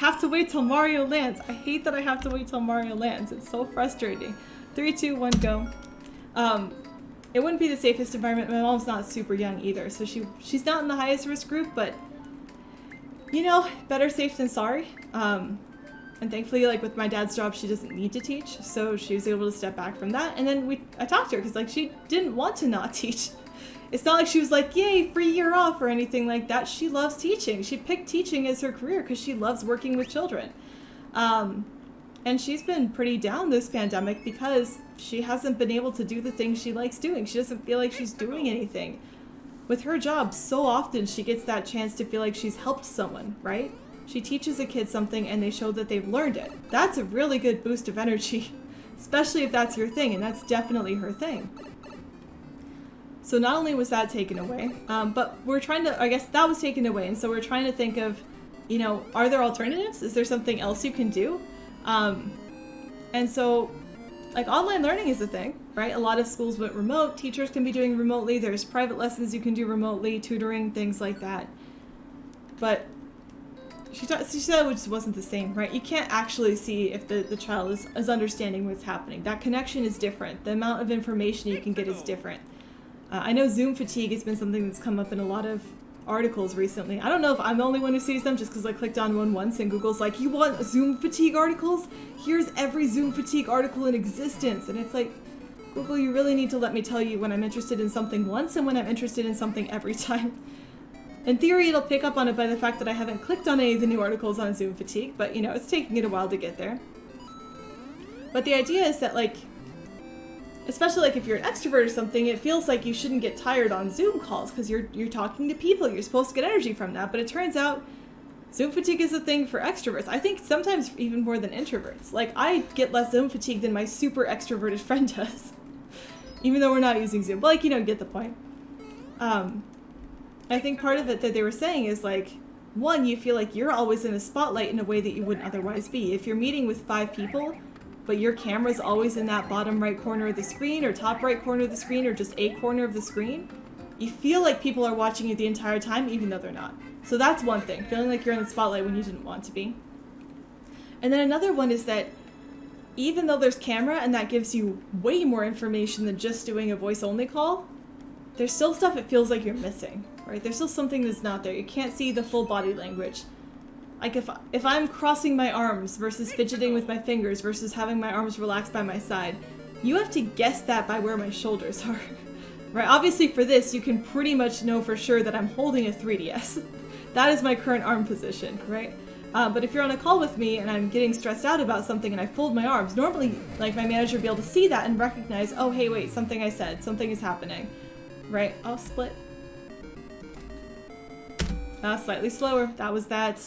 have to wait till Mario lands. I hate that I have to wait till Mario lands. It's so frustrating. 3, 2, 1, go. It wouldn't be the safest environment. My mom's not super young either, so she's not in the highest risk group, but you know, better safe than sorry. And thankfully, like with my dad's job, she doesn't need to teach, so she was able to step back from that. And then I talked to her because like she didn't want to not teach. It's not like she was like, yay, free year off or anything like that. She loves teaching. She picked teaching as her career because she loves working with children. And she's been pretty down this pandemic because she hasn't been able to do the things she likes doing. She doesn't feel like she's doing anything. With her job, so often she gets that chance to feel like she's helped someone, right? She teaches a kid something and they show that they've learned it. That's a really good boost of energy, especially if that's your thing, and that's definitely her thing. So not only was that taken away, but we're trying to, I guess that was taken away, and so we're trying to think of, you know, are there alternatives? Is there something else you can do? And so, like, online learning is a thing, right? A lot of schools went remote. Teachers can be doing remotely. There's private lessons you can do remotely, tutoring, things like that. But she said it just wasn't the same, right? You can't actually see if the child is understanding what's happening. That connection is different. The amount of information you can get is different. I know Zoom fatigue has been something that's come up in a lot of articles recently. I don't know if I'm the only one who sees them just because I clicked on one once and Google's like, you want Zoom fatigue articles? Here's every Zoom fatigue article in existence. And it's like, Google, you really need to let me tell you when I'm interested in something once and when I'm interested in something every time. In theory, it'll pick up on it by the fact that I haven't clicked on any of the new articles on Zoom fatigue, but you know, it's taking it a while to get there. But the idea is that, like, especially like if you're an extrovert or something, it feels like you shouldn't get tired on Zoom calls because you're talking to people, you're supposed to get energy from that. But it turns out Zoom fatigue is a thing for extroverts. I think sometimes even more than introverts. Like, I get less Zoom fatigue than my super extroverted friend does, even though we're not using Zoom. But like, you know, get the point. I think part of it that they were saying is like, one, you feel like you're always in the spotlight in a way that you wouldn't otherwise be. If you're meeting with 5 people, but your camera's always in that bottom right corner of the screen or top right corner of the screen or just a corner of the screen, you feel like people are watching you the entire time even though they're not. So that's one thing, feeling like you're in the spotlight when you didn't want to be. And then another one is that even though there's camera and that gives you way more information than just doing a voice-only call, there's still stuff it feels like you're missing, right? There's still something that's not there. You can't see the full body language. Like if I'm crossing my arms versus fidgeting with my fingers versus having my arms relaxed by my side, you have to guess that by where my shoulders are, right? Obviously for this, you can pretty much know for sure that I'm holding a 3DS. That is my current arm position, right? But if you're on a call with me and I'm getting stressed out about something and I fold my arms, normally like my manager would be able to see that and recognize, oh, hey, wait, something I said, something is happening, right? I'll split. Slightly slower. That was that.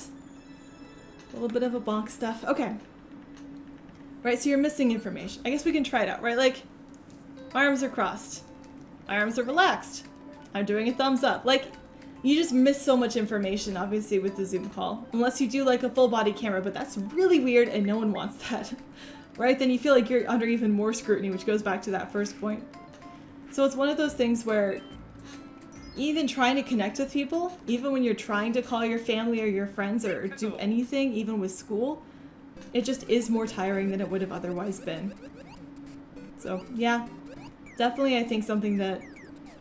A little bit of a bonk stuff. Okay. Right, so you're missing information. I guess we can try it out, right? Like, my arms are crossed. My arms are relaxed. I'm doing a thumbs up. Like, you just miss so much information, obviously, with the Zoom call. Unless you do, like, a full body camera, but that's really weird and no one wants that. Right? Then you feel like you're under even more scrutiny, which goes back to that first point. So it's one of those things where even trying to connect with people, even when you're trying to call your family or your friends or do anything, even with school, it just is more tiring than it would have otherwise been. So yeah, definitely I think something that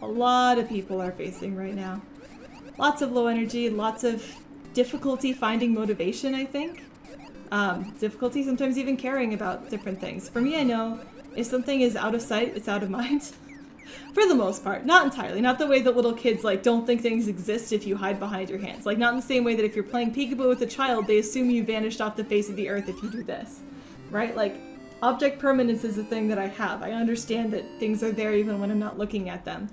a lot of people are facing right now. Lots of low energy, lots of difficulty finding motivation, I think. Difficulty sometimes even caring about different things. For me, I know if something is out of sight, it's out of mind. For the most part. Not entirely. Not the way that little kids, like, don't think things exist if you hide behind your hands. Like, not in the same way that if you're playing peekaboo with a child, they assume you vanished off the face of the earth if you do this. Right? Like, object permanence is a thing that I have. I understand that things are there even when I'm not looking at them.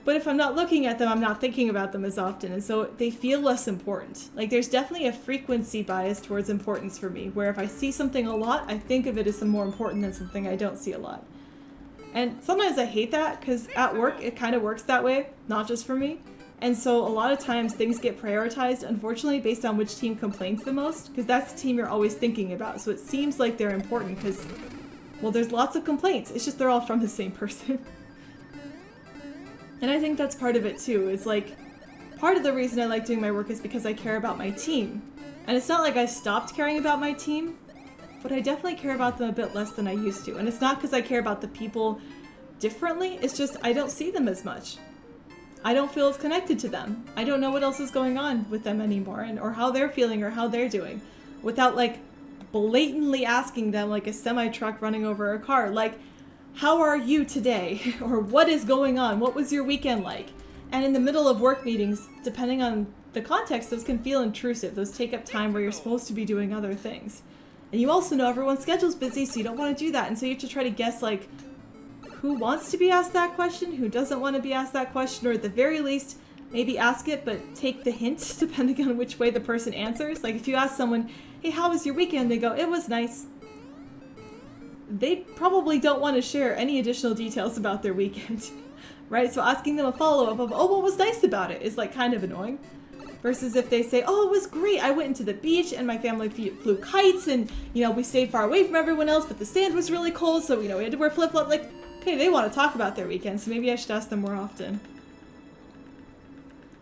But if I'm not looking at them, I'm not thinking about them as often, and so they feel less important. Like, there's definitely a frequency bias towards importance for me, where if I see something a lot, I think of it as more important than something I don't see a lot. And sometimes I hate that because at work it kind of works that way, not just for me. And so a lot of times things get prioritized, unfortunately, based on which team complains the most, because that's the team you're always thinking about. So it seems like they're important because, well, there's lots of complaints. It's just they're all from the same person. And I think that's part of it too, is like, part of the reason I like doing my work is because I care about my team. And it's not like I stopped caring about my team, but I definitely care about them a bit less than I used to. And it's not because I care about the people differently, it's just I don't see them as much. I don't feel as connected to them. I don't know what else is going on with them anymore, and or how they're feeling or how they're doing, without like blatantly asking them like a semi-truck running over a car, like, how are you today? Or what is going on? What was your weekend like? And in the middle of work meetings, depending on the context, those can feel intrusive. Those take up time where you're supposed to be doing other things. And you also know everyone's schedule's busy, so you don't want to do that. And so you have to try to guess like who wants to be asked that question, who doesn't want to be asked that question, or at the very least, maybe ask it, but take the hint depending on which way the person answers. Like if you ask someone, hey, how was your weekend? They go, it was nice. They probably don't want to share any additional details about their weekend, right? So asking them a follow-up of, oh, what was nice about it is like kind of annoying. Versus if they say, oh, it was great. I went into the beach and my family flew kites and, you know, we stayed far away from everyone else, but the sand was really cold, so, you know, we had to wear flip-flops. Like, okay, they want to talk about their weekend, so maybe I should ask them more often.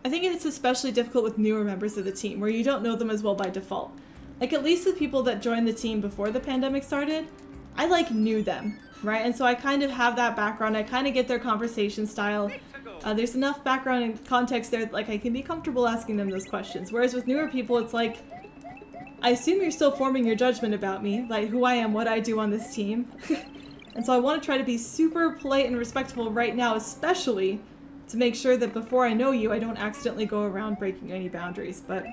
I think it's especially difficult with newer members of the team, where you don't know them as well by default. Like, at least with people that joined the team before the pandemic started, I, like, knew them, right? And so I kind of have that background. I kind of get their conversation style. There's enough background and context there that, like, I can be comfortable asking them those questions. Whereas with newer people, it's like, I assume you're still forming your judgment about me, like who I am, what I do on this team. And so I want to try to be super polite and respectful right now, especially to make sure that before I know you, I don't accidentally go around breaking any boundaries. But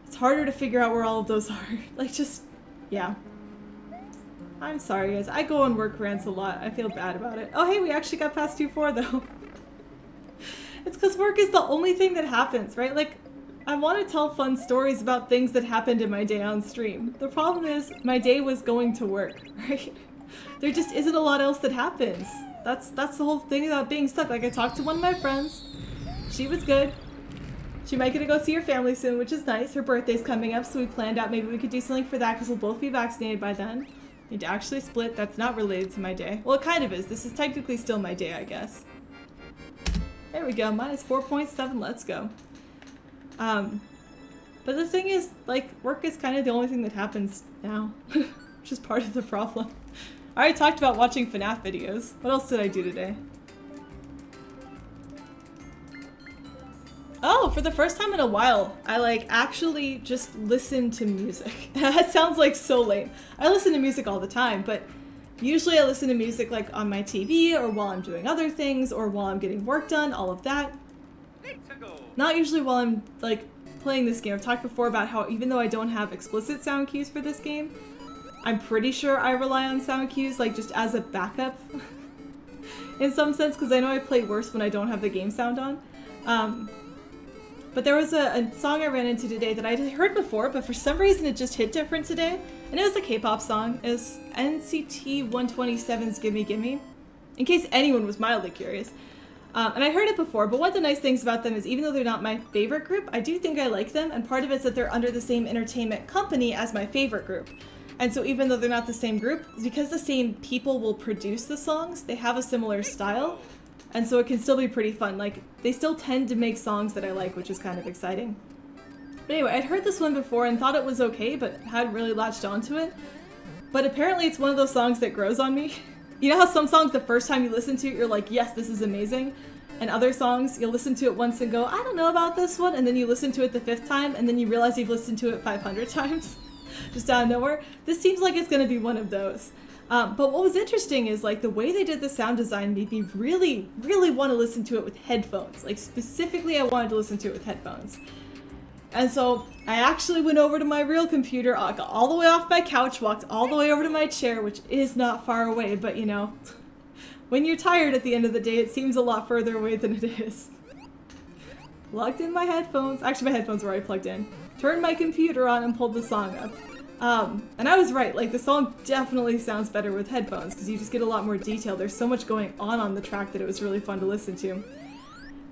it's harder to figure out where all of those are. Like, just, yeah. I'm sorry, guys. I go on work rants a lot. I feel bad about it. Oh, hey, we actually got past 2-4, though. It's because work is the only thing that happens, right? Like, I want to tell fun stories about things that happened in my day on stream. The problem is, my day was going to work, right? There just isn't a lot else that happens. That's the whole thing about being stuck. Like, I talked to one of my friends. She was good. She might get to go see her family soon, which is nice. Her birthday's coming up, so we planned out maybe we could do something for that because we'll both be vaccinated by then. Need to actually split. That's not related to my day. Well, it kind of is. This is technically still my day, I guess. There we go. Minus 4.7. Let's go. But the thing is, like, work is kind of the only thing that happens now, which is part of the problem. I already talked about watching FNAF videos. What else did I do today? Oh, for the first time in a while, I like actually just listen to music. That sounds like so lame. I listen to music all the time, but usually I listen to music like on my TV or while I'm doing other things or while I'm getting work done, all of that. Not usually while I'm like playing this game. I've talked before about how even though I don't have explicit sound cues for this game, I'm pretty sure I rely on sound cues like just as a backup in some sense, because I know I play worse when I don't have the game sound on. But there was a song I ran into today that I had heard before, but for some reason it just hit different today. And it was a K-pop song. It was NCT 127's Gimme Gimme, in case anyone was mildly curious. And I heard it before, but one of the nice things about them is even though they're not my favorite group, I do think I like them, and part of it's that they're under the same entertainment company as my favorite group. And so even though they're not the same group, because the same people will produce the songs, they have a similar style. And so it can still be pretty fun. Like, they still tend to make songs that I like, which is kind of exciting. But anyway, I'd heard this one before and thought it was okay, but hadn't really latched onto it. But apparently it's one of those songs that grows on me. You know how some songs, the first time you listen to it, you're like, yes, this is amazing. And other songs, you'll listen to it once and go, I don't know about this one. And then you listen to it the 5th time, and then you realize you've listened to it 500 times. Just out of nowhere. This seems like it's going to be one of those. But what was interesting is like the way they did the sound design made me really, really want to listen to it with headphones. Like specifically, I wanted to listen to it with headphones. And so I actually went over to my real computer, got all the way off my couch, walked all the way over to my chair, which is not far away, but you know, when you're tired at the end of the day, it seems a lot further away than it is. Plugged in my headphones. Actually, my headphones were already plugged in. Turned my computer on and pulled the song up. And I was right, like the song definitely sounds better with headphones because you just get a lot more detail. There's so much going on the track that it was really fun to listen to.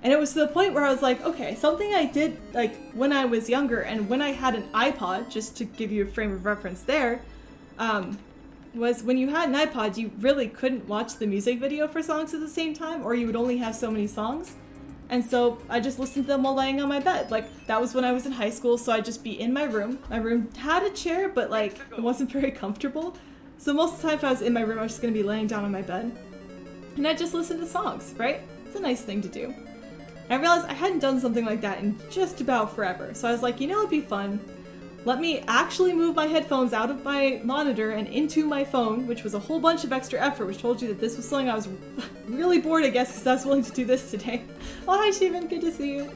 And it was to the point where I was like, okay, something I did like when I was younger and when I had an iPod, just to give you a frame of reference there, was when you had an iPod, you really couldn't watch the music video for songs at the same time, or you would only have so many songs. And so I just listened to them while laying on my bed. Like, that was when I was in high school, so I'd just be in my room. My room had a chair, but like, it wasn't very comfortable. So most of the time if I was in my room, I was just gonna be laying down on my bed. And I'd just listen to songs, right? It's a nice thing to do. I realized I hadn't done something like that in just about forever. So I was like, you know, it'd be fun. Let me actually move my headphones out of my monitor and into my phone, which was a whole bunch of extra effort, which told you that this was something I was really bored, I guess, because I was willing to do this today. Oh, hi, Steven. Good to see you.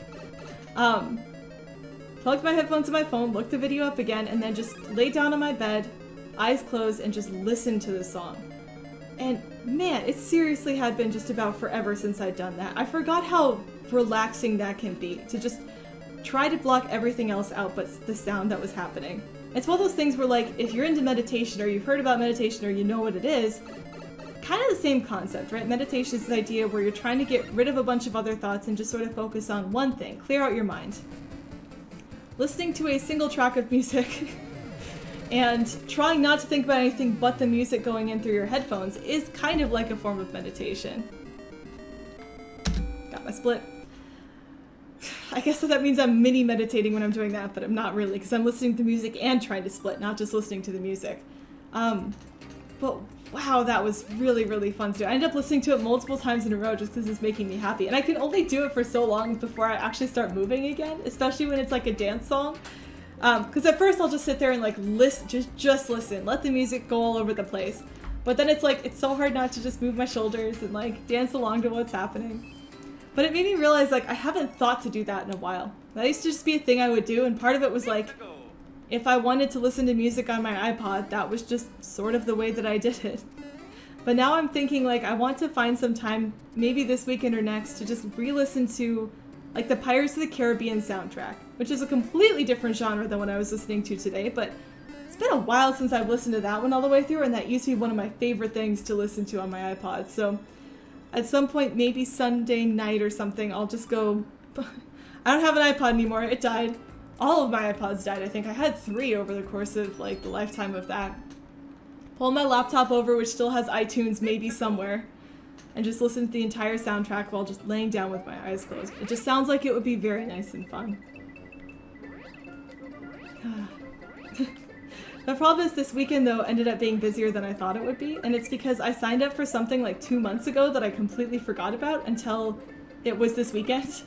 Plugged my headphones in my phone, looked the video up again, and then just laid down on my bed, eyes closed, and just listened to the song. And man, it seriously had been just about forever since I'd done that. I forgot how relaxing that can be, to just try to block everything else out but the sound that was happening. It's one of those things where, like, if you're into meditation or you've heard about meditation or you know what it is, kind of the same concept, right? Meditation is this idea where you're trying to get rid of a bunch of other thoughts and just sort of focus on one thing, clear out your mind. Listening to a single track of music and trying not to think about anything but the music going in through your headphones is kind of like a form of meditation. Got my split. I guess that means I'm mini meditating when I'm doing that, but I'm not really, because I'm listening to music and trying to split, not just listening to the music. But wow, that was really, really fun to do. I ended up listening to it multiple times in a row just because it's making me happy. And I can only do it for so long before I actually start moving again, especially when it's like a dance song. Because at first I'll just sit there and like listen, just listen, let the music go all over the place. But then it's like, it's so hard not to just move my shoulders and like dance along to what's happening. But it made me realize, like, I haven't thought to do that in a while. That used to just be a thing I would do, and part of it was, like, if I wanted to listen to music on my iPod, that was just sort of the way that I did it. But now I'm thinking, like, I want to find some time, maybe this weekend or next, to just re-listen to, like, the Pirates of the Caribbean soundtrack, which is a completely different genre than what I was listening to today, but it's been a while since I've listened to that one all the way through, and that used to be one of my favorite things to listen to on my iPod, so at some point, maybe Sunday night or something, I'll just go... I don't have an iPod anymore, it died. All of my iPods died, I think. I had 3 over the course of, like, the lifetime of that. Pull my laptop over, which still has iTunes maybe somewhere, and just listen to the entire soundtrack while just laying down with my eyes closed. It just sounds like it would be very nice and fun. The problem is this weekend, though, ended up being busier than I thought it would be, and it's because I signed up for something like 2 months ago that I completely forgot about until it was this weekend.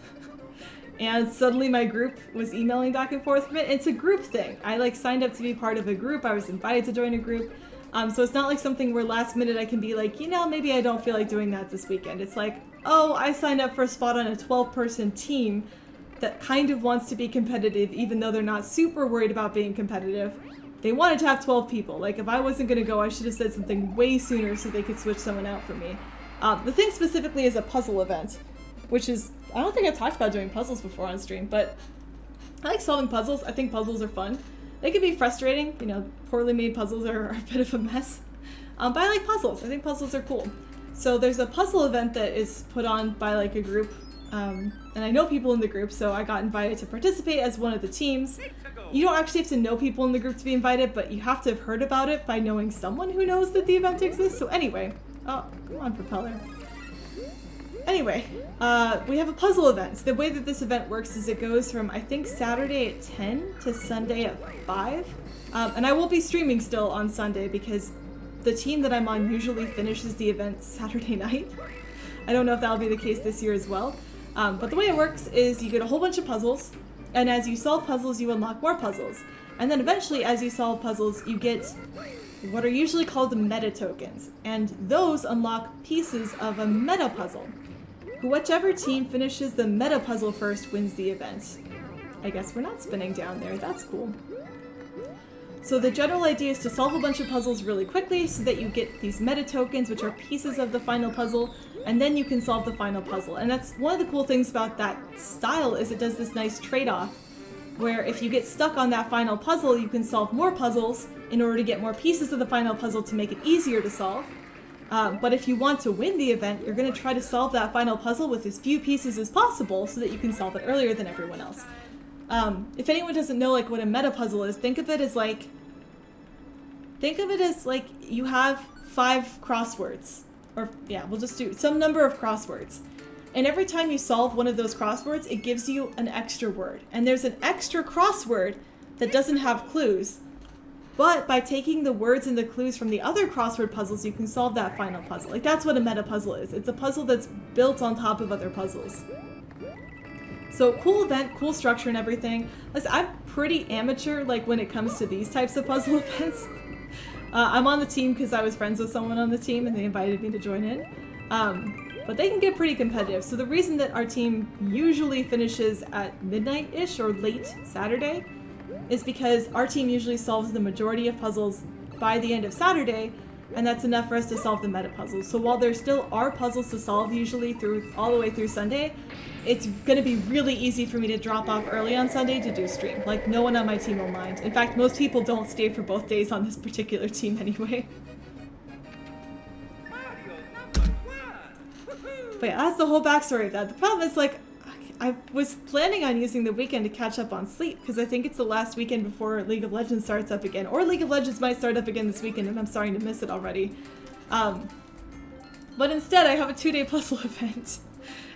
And suddenly my group was emailing back and forth from it. It's a group thing. I like signed up to be part of a group. I was invited to join a group. So it's not like something where last minute I can be like, you know, maybe I don't feel like doing that this weekend. It's like, oh, I signed up for a spot on a 12-person team that kind of wants to be competitive, even though they're not super worried about being competitive. They wanted to have 12 people. Like, if I wasn't going to go, I should have said something way sooner so they could switch someone out for me. The thing specifically is a puzzle event, which is, I don't think I've talked about doing puzzles before on stream, but I like solving puzzles. I think puzzles are fun. They can be frustrating. You know, poorly made puzzles are a bit of a mess. But I like puzzles. I think puzzles are cool. So there's a puzzle event that is put on by like a group, and I know people in the group, so I got invited to participate as one of the teams. You don't actually have to know people in the group to be invited, but you have to have heard about it by knowing someone who knows that the event exists. So anyway, oh, come on, propeller. Anyway, we have a puzzle event. So the way that this event works is it goes from, I think, Saturday at 10 to Sunday at 5. And I will be streaming still on Sunday because the team that I'm on usually finishes the event Saturday night. I don't know if that'll be the case this year as well. But the way it works is you get a whole bunch of puzzles, and as you solve puzzles, you unlock more puzzles. And then eventually, as you solve puzzles, you get what are usually called the meta tokens, and those unlock pieces of a meta puzzle. Whichever team finishes the meta puzzle first wins the event. I guess we're not spinning down there, that's cool. So the general idea is to solve a bunch of puzzles really quickly so that you get these meta tokens, which are pieces of the final puzzle, and then you can solve the final puzzle. And that's one of the cool things about that style is it does this nice trade-off where if you get stuck on that final puzzle, you can solve more puzzles in order to get more pieces of the final puzzle to make it easier to solve. But if you want to win the event, you're going to try to solve that final puzzle with as few pieces as possible so that you can solve it earlier than everyone else. If anyone doesn't know like what a meta puzzle is, think of it as like you have 5 crosswords. Or, yeah, we'll just do some number of crosswords. And every time you solve one of those crosswords, it gives you an extra word. And there's an extra crossword that doesn't have clues. But by taking the words and the clues from the other crossword puzzles, you can solve that final puzzle. Like, that's what a meta puzzle is. It's a puzzle that's built on top of other puzzles. So cool event, cool structure and everything. Listen, I'm pretty amateur, like, when it comes to these types of puzzle events. I'm on the team because I was friends with someone on the team and they invited me to join in. But they can get pretty competitive. So the reason that our team usually finishes at midnight-ish or late Saturday is because our team usually solves the majority of puzzles by the end of Saturday, and that's enough for us to solve the meta puzzles. So while there still are puzzles to solve usually all the way through Sunday, it's going to be really easy for me to drop off early on Sunday to do stream. Like, no one on my team will mind. In fact, most people don't stay for both days on this particular team anyway. But yeah, that's the whole backstory of that. The problem is, like, I was planning on using the weekend to catch up on sleep, because I think it's the last weekend before League of Legends starts up again. Or League of Legends might start up again this weekend, and I'm starting to miss it already. But instead, I have a 2-day puzzle event.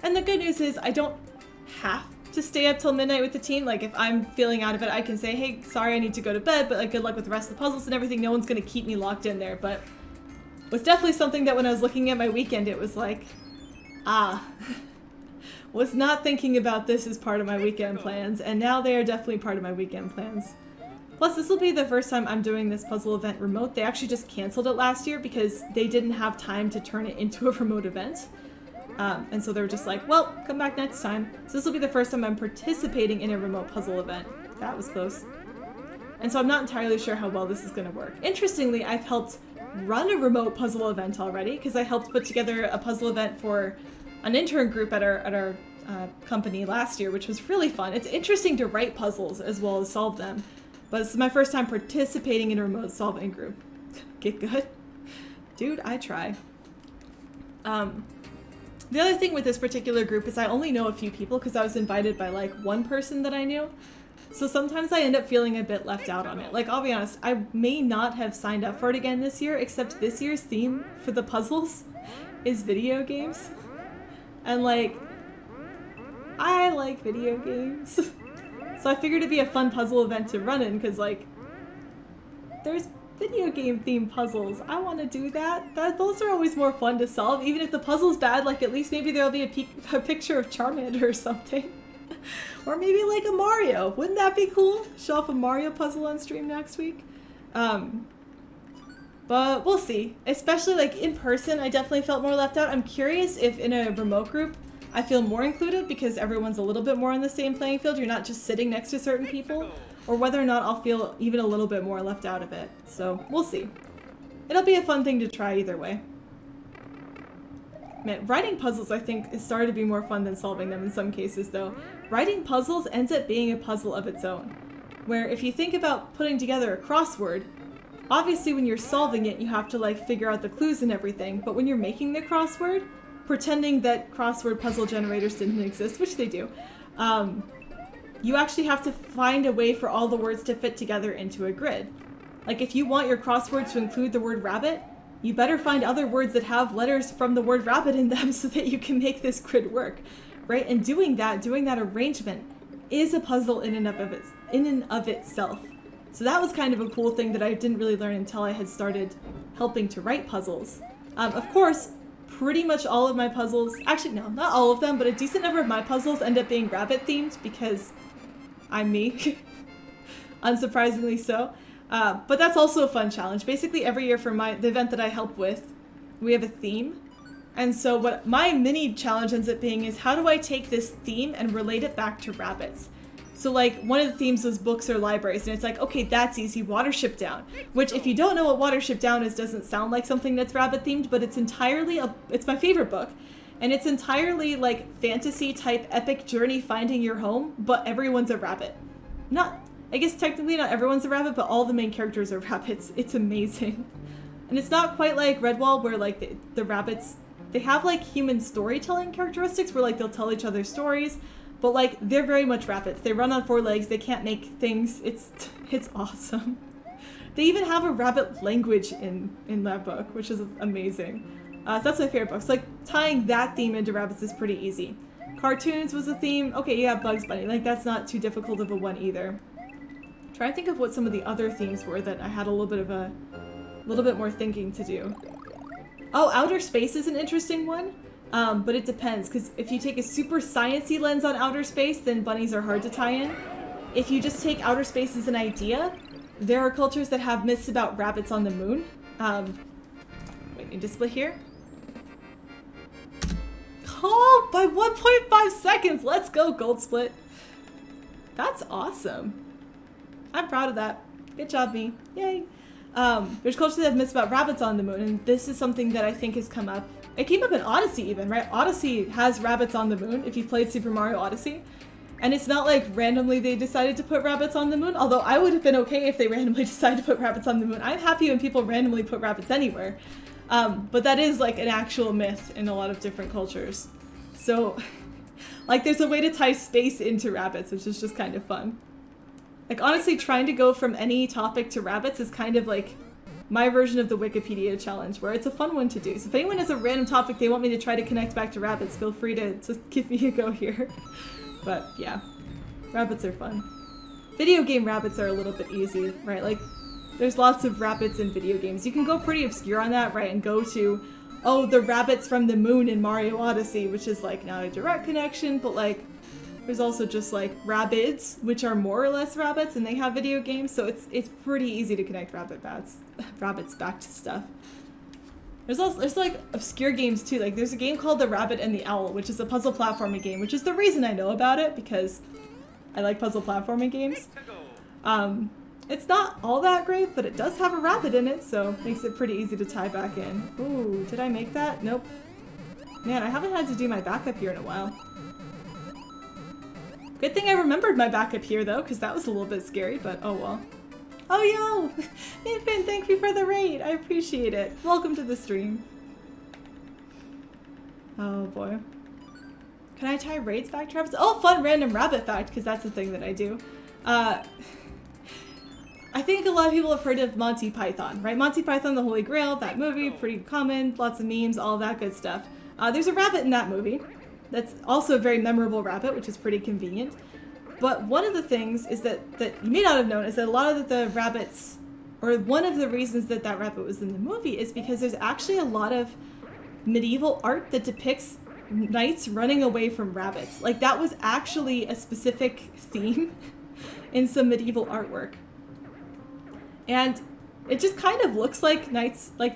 And the good news is, I don't have to stay up till midnight with the team. Like, if I'm feeling out of it, I can say, hey, sorry, I need to go to bed, but like, good luck with the rest of the puzzles and everything. No one's going to keep me locked in there. But it was definitely something that when I was looking at my weekend, it was like, was not thinking about this as part of my weekend plans, and now they are definitely part of my weekend plans. Plus, this will be the first time I'm doing this puzzle event remote. They actually just canceled it last year because they didn't have time to turn it into a remote event. And so they were just like, well, come back next time. So this will be the first time I'm participating in a remote puzzle event. That was close. And so I'm not entirely sure how well this is going to work. Interestingly, I've helped run a remote puzzle event already, because I helped put together a puzzle event for an intern group at our company last year, which was really fun. It's interesting to write puzzles as well as solve them, but it's my first time participating in a remote solving group. Get good? Dude, I try. The other thing with this particular group is I only know a few people because I was invited by like one person that I knew. So sometimes I end up feeling a bit left out on it. Like, I'll be honest, I may not have signed up for it again this year, except this year's theme for the puzzles is video games. And like, I like video games. So I figured it'd be a fun puzzle event to run in, because like, there's video game themed puzzles. I want to do that. Those are always more fun to solve. Even if the puzzle's bad, like at least maybe there'll be a picture of Charmander or something. Or maybe like a Mario. Wouldn't that be cool? Show off a Mario puzzle on stream next week. But we'll see. Especially like in person, I definitely felt more left out. I'm curious if in a remote group, I feel more included because everyone's a little bit more on the same playing field. You're not just sitting next to certain people. Or whether or not I'll feel even a little bit more left out of it. So we'll see. It'll be a fun thing to try either way. Man, writing puzzles I think is starting to be more fun than solving them in some cases though. Writing puzzles ends up being a puzzle of its own. Where if you think about putting together a crossword, obviously when you're solving it you have to like figure out the clues and everything, but when you're making the crossword, pretending that crossword puzzle generators didn't exist, which they do, you actually have to find a way for all the words to fit together into a grid. Like if you want your crossword to include the word rabbit, you better find other words that have letters from the word rabbit in them so that you can make this grid work, right? And doing that arrangement is a puzzle in and of itself. So that was kind of a cool thing that I didn't really learn until I had started helping to write puzzles. Of course, pretty much all of my puzzles, actually no, not all of them, but a decent number of my puzzles end up being rabbit themed because I'm me, unsurprisingly so. But that's also a fun challenge. Basically every year for the event that I help with, we have a theme. And so what my mini challenge ends up being is how do I take this theme and relate it back to rabbits? So like one of the themes was books or libraries, and it's like, okay, that's easy, Watership Down. Which if you don't know what Watership Down is, doesn't sound like something that's rabbit themed, but it's entirely, it's my favorite book. And it's entirely like fantasy type epic journey finding your home, but everyone's a rabbit. I guess technically not everyone's a rabbit, but all the main characters are rabbits. It's amazing. And it's not quite like Redwall where like the rabbits, they have like human storytelling characteristics where like they'll tell each other stories, but like they're very much rabbits. They run on 4 legs, they can't make things. It's awesome. They even have a rabbit language in that book, which is amazing. So that's my favorite book. So, like, tying that theme into rabbits is pretty easy. Cartoons was a theme. Okay, yeah, Bugs Bunny. Like, that's not too difficult of a one either. Try to think of what some of the other themes were that I had a little bit more thinking to do. Oh, outer space is an interesting one. But it depends, because if you take a super sciencey lens on outer space, then bunnies are hard to tie in. If you just take outer space as an idea, there are cultures that have myths about rabbits on the moon. Wait, me to split here. Oh, by 1.5 seconds! Let's go, Gold Split. That's awesome. I'm proud of that. Good job, me. Yay. There's cultures that have myths about rabbits on the moon, and this is something that I think has come up. It came up in Odyssey even, right? Odyssey has rabbits on the moon, if you've played Super Mario Odyssey. And it's not like randomly they decided to put rabbits on the moon, although I would have been okay if they randomly decided to put rabbits on the moon. I'm happy when people randomly put rabbits anywhere. But that is like an actual myth in a lot of different cultures. So, like, there's a way to tie space into rabbits, which is just kind of fun. Like, honestly, trying to go from any topic to rabbits is kind of like my version of the Wikipedia challenge, where it's a fun one to do. So if anyone has a random topic they want me to try to connect back to rabbits, feel free to just give me a go here. But yeah, rabbits are fun. Video game rabbits are a little bit easy, right? Like, there's lots of rabbits in video games. You can go pretty obscure on that, right? And go to, oh, the rabbits from the moon in Mario Odyssey, which is like not a direct connection, but like, there's also just like rabbids, which are more or less rabbits, and they have video games, so it's pretty easy to connect rabbits back to stuff. There's like obscure games too. Like there's a game called The Rabbit and the Owl, which is a puzzle platforming game, which is the reason I know about it, because I like puzzle platforming games. It's not all that great, but it does have a rabbit in it, so it makes it pretty easy to tie back in. Ooh, did I make that? Nope. Man, I haven't had to do my backup here in a while. Good thing I remembered my backup here, though, because that was a little bit scary, but oh well. Oh, yo! Infant, thank you for the raid! I appreciate it. Welcome to the stream. Oh, boy. Can I tie raids back to rabbits? Oh, fun random rabbit fact, because that's a thing that I do. I think a lot of people have heard of Monty Python, right? Monty Python, the Holy Grail, that movie, pretty common, lots of memes, all that good stuff. There's a rabbit in that movie. That's also a very memorable rabbit, which is pretty convenient. But one of the things is that you may not have known is that a lot of the rabbits, or one of the reasons that that rabbit was in the movie is because there's actually a lot of medieval art that depicts knights running away from rabbits. Like that was actually a specific theme in some medieval artwork. And it just kind of looks like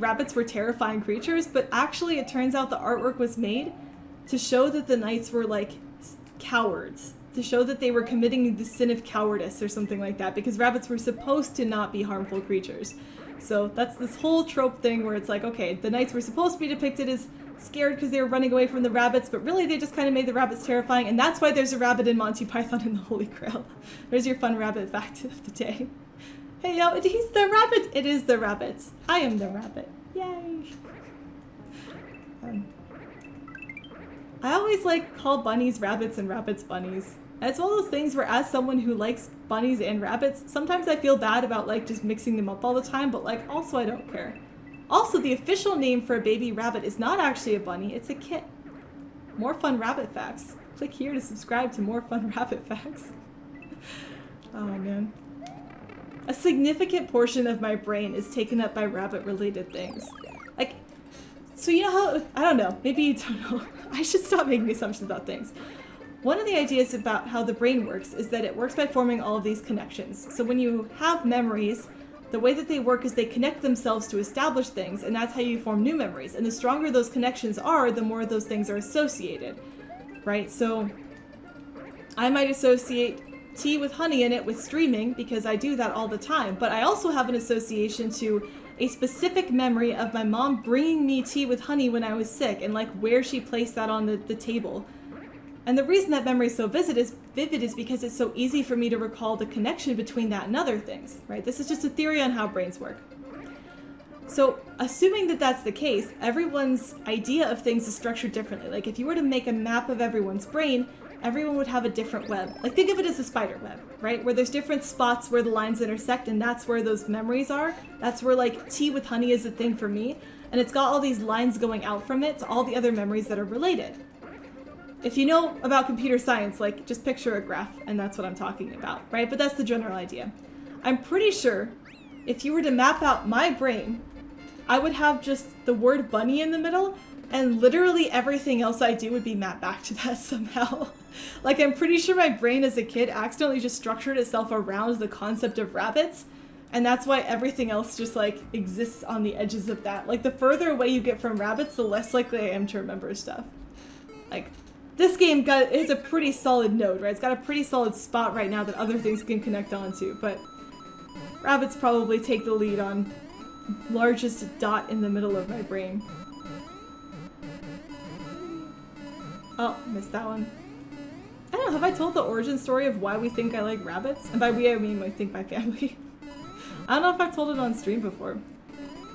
rabbits were terrifying creatures, but actually it turns out the artwork was made to show that the knights were like cowards, to show that they were committing the sin of cowardice or something like that, because rabbits were supposed to not be harmful creatures. So that's this whole trope thing where it's like, okay, the knights were supposed to be depicted as scared because they were running away from the rabbits, but really they just kind of made the rabbits terrifying, and that's why there's a rabbit in Monty Python and the Holy Grail. There's your fun rabbit fact of the day. Hey, yo, he's the rabbit! It is the rabbit. I am the rabbit. Yay! I always call bunnies rabbits and rabbits bunnies. And it's one of those things where as someone who likes bunnies and rabbits, sometimes I feel bad about just mixing them up all the time, but also I don't care. Also, the official name for a baby rabbit is not actually a bunny, it's a kit. More fun rabbit facts. Click here to subscribe to more fun rabbit facts. Oh man. A significant portion of my brain is taken up by rabbit-related things. So you know how, I don't know, maybe you don't know. I should stop making assumptions about things. One of the ideas about how the brain works is that it works by forming all of these connections. So when you have memories, the way that they work is they connect themselves to establish things, and that's how you form new memories. And the stronger those connections are, the more those things are associated, right? So I might associate tea with honey in it with streaming because I do that all the time, but I also have an association to a specific memory of my mom bringing me tea with honey when I was sick and where she placed that on the table. And the reason that memory is so vivid is because it's so easy for me to recall the connection between that and other things, right? This is just a theory on how brains work. So assuming that that's the case, everyone's idea of things is structured differently. If you were to make a map of everyone's brain, everyone would have a different web. Think of it as a spider web, right? Where there's different spots where the lines intersect, and that's where those memories are. That's where tea with honey is a thing for me. and it's got all these lines going out from it to all the other memories that are related. If you know about computer science, like, just picture a graph, and that's what I'm talking about, right? But that's the general idea. I'm pretty sure if you were to map out my brain, I would have just the word bunny in the middle, and literally everything else I do would be mapped back to that somehow. Like, I'm pretty sure my brain as a kid accidentally just structured itself around the concept of rabbits, and that's why everything else just, like, exists on the edges of that. Like, the further away you get from rabbits, the less likely I am to remember stuff. Like, this game is a pretty solid node, right? It's got a pretty solid spot right now that other things can connect onto, but rabbits probably take the lead on largest dot in the middle of my brain. Oh, missed that one. I don't know, have I told the origin story of why we think I like rabbits? And by we, I mean I think my family. I don't know if I've told it on stream before.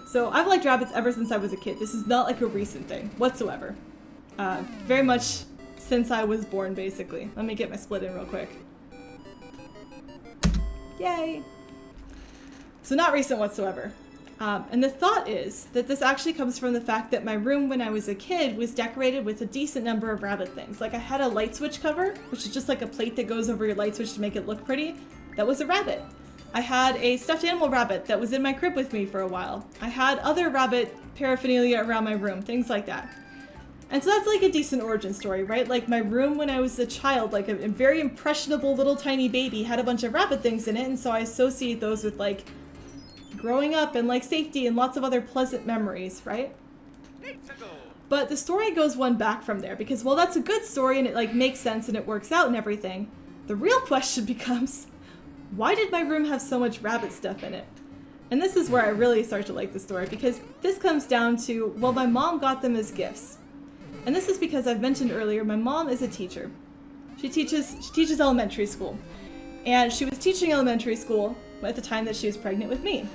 So I've liked rabbits ever since I was a kid. This is not like a recent thing whatsoever. Very much since I was born, basically. Let me get my split in real quick. Yay! So not recent whatsoever. And the thought is that this actually comes from the fact that my room when I was a kid was decorated with a decent number of rabbit things. Like, I had a light switch cover, which is just like a plate that goes over your light switch to make it look pretty. That was a rabbit. I had a stuffed animal rabbit that was in my crib with me for a while. I had other rabbit paraphernalia around my room, things like that. And so that's like a decent origin story, right? Like, my room when I was a child, like a very impressionable little tiny baby, had a bunch of rabbit things in it, and so I associate those with, like, growing up and, like, safety and lots of other pleasant memories, right? But the story goes one back from there, because while that's a good story and it, like, makes sense and it works out and everything, the real question becomes, why did my room have so much rabbit stuff in it? And this is where I really start to like the story, because this comes down to, well, my mom got them as gifts. And this is because I've mentioned earlier, my mom is a teacher. She teaches elementary school. And she was teaching elementary school at the time that she was pregnant with me.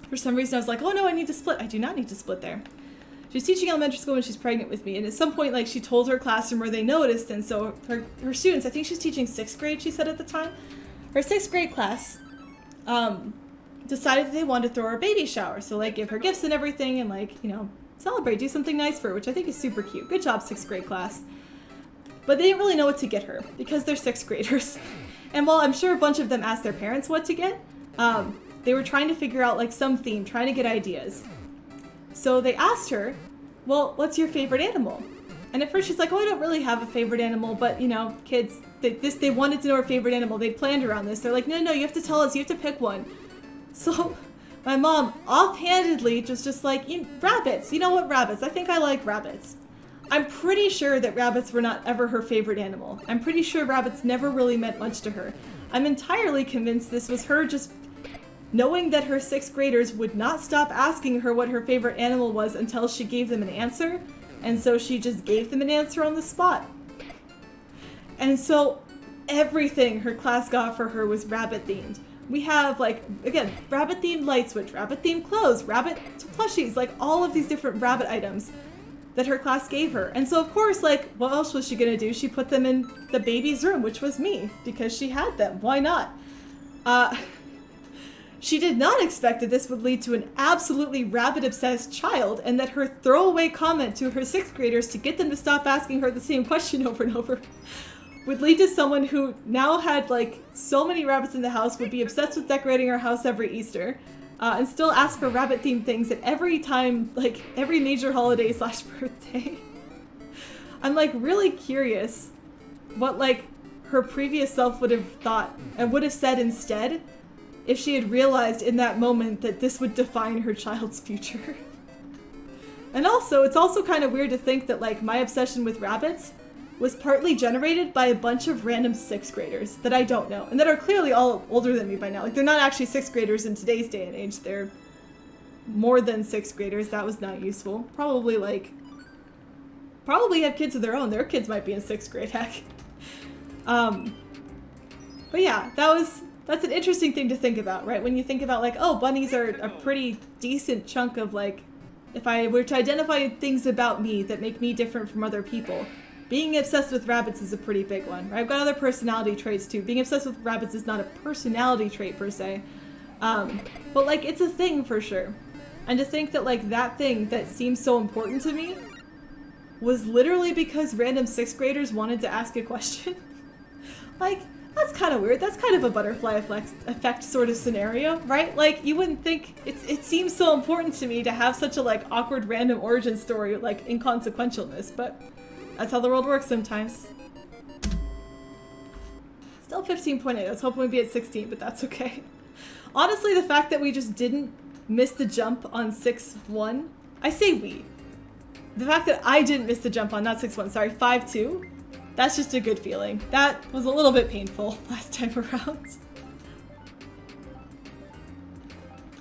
For some reason I was like, oh no, I need to split. I do not need to split there. She was teaching elementary school when she's pregnant with me, and at some point, like, she told her classroom where they noticed, and so her students, I think she's teaching 6th grade, she said at the time, her 6th grade class decided that they wanted to throw her a baby shower, so, like, give her gifts and everything, and, like, you know, celebrate, do something nice for her, which I think is super cute. Good job, 6th grade class. But they didn't really know what to get her, because they're 6th graders. And while I'm sure a bunch of them asked their parents what to get, they were trying to figure out, like, some theme, trying to get ideas. So they asked her, well, what's your favorite animal? And at first she's like, oh, I don't really have a favorite animal, but, you know, kids, they wanted to know her favorite animal. They planned around this. They're like, no, you have to tell us. You have to pick one. So my mom offhandedly just like, rabbits. You know what, rabbits? I think I like rabbits. I'm pretty sure that rabbits were not ever her favorite animal. I'm pretty sure rabbits never really meant much to her. I'm entirely convinced this was her just knowing that her 6th graders would not stop asking her what her favorite animal was until she gave them an answer, and so she just gave them an answer on the spot. And so everything her class got for her was rabbit themed. We have, like, again, rabbit themed light switch, rabbit themed clothes, rabbit plushies, like all of these different rabbit items that her class gave her. And so of course, like, what else was she gonna do? She put them in the baby's room, which was me, because she had them. Why not? She did not expect that this would lead to an absolutely rabbit-obsessed child, and that her throwaway comment to her 6th graders to get them to stop asking her the same question over and over would lead to someone who now had, like, so many rabbits in the house, would be obsessed with decorating our house every Easter, and still ask for rabbit-themed things at every time, like, every major holiday / birthday. I'm, like, really curious what, like, her previous self would have thought and would have said instead if she had realized in that moment that this would define her child's future. And also, it's also kind of weird to think that, like, my obsession with rabbits was partly generated by a bunch of random 6th graders that I don't know, and that are clearly all older than me by now. Like, they're not actually 6th graders in today's day and age. They're more than 6th graders. That was not useful. Probably have kids of their own. Their kids might be in 6th grade, heck. But yeah, that's an interesting thing to think about, right? When you think about, like, oh, bunnies are a pretty decent chunk of, like, if I were to identify things about me that make me different from other people, being obsessed with rabbits is a pretty big one, right? I've got other personality traits too. Being obsessed with rabbits is not a personality trait per se, but, like, it's a thing for sure. And to think that like that thing that seems so important to me was literally because random 6th graders wanted to ask a question. Like, that's kind of weird. That's kind of a butterfly effect sort of scenario, right? Like, you wouldn't think it seems so important to me to have such a like awkward random origin story, like inconsequentialness, but that's how the world works sometimes. Still 15.8. I was hoping we'd be at 16, but that's okay. Honestly, the fact that we just didn't miss the jump on 6-1, I say we. The fact that I didn't miss the jump on, not 6-1, sorry, 5-2, that's just a good feeling. That was a little bit painful last time around.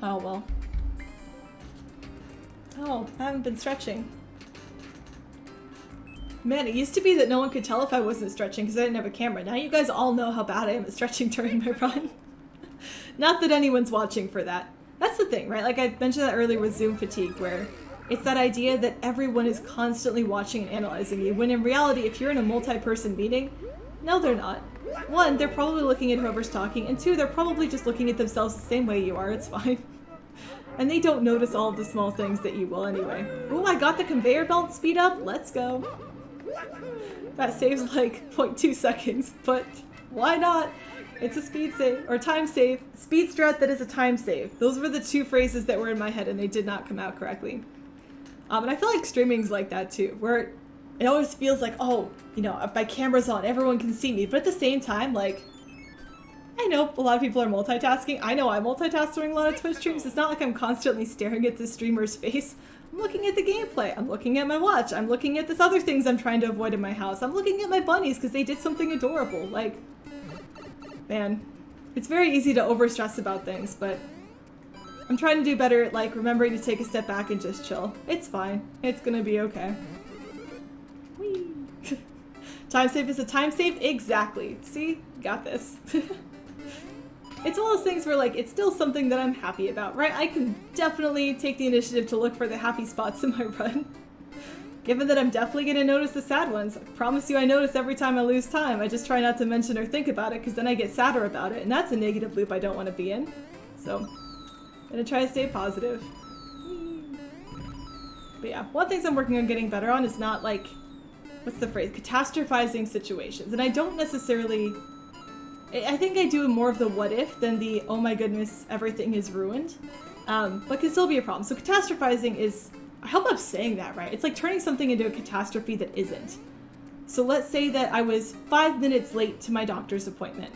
Oh, well. Oh, I haven't been stretching. Man, it used to be that no one could tell if I wasn't stretching because I didn't have a camera. Now you guys all know how bad I am at stretching during my run. Not that anyone's watching for that. That's the thing, right? Like I mentioned that earlier with Zoom fatigue, where it's that idea that everyone is constantly watching and analyzing you, when in reality, if you're in a multi-person meeting, no, they're not. One, they're probably looking at whoever's talking, and two, they're probably just looking at themselves the same way you are. It's fine. And they don't notice all of the small things that you will anyway. Ooh, I got the conveyor belt speed up. Let's go. That saves like 0.2 seconds, but why not? It's a speed save, or time save. Speed strat that is a time save. Those were the two phrases that were in my head and they did not come out correctly. And I feel like streaming's like that too, where it always feels like, oh, you know, my camera's on, everyone can see me. But at the same time, like, I know a lot of people are multitasking. I know I multitask during a lot of Twitch streams. It's not like I'm constantly staring at the streamer's face. I'm looking at the gameplay. I'm looking at my watch. I'm looking at this other things I'm trying to avoid in my house. I'm looking at my bunnies because they did something adorable. Like, man, it's very easy to overstress about things, but I'm trying to do better at like remembering to take a step back and just chill. It's fine. It's gonna be okay. Whee! Time save is a time save? Exactly. See? Got this. It's one of those things where, like, it's still something that I'm happy about, right? I can definitely take the initiative to look for the happy spots in my run. Given that I'm definitely going to notice the sad ones. I promise you I notice every time I lose time. I just try not to mention or think about it, because then I get sadder about it, and that's a negative loop I don't want to be in. So, I'm going to try to stay positive. But yeah, one of the things I'm working on getting better on is not, like, what's the phrase? Catastrophizing situations. And I don't necessarily... I think I do more of the what if than the oh my goodness, everything is ruined. But can still be a problem. So catastrophizing is, I hope I'm saying that right. It's like turning something into a catastrophe that isn't. So let's say that I was 5 minutes late to my doctor's appointment.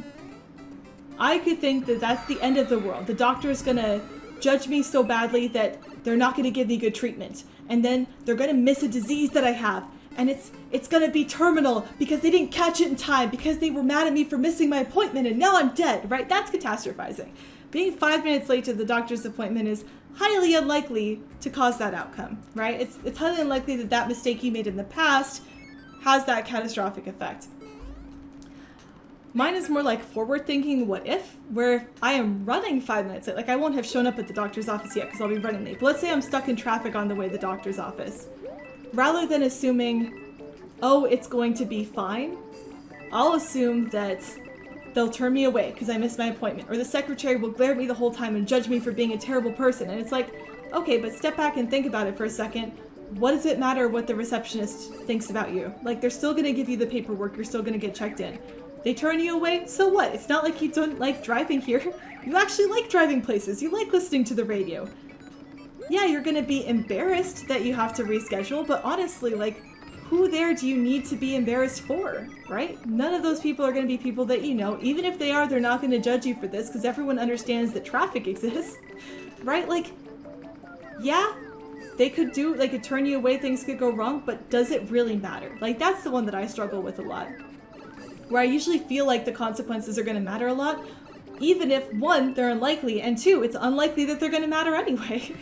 I could think that that's the end of the world. The doctor is gonna judge me so badly that they're not gonna give me good treatment. And then they're gonna miss a disease that I have. And it's gonna be terminal because they didn't catch it in time because they were mad at me for missing my appointment and now I'm dead, right? That's catastrophizing. Being 5 minutes late to the doctor's appointment is highly unlikely to cause that outcome, right? It's highly unlikely that that mistake you made in the past has that catastrophic effect. Mine is more like forward thinking what if, where I am running 5 minutes late. Like I won't have shown up at the doctor's office yet because I'll be running late. But let's say I'm stuck in traffic on the way to the doctor's office. Rather than assuming, oh, it's going to be fine, I'll assume that they'll turn me away because I missed my appointment, or the secretary will glare at me the whole time and judge me for being a terrible person. And it's like, okay, but step back and think about it for a second. What does it matter what the receptionist thinks about you? Like, they're still going to give you the paperwork, you're still going to get checked in. They turn you away, so what? It's not like you don't like driving here. You actually like driving places. You like listening to the radio. Yeah, you're gonna be embarrassed that you have to reschedule, but honestly, like, who there do you need to be embarrassed for, right? None of those people are gonna be people that you know. Even if they are, they're not gonna judge you for this because everyone understands that traffic exists, right? Like, yeah, they could turn you away, things could go wrong, but does it really matter? Like, that's the one that I struggle with a lot. Where I usually feel like the consequences are gonna matter a lot, even if, one, they're unlikely, and two, it's unlikely that they're gonna matter anyway.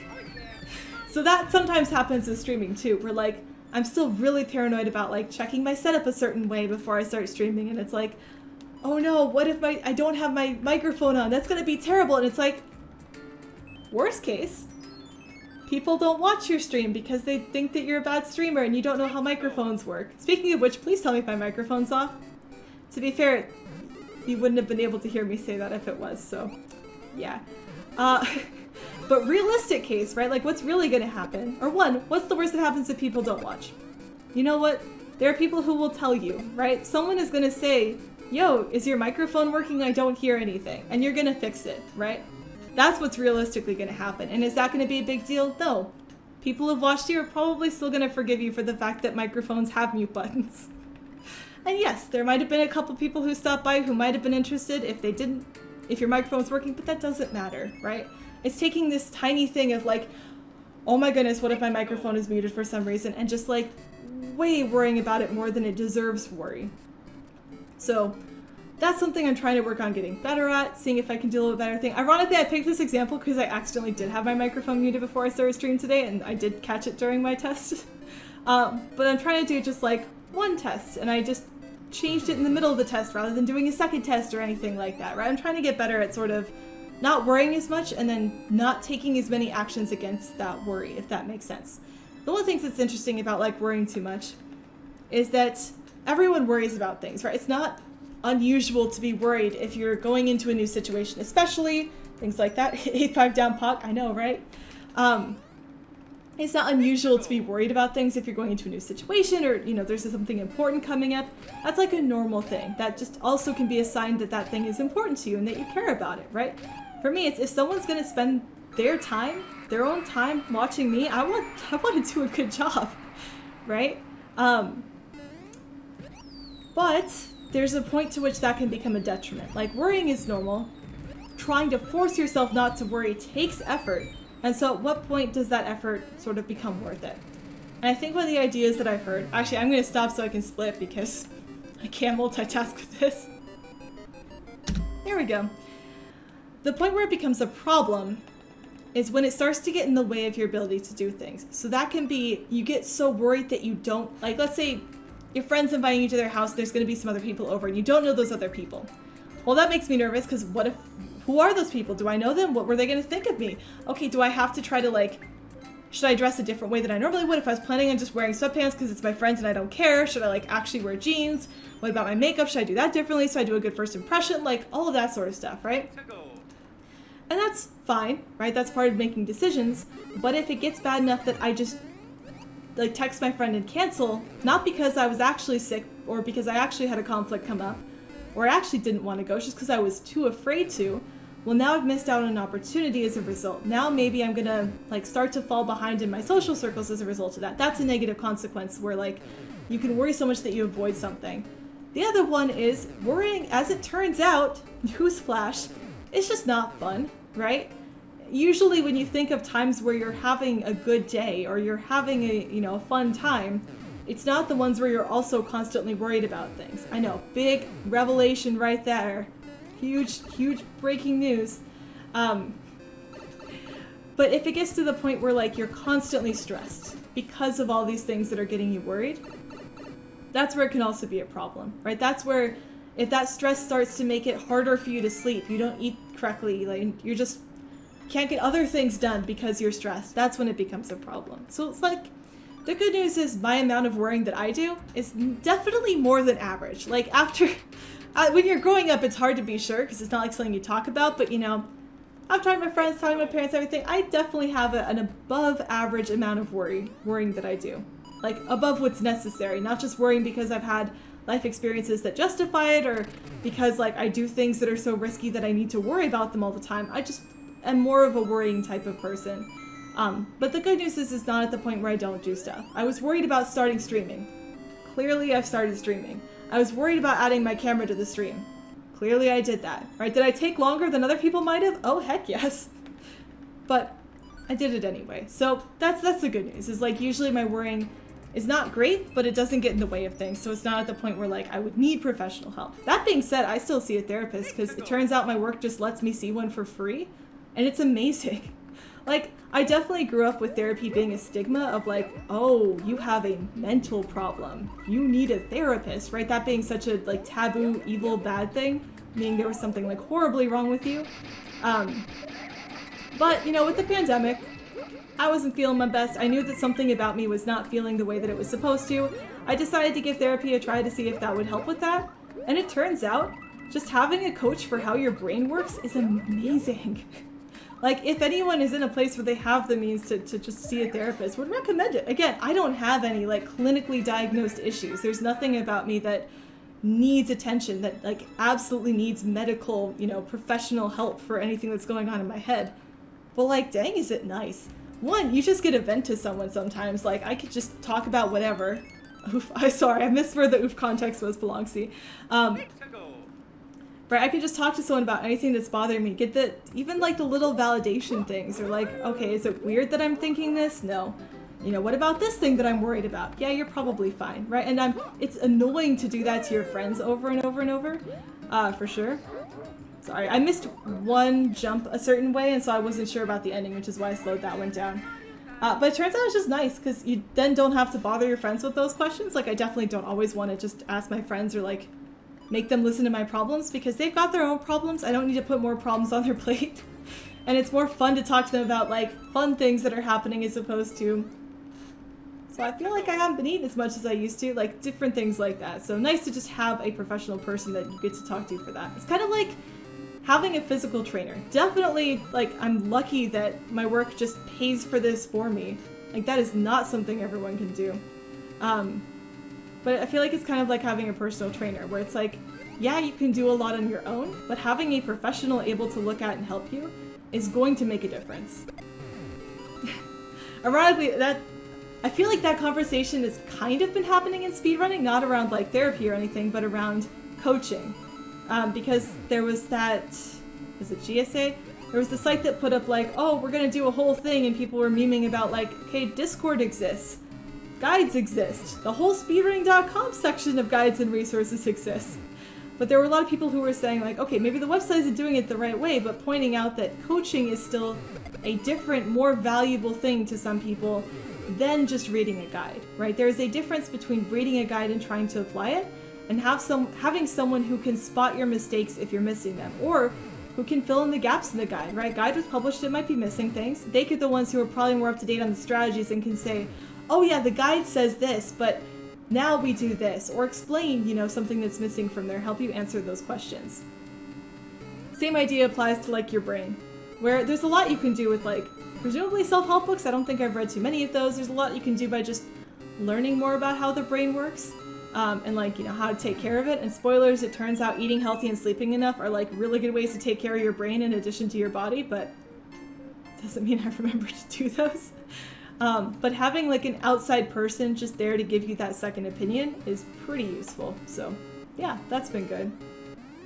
So that sometimes happens with streaming too, where like, I'm still really paranoid about like checking my setup a certain way before I start streaming, and it's like, oh no, what if I don't have my microphone on? That's gonna be terrible. And it's like, worst case, people don't watch your stream because they think that you're a bad streamer and you don't know how microphones work. Speaking of which, please tell me if my microphone's off. To be fair, you wouldn't have been able to hear me say that if it was, so yeah. But realistic case, right? Like what's really gonna happen? Or one, what's the worst that happens if people don't watch? You know what? There are people who will tell you, right? Someone is gonna say, yo, is your microphone working? I don't hear anything. And you're gonna fix it, right? That's what's realistically gonna happen. And is that gonna be a big deal? No. People who've watched you are probably still gonna forgive you for the fact that microphones have mute buttons. And yes, there might have been a couple people who stopped by who might have been interested if your microphone's working, but that doesn't matter, right? It's taking this tiny thing of like, oh my goodness, what if my microphone is muted for some reason? And just like way worrying about it more than it deserves worry. So that's something I'm trying to work on getting better at, seeing if I can do a little better thing. Ironically, I picked this example because I accidentally did have my microphone muted before I started stream today, and I did catch it during my test. But I'm trying to do just like one test, and I just changed it in the middle of the test rather than doing a second test or anything like that, right? I'm trying to get better at sort of not worrying as much and then not taking as many actions against that worry, if that makes sense. The one thing that's interesting about like worrying too much is that everyone worries about things, right? It's not unusual to be worried if you're going into a new situation, especially things like that. 8-5 down puck, I know, right? It's not unusual to be worried about things if you're going into a new situation or, you know, there's something important coming up. That's like a normal thing. That just also can be a sign that that thing is important to you and that you care about it, right? For me, it's if someone's going to spend their own time watching me, I want to do a good job, right? But there's a point to which that can become a detriment. Like worrying is normal. Trying to force yourself not to worry takes effort. And so at what point does that effort sort of become worth it? And I think one of the ideas that I've heard, actually I'm going to stop so I can split because I can't multitask with this. There we go. The point where it becomes a problem is when it starts to get in the way of your ability to do things. So that can be, you get so worried that you don't, like let's say your friend's inviting you to their house, there's going to be some other people over and you don't know those other people. Well, that makes me nervous because what if, who are those people? Do I know them? What were they going to think of me? Okay, do I have to try to like, should I dress a different way than I normally would if I was planning on just wearing sweatpants because it's my friends and I don't care? Should I like actually wear jeans? What about my makeup? Should I do that differently so I do a good first impression? Like all of that sort of stuff, right? And that's fine, right? That's part of making decisions. But if it gets bad enough that I just like text my friend and cancel, not because I was actually sick or because I actually had a conflict come up, or I actually didn't want to go, just because I was too afraid to, well, now I've missed out on an opportunity as a result. Now maybe I'm gonna like start to fall behind in my social circles as a result of that. That's a negative consequence where like you can worry so much that you avoid something. The other one is worrying, as it turns out, newsflash, it's just not fun, right? Usually when you think of times where you're having a good day or you're having a fun time, it's not the ones where you're also constantly worried about things. I know, big revelation right there. Huge breaking news. But if it gets to the point where like you're constantly stressed because of all these things that are getting you worried, that's where it can also be a problem, right? That's where if that stress starts to make it harder for you to sleep, you don't eat correctly, like you're just can't get other things done because you're stressed, that's when it becomes a problem. So it's like, the good news is my amount of worrying that I do is definitely more than average. Like after, when you're growing up, it's hard to be sure because it's not like something you talk about, but I've talked to my friends, talking to my parents, everything. I definitely have an above average amount of worrying that I do. Like above what's necessary, not just worrying because I've had life experiences that justify it or because like I do things that are so risky that I need to worry about them all the time. I just am more of a worrying type of person. But the good news is it's not at the point where I don't do stuff. I was worried about starting streaming. Clearly I've started streaming. I was worried about adding my camera to the stream. Clearly I did that, right? Did I take longer than other people might have? Oh, heck yes. But I did it anyway. So that's the good news, is like usually my worrying is not great, but it doesn't get in the way of things. So it's not at the point where like I would need professional help. That being said, I still see a therapist because it turns out my work just lets me see one for free. And it's amazing. Like, I definitely grew up with therapy being a stigma of like, oh, you have a mental problem. You need a therapist, right? That being such a like taboo, evil, bad thing, meaning there was something like horribly wrong with you. But, with the pandemic, I wasn't feeling my best. I knew that something about me was not feeling the way that it was supposed to. I decided to give therapy a try to see if that would help with that. And it turns out, just having a coach for how your brain works is amazing. Like, if anyone is in a place where they have the means to just see a therapist, would recommend it. Again, I don't have any, like, clinically diagnosed issues. There's nothing about me that needs attention, that, like, absolutely needs medical, you know, professional help for anything that's going on in my head. But, like, dang, is it nice. One, you just get a vent to someone sometimes. Like, I could just talk about whatever. Oof, sorry, I missed where the oof context was, Belongsi. Right, I could just talk to someone about anything that's bothering me. Get the, even like the little validation things. Or like, okay, is it weird that I'm thinking this? No. You know, what about this thing that I'm worried about? Yeah, you're probably fine, right? And it's annoying to do that to your friends over and over and over, for sure. Sorry, I missed one jump a certain way, and so I wasn't sure about the ending, which is why I slowed that one down. But it turns out it's just nice, because you then don't have to bother your friends with those questions. Like, I definitely don't always want to just ask my friends or, like, make them listen to my problems, because they've got their own problems. I don't need to put more problems on their plate. And it's more fun to talk to them about, like, fun things that are happening as opposed to... So I feel like I haven't been eating as much as I used to, like, different things like that. So nice to just have a professional person that you get to talk to for that. It's kind of like having a physical trainer. Definitely, like, I'm lucky that my work just pays for this for me. Like, that is not something everyone can do. But I feel like it's kind of like having a personal trainer, where it's like, yeah, you can do a lot on your own, but having a professional able to look at and help you is going to make a difference. Ironically, I feel like that conversation has kind of been happening in speedrunning, not around like therapy or anything, but around coaching. Because there was that, was it GSA? There was the site that put up like, oh, we're gonna do a whole thing, and people were memeing about like, okay, Discord exists. Guides exist. The whole speedrunning.com section of guides and resources exists. But there were a lot of people who were saying like, okay, maybe the website isn't doing it the right way, but pointing out that coaching is still a different, more valuable thing to some people than just reading a guide, right? There's a difference between reading a guide and trying to apply it, and having someone who can spot your mistakes if you're missing them, or who can fill in the gaps in the guide, right? Guide was published, it might be missing things. They could be the ones who are probably more up to date on the strategies and can say, oh yeah, the guide says this, but now we do this, or explain, you know, something that's missing from there, help you answer those questions. Same idea applies to like your brain, where there's a lot you can do with like, presumably self-help books. I don't think I've read too many of those. There's a lot you can do by just learning more about how the brain works, and like, you know, how to take care of it. And spoilers, it turns out eating healthy and sleeping enough are like really good ways to take care of your brain in addition to your body, but it doesn't mean I remember to do those. But having like an outside person just there to give you that second opinion is pretty useful. So yeah, that's been good.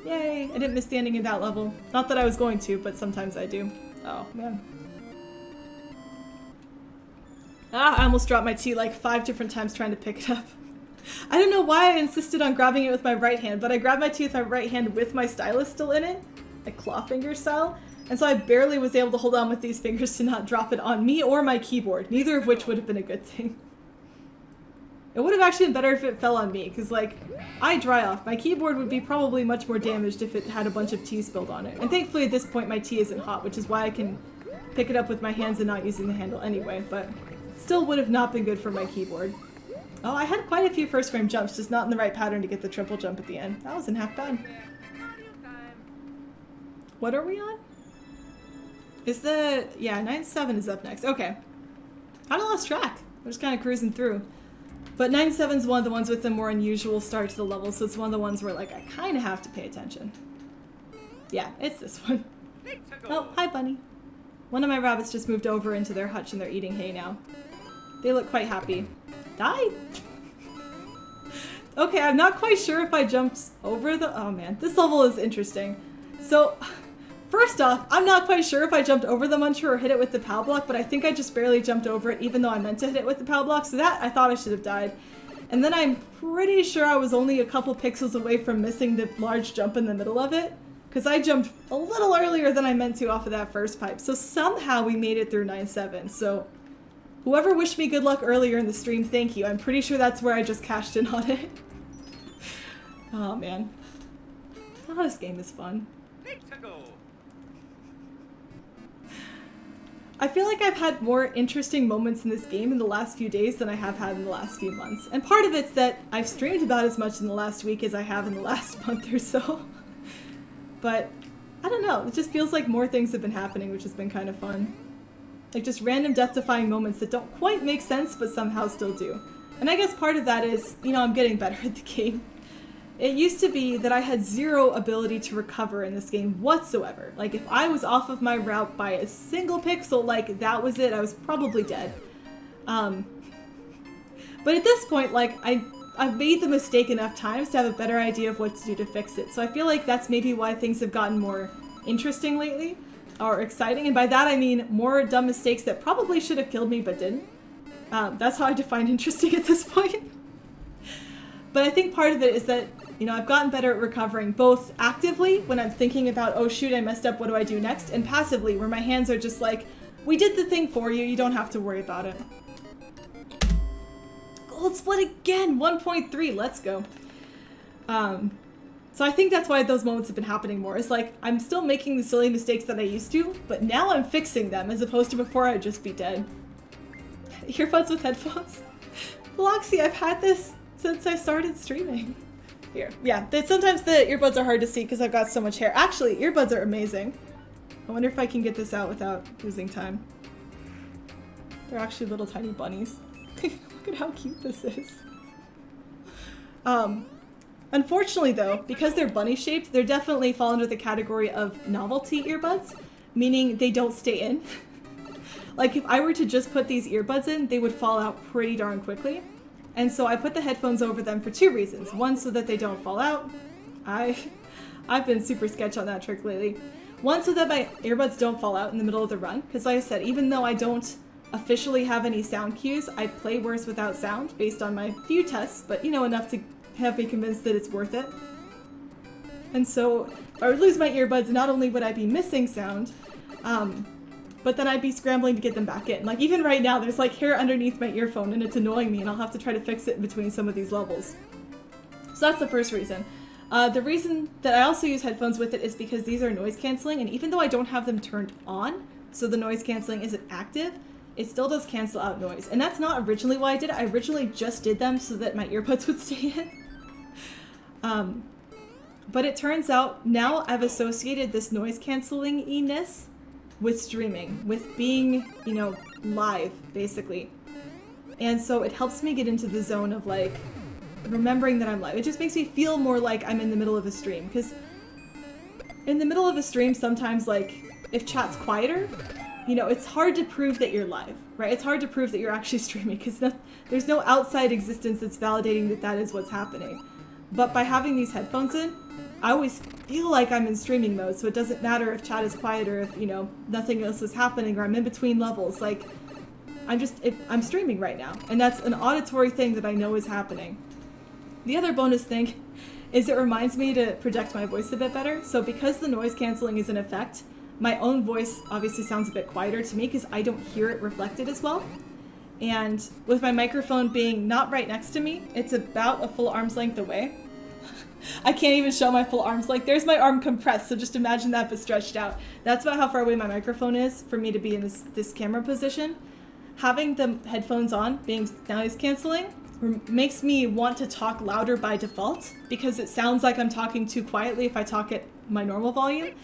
Yay, I didn't miss the ending of that level. Not that I was going to, but sometimes I do. Oh man. Ah, I almost dropped my tea like 5 different times trying to pick it up. I don't know why I insisted on grabbing it with my right hand, but I grabbed my tea with my right hand with my stylus still in it, like claw finger style. And so I barely was able to hold on with these fingers to not drop it on me or my keyboard, neither of which would have been a good thing. It would have actually been better if it fell on me, because like, I dry off. My keyboard would be probably much more damaged if it had a bunch of tea spilled on it. And thankfully at this point my tea isn't hot, which is why I can pick it up with my hands and not using the handle anyway, but still would have not been good for my keyboard. Oh, I had quite a few first frame jumps, just not in the right pattern to get the triple jump at the end. That wasn't half bad. What are we on? Is the... yeah, 9-7 is up next. Okay. I lost track. We're just kind of cruising through. But 9-7 is one of the ones with the more unusual start to the level, so it's one of the ones where, like, I kind of have to pay attention. Yeah, it's this one. Oh, hi, bunny. One of my rabbits just moved over into their hutch and they're eating hay now. They look quite happy. Die! Okay, I'm not quite sure if I jumped over the... oh man, this level is interesting. So... first off, I'm not quite sure if I jumped over the muncher or hit it with the POW block, but I think I just barely jumped over it even though I meant to hit it with the POW block, so that I thought I should have died. And then I'm pretty sure I was only a couple pixels away from missing the large jump in the middle of it, because I jumped a little earlier than I meant to off of that first pipe. So somehow we made it through 9-7, so whoever wished me good luck earlier in the stream, thank you. I'm pretty sure that's where I just cashed in on it. Oh man. Oh, this game is fun. I feel like I've had more interesting moments in this game in the last few days than I have had in the last few months. And part of it's that I've streamed about as much in the last week as I have in the last month or so. But I don't know, it just feels like more things have been happening, which has been kind of fun. Like just random death-defying moments that don't quite make sense, but somehow still do. And I guess part of that is, you know, I'm getting better at the game. It used to be that I had zero ability to recover in this game whatsoever. Like, if I was off of my route by a single pixel, like, that was it. I was probably dead. But at this point, like, I've made the mistake enough times to have a better idea of what to do to fix it. So I feel like that's maybe why things have gotten more interesting lately, or exciting. And by that I mean more dumb mistakes that probably should have killed me but didn't. That's how I define interesting at this point. But I think part of it is that, you know, I've gotten better at recovering, both actively, when I'm thinking about, oh shoot, I messed up, what do I do next? And passively, where my hands are just like, we did the thing for you, you don't have to worry about it. Gold split again, 1.3, let's go. So I think that's why those moments have been happening more. It's like, I'm still making the silly mistakes that I used to, but now I'm fixing them, as opposed to before I'd just be dead. Earbuds with headphones? Bloxy, I've had this since I started streaming. Here. Yeah, sometimes the earbuds are hard to see because I've got so much hair. Actually, earbuds are amazing. I wonder if I can get this out without losing time. They're actually little tiny bunnies. Look at how cute this is. Unfortunately though, because they're bunny shaped, they definitely fall under the category of novelty earbuds, meaning they don't stay in. Like if I were to just put these earbuds in, they would fall out pretty darn quickly. And so I put the headphones over them for two reasons. One, so that they don't fall out. I've been super sketch on that trick lately. One, so that my earbuds don't fall out in the middle of the run. Because like I said, even though I don't officially have any sound cues, I play worse without sound based on my few tests, but you know, enough to have me convinced that it's worth it. And so if I would lose my earbuds, not only would I be missing sound, but then I'd be scrambling to get them back in. Like even right now, there's like hair underneath my earphone and it's annoying me and I'll have to try to fix it in between some of these levels. So that's the first reason. The reason that I also use headphones with it is because these are noise canceling, and even though I don't have them turned on, so the noise canceling isn't active, it still does cancel out noise. And that's not originally why I did it. I originally just did them so that my earbuds would stay in. But it turns out now I've associated this noise canceling-iness with streaming, with being, you know, live, basically. And so it helps me get into the zone of, like, remembering that I'm live. It just makes me feel more like I'm in the middle of a stream, because in the middle of a stream, sometimes, like, if chat's quieter, you know, it's hard to prove that you're live, right? It's hard to prove that you're actually streaming, because there's no outside existence that's validating that that is what's happening. But by having these headphones in, I always feel like I'm in streaming mode, so it doesn't matter if chat is quiet or if, you know, nothing else is happening or I'm in between levels. Like, I'm streaming right now, and that's an auditory thing that I know is happening. The other bonus thing is it reminds me to project my voice a bit better. So because the noise canceling is in effect, my own voice obviously sounds a bit quieter to me because I don't hear it reflected as well. And with my microphone being not right next to me, it's about a full arm's length away. I can't even show my full arm's length. There's my arm compressed, so just imagine that but stretched out. That's about how far away my microphone is for me to be in this camera position. Having the headphones on, being noise canceling, makes me want to talk louder by default because it sounds like I'm talking too quietly if I talk at my normal volume.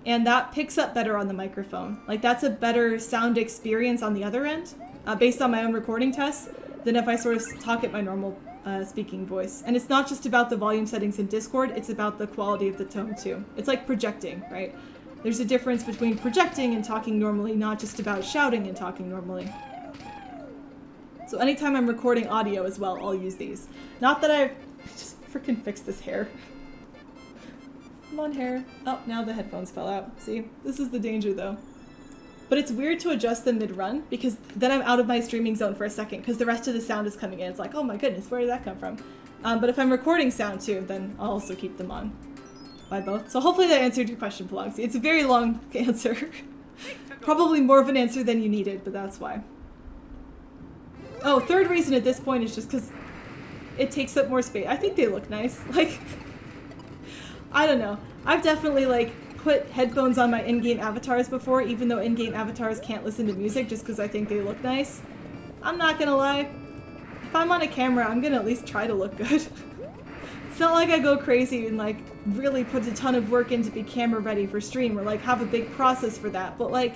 And that picks up better on the microphone. Like that's a better sound experience on the other end, based on my own recording tests, than if I sort of talk at my normal speaking voice. And it's not just about the volume settings in Discord, it's about the quality of the tone too. It's like projecting, right? There's a difference between projecting and talking normally, not just about shouting and talking normally. So anytime I'm recording audio as well, I'll use these. Not that I just freaking fixed this hair. Come on, hair. Oh, now the headphones fell out. See? This is the danger though. But it's weird to adjust them mid-run because then I'm out of my streaming zone for a second because the rest of the sound is coming in. It's like, oh my goodness, where did that come from? But if I'm recording sound too, then I'll also keep them on by both. So hopefully that answered your question, Paloxy. It's a very long answer. Probably more of an answer than you needed, but that's why. Oh, third reason at this point is just because it takes up more space. I think they look nice. Like, I don't know. I've definitely, like, put headphones on my in-game avatars before, even though in-game avatars can't listen to music just because I think they look nice. I'm not gonna lie. If I'm on a camera, I'm gonna at least try to look good. not like I go crazy and like really put a ton of work in to be camera ready for stream or like have a big process for that, but like,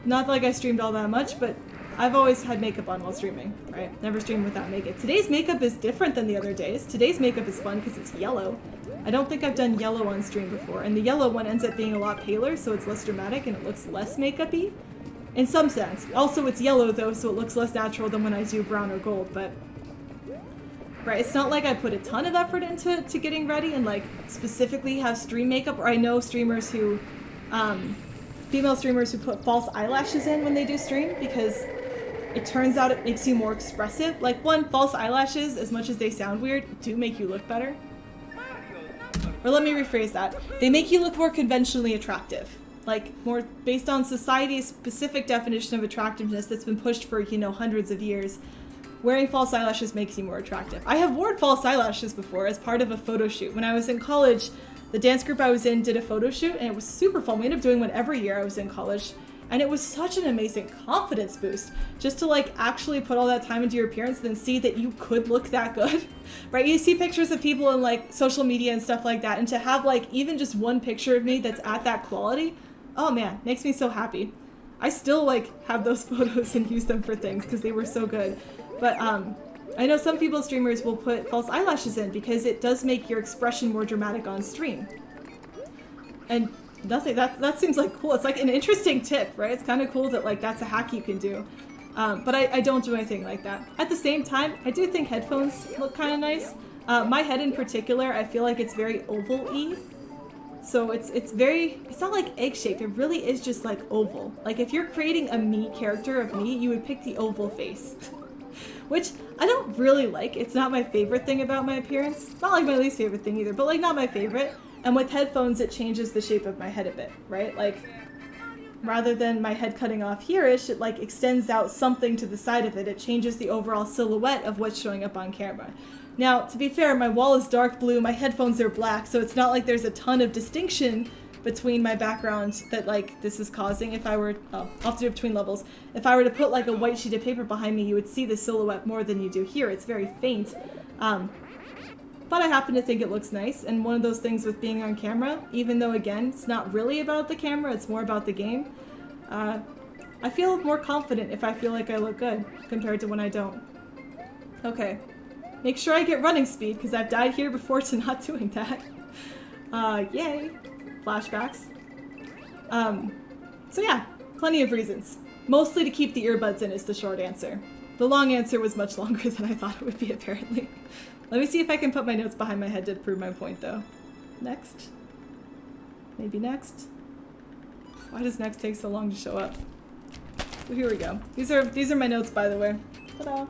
not like I streamed all that much, but I've always had makeup on while streaming, right? Never streamed without makeup. Today's makeup is different than the other days. Today's makeup is fun because it's yellow. I don't think I've done yellow on stream before, and the yellow one ends up being a lot paler, so it's less dramatic and it looks less makeup-y. In some sense. Also, it's yellow though, so it looks less natural than when I do brown or gold, but... Right, it's not like I put a ton of effort into getting ready and like specifically have stream makeup, or I know streamers who, female streamers who put false eyelashes in when they do stream because it turns out it makes you more expressive. Like, one, false eyelashes, as much as they sound weird, do make you look better. Or let me rephrase that. They make you look more conventionally attractive. Like, more based on society's specific definition of attractiveness that's been pushed for, you know, hundreds of years. Wearing false eyelashes makes you more attractive. I have worn false eyelashes before as part of a photo shoot. When I was in college, the dance group I was in did a photo shoot, and it was super fun. We ended up doing one every year I was in college. And it was such an amazing confidence boost just to like actually put all that time into your appearance and then see that you could look that good, right? You see pictures of people in like social media and stuff like that, and to have like even just one picture of me that's at that quality, oh man, makes me so happy. I still like have those photos and use them for things because they were so good. But I know some people, streamers, will put false eyelashes in because it does make your expression more dramatic on stream. And nothing, that seems like cool. It's like an interesting tip, right? It's kind of cool that like that's a hack you can do. But I don't do anything like that. At the same time, I do think headphones look kind of nice. My head in particular, I feel like it's very oval-y. So it's not like egg-shaped, it really is just like oval. Like if you're creating a me character of me, you would pick the oval face. Which I don't really like. It's not my favorite thing about my appearance. Not like my least favorite thing either, but like not my favorite. And with headphones, it changes the shape of my head a bit, right? Like, rather than my head cutting off here-ish, it like extends out something to the side of it. It changes the overall silhouette of what's showing up on camera. Now, to be fair, my wall is dark blue, my headphones are black, so it's not like there's a ton of distinction between my background that like this is causing. If I were, I'll have to do it between levels. If I were to put like a white sheet of paper behind me, you would see the silhouette more than you do here. It's very faint. But I happen to think it looks nice, and one of those things with being on camera, even though again, it's not really about the camera, it's more about the game, I feel more confident if I feel like I look good, compared to when I don't. Okay. Make sure I get running speed, because I've died here before to not doing that. Yay. Flashbacks. So yeah, plenty of reasons. Mostly to keep the earbuds in is the short answer. The long answer was much longer than I thought it would be, apparently. Let me see if I can put my notes behind my head to prove my point, though. Next. Maybe next. Why does next take so long to show up? So here we go. These are my notes, by the way. Ta-da!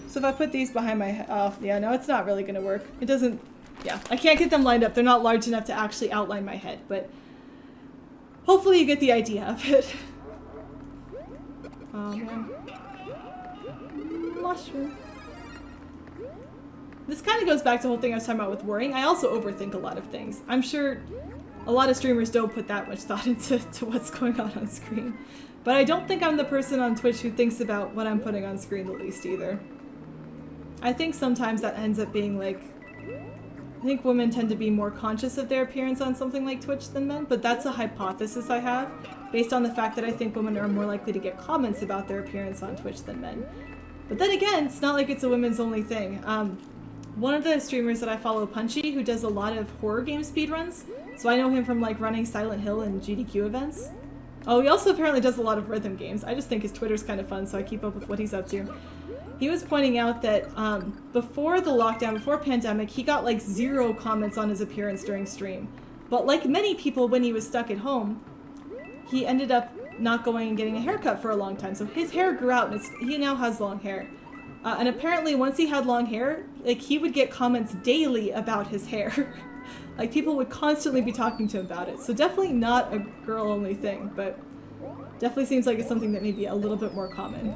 So if I put these behind my head, oh yeah, no, it's not really gonna work. It doesn't. Yeah, I can't get them lined up. They're not large enough to actually outline my head, but hopefully you get the idea of it. Oh man. Mushroom. This kind of goes back to the whole thing I was talking about with worrying. I also overthink a lot of things. I'm sure a lot of streamers don't put that much thought into what's going on screen. But I don't think I'm the person on Twitch who thinks about what I'm putting on screen the least either. I think sometimes that ends up being like... I think women tend to be more conscious of their appearance on something like Twitch than men, but that's a hypothesis I have, based on the fact that I think women are more likely to get comments about their appearance on Twitch than men. But then again, it's not like it's a women's only thing. One of the streamers that I follow, Punchy, who does a lot of horror game speedruns, so I know him from like running Silent Hill and GDQ events. Oh, he also apparently does a lot of rhythm games. I just think his Twitter's kind of fun, so I keep up with what he's up to. He was pointing out that before the lockdown, before pandemic, he got like 0 comments on his appearance during stream. But like many people when he was stuck at home, he ended up not going and getting a haircut for a long time. So his hair grew out and he now has long hair. And apparently once he had long hair, like he would get comments daily about his hair. Like people would constantly be talking to him about it. So definitely not a girl only thing, but definitely seems like it's something that may be a little bit more common.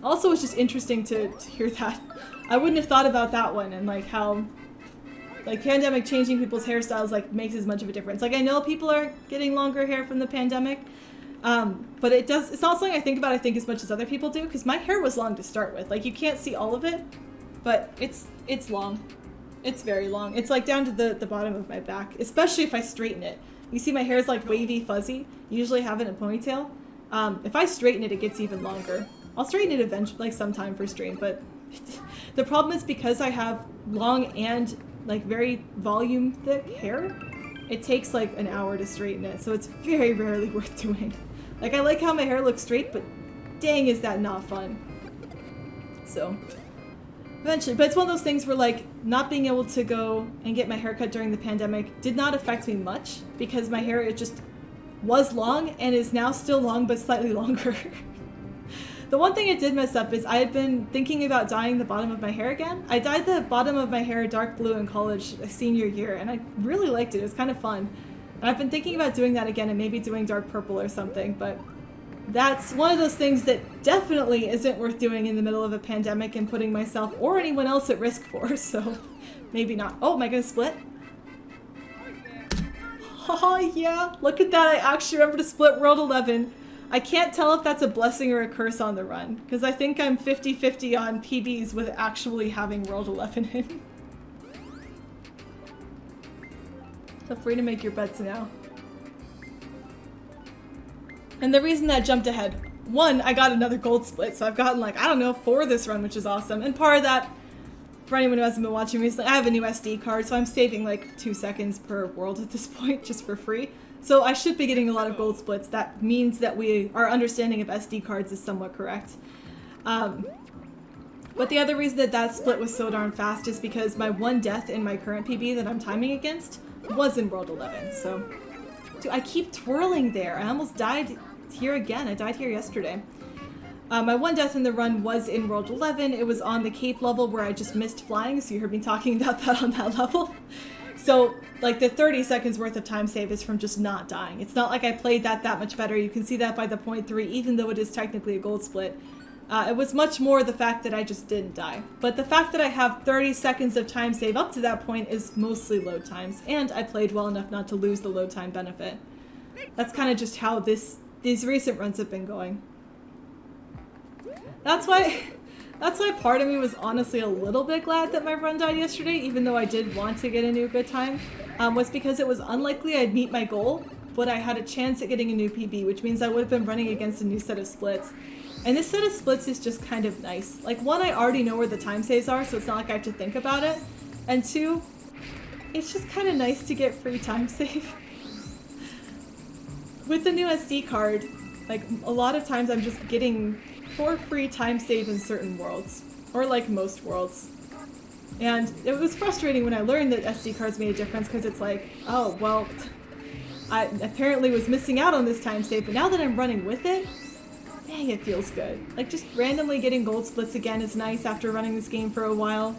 Also, it's just interesting to hear that. I wouldn't have thought about that one and like how like pandemic changing people's hairstyles like makes as much of a difference. Like I know people are getting longer hair from the pandemic, but it's not something I think about I think as much as other people do because my hair was long to start with. Like you can't see all of it, but it's long. It's very long. It's like down to the bottom of my back, especially if I straighten it. You see my hair is like wavy fuzzy. Usually have it in a ponytail. If I straighten it, it gets even longer. I'll straighten it eventually, like sometime for stream, but the problem is because I have long and like very volume thick hair, it takes like an hour to straighten it, so it's very rarely worth doing. Like I like how my hair looks straight, but dang is that not fun. So eventually, but it's one of those things where like not being able to go and get my hair cut during the pandemic did not affect me much because my hair, it just was long and is now still long but slightly longer. The one thing it did mess up is I had been thinking about dyeing the bottom of my hair again. I dyed the bottom of my hair dark blue in college senior year and I really liked it. It was kind of fun. And I've been thinking about doing that again and maybe doing dark purple or something, but that's one of those things that definitely isn't worth doing in the middle of a pandemic and putting myself or anyone else at risk for, so maybe not. Oh, am I gonna split? Oh yeah, look at that, I actually remember to split World 11. I can't tell if that's a blessing or a curse on the run, because I think I'm 50-50 on PBs with actually having World 11 in. Feel free to make your bets now. And the reason that I jumped ahead, one, I got another gold split, so I've gotten like, I don't know, 4 this run, which is awesome. And part of that, for anyone who hasn't been watching recently, I have a new SD card, so I'm saving like 2 seconds per world at this point, just for free. So I should be getting a lot of gold splits. That means that our understanding of SD cards is somewhat correct. But the other reason that split was so darn fast is because my one death in my current PB that I'm timing against was in World 11. So dude, I keep twirling there. I almost died here again. I died here yesterday. My one death in the run was in World 11. It was on the Cape level where I just missed flying, so you heard me talking about that on that level. So, like, the 30 seconds worth of time save is from just not dying. It's not like I played that much better. You can see that by the 0.3, even though it is technically a gold split. It was much more the fact that I just didn't die. But the fact that I have 30 seconds of time save up to that point is mostly load times, and I played well enough not to lose the load time benefit. That's kind of just how these recent runs have been going. That's why part of me was honestly a little bit glad that my run died yesterday, even though I did want to get a new good time, was because it was unlikely I'd meet my goal, but I had a chance at getting a new PB, which means I would have been running against a new set of splits. And this set of splits is just kind of nice. Like, one, I already know where the time saves are, so it's not like I have to think about it. And two, it's just kind of nice to get free time save. With the new SD card, like, a lot of times I'm just getting for free time save in certain worlds, or like most worlds. And it was frustrating when I learned that SD cards made a difference, because it's like, oh, well, I apparently was missing out on this time save, but now that I'm running with it, dang, it feels good. Like, just randomly getting gold splits again is nice after running this game for a while.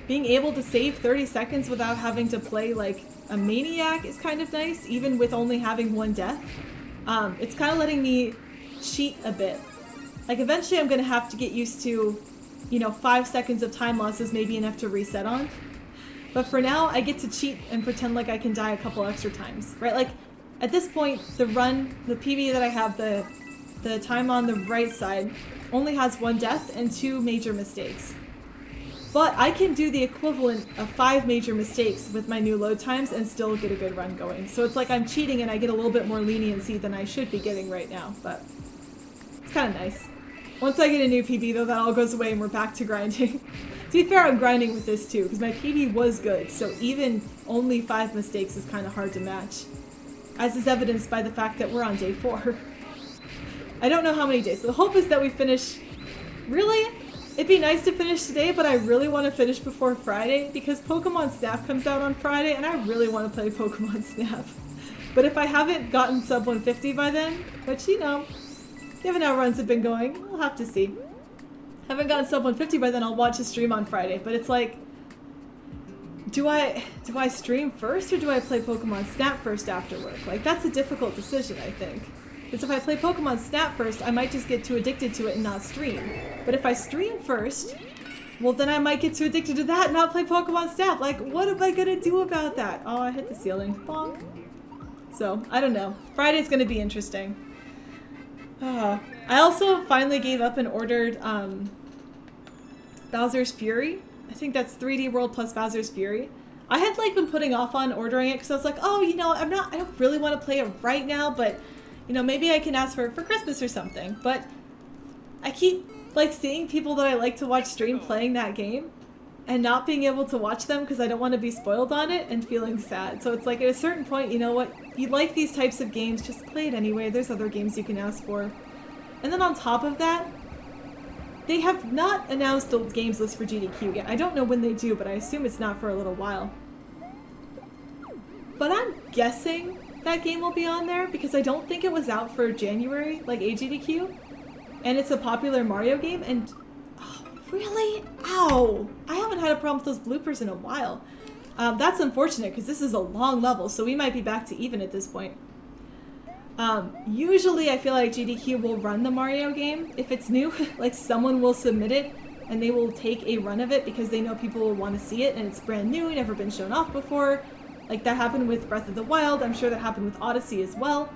Being able to save 30 seconds without having to play like a maniac is kind of nice, even with only having one death. It's kind of letting me cheat a bit. Like, eventually I'm gonna have to get used to, you know, 5 seconds of time loss is maybe enough to reset on. But for now, I get to cheat and pretend like I can die a couple extra times, right? Like, at this point, the PB that I have, the time on the right side, only has 1 death and 2 major mistakes. But I can do the equivalent of 5 major mistakes with my new load times and still get a good run going. So it's like I'm cheating and I get a little bit more leniency than I should be getting right now, but it's kind of nice. Once I get a new PB though, that all goes away and we're back to grinding. To be fair, I'm grinding with this too, because my PB was good, so even only 5 mistakes is kind of hard to match. As is evidenced by the fact that we're on day 4. I don't know how many days, so the hope is that we finish. Really? It'd be nice to finish today, but I really want to finish before Friday, because Pokemon Snap comes out on Friday, and I really want to play Pokemon Snap. But if I haven't gotten sub 150 by then, which, you know, given how runs have been going, we'll have to see. Haven't gotten sub 150 by then, I'll watch a stream on Friday, but it's like, do I stream first, or do I play Pokemon Snap first after work? Like, that's a difficult decision, I think. Because if I play Pokemon Snap first, I might just get too addicted to it and not stream. But if I stream first, well, then I might get too addicted to that and not play Pokemon Snap. Like, what am I gonna do about that? Oh, I hit the ceiling. Bonk. So, I don't know. Friday's gonna be interesting. I also finally gave up and ordered Bowser's Fury. I think that's 3D World plus Bowser's Fury. I had like been putting off on ordering it because I was like, oh, you know, I don't really want to play it right now, but you know, maybe I can ask for Christmas or something. But I keep like seeing people that I like to watch stream playing that game and not being able to watch them because I don't want to be spoiled on it and feeling sad. So it's like at a certain point, you know what, you like these types of games, just play it anyway. There's other games you can ask for. And then on top of that, they have not announced the games list for GDQ yet. I don't know when they do, but I assume it's not for a little while. But I'm guessing that game will be on there because I don't think it was out for January, like AGDQ. And it's a popular Mario game, and oh, really? Ow! I haven't had a problem with those bloopers in a while. That's unfortunate because this is a long level, so we might be back to even at this point. Usually I feel like GDQ will run the Mario game if it's new. Like someone will submit it and they will take a run of it because they know people will want to see it and it's brand new, never been shown off before. Like that happened with Breath of the Wild. I'm sure that happened with Odyssey as well.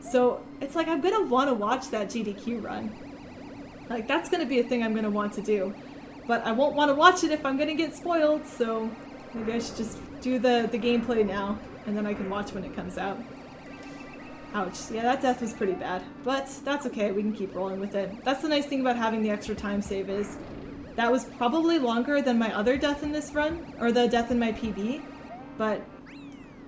So it's like I'm gonna want to watch that GDQ run. Like that's gonna be a thing I'm gonna want to do. But I won't want to watch it if I'm gonna get spoiled, so maybe I should just do the gameplay now and then I can watch when it comes out. Ouch. Yeah, that death was pretty bad. But that's okay, we can keep rolling with it. That's the nice thing about having the extra time save is that was probably longer than my other death in this run, or the death in my PB, but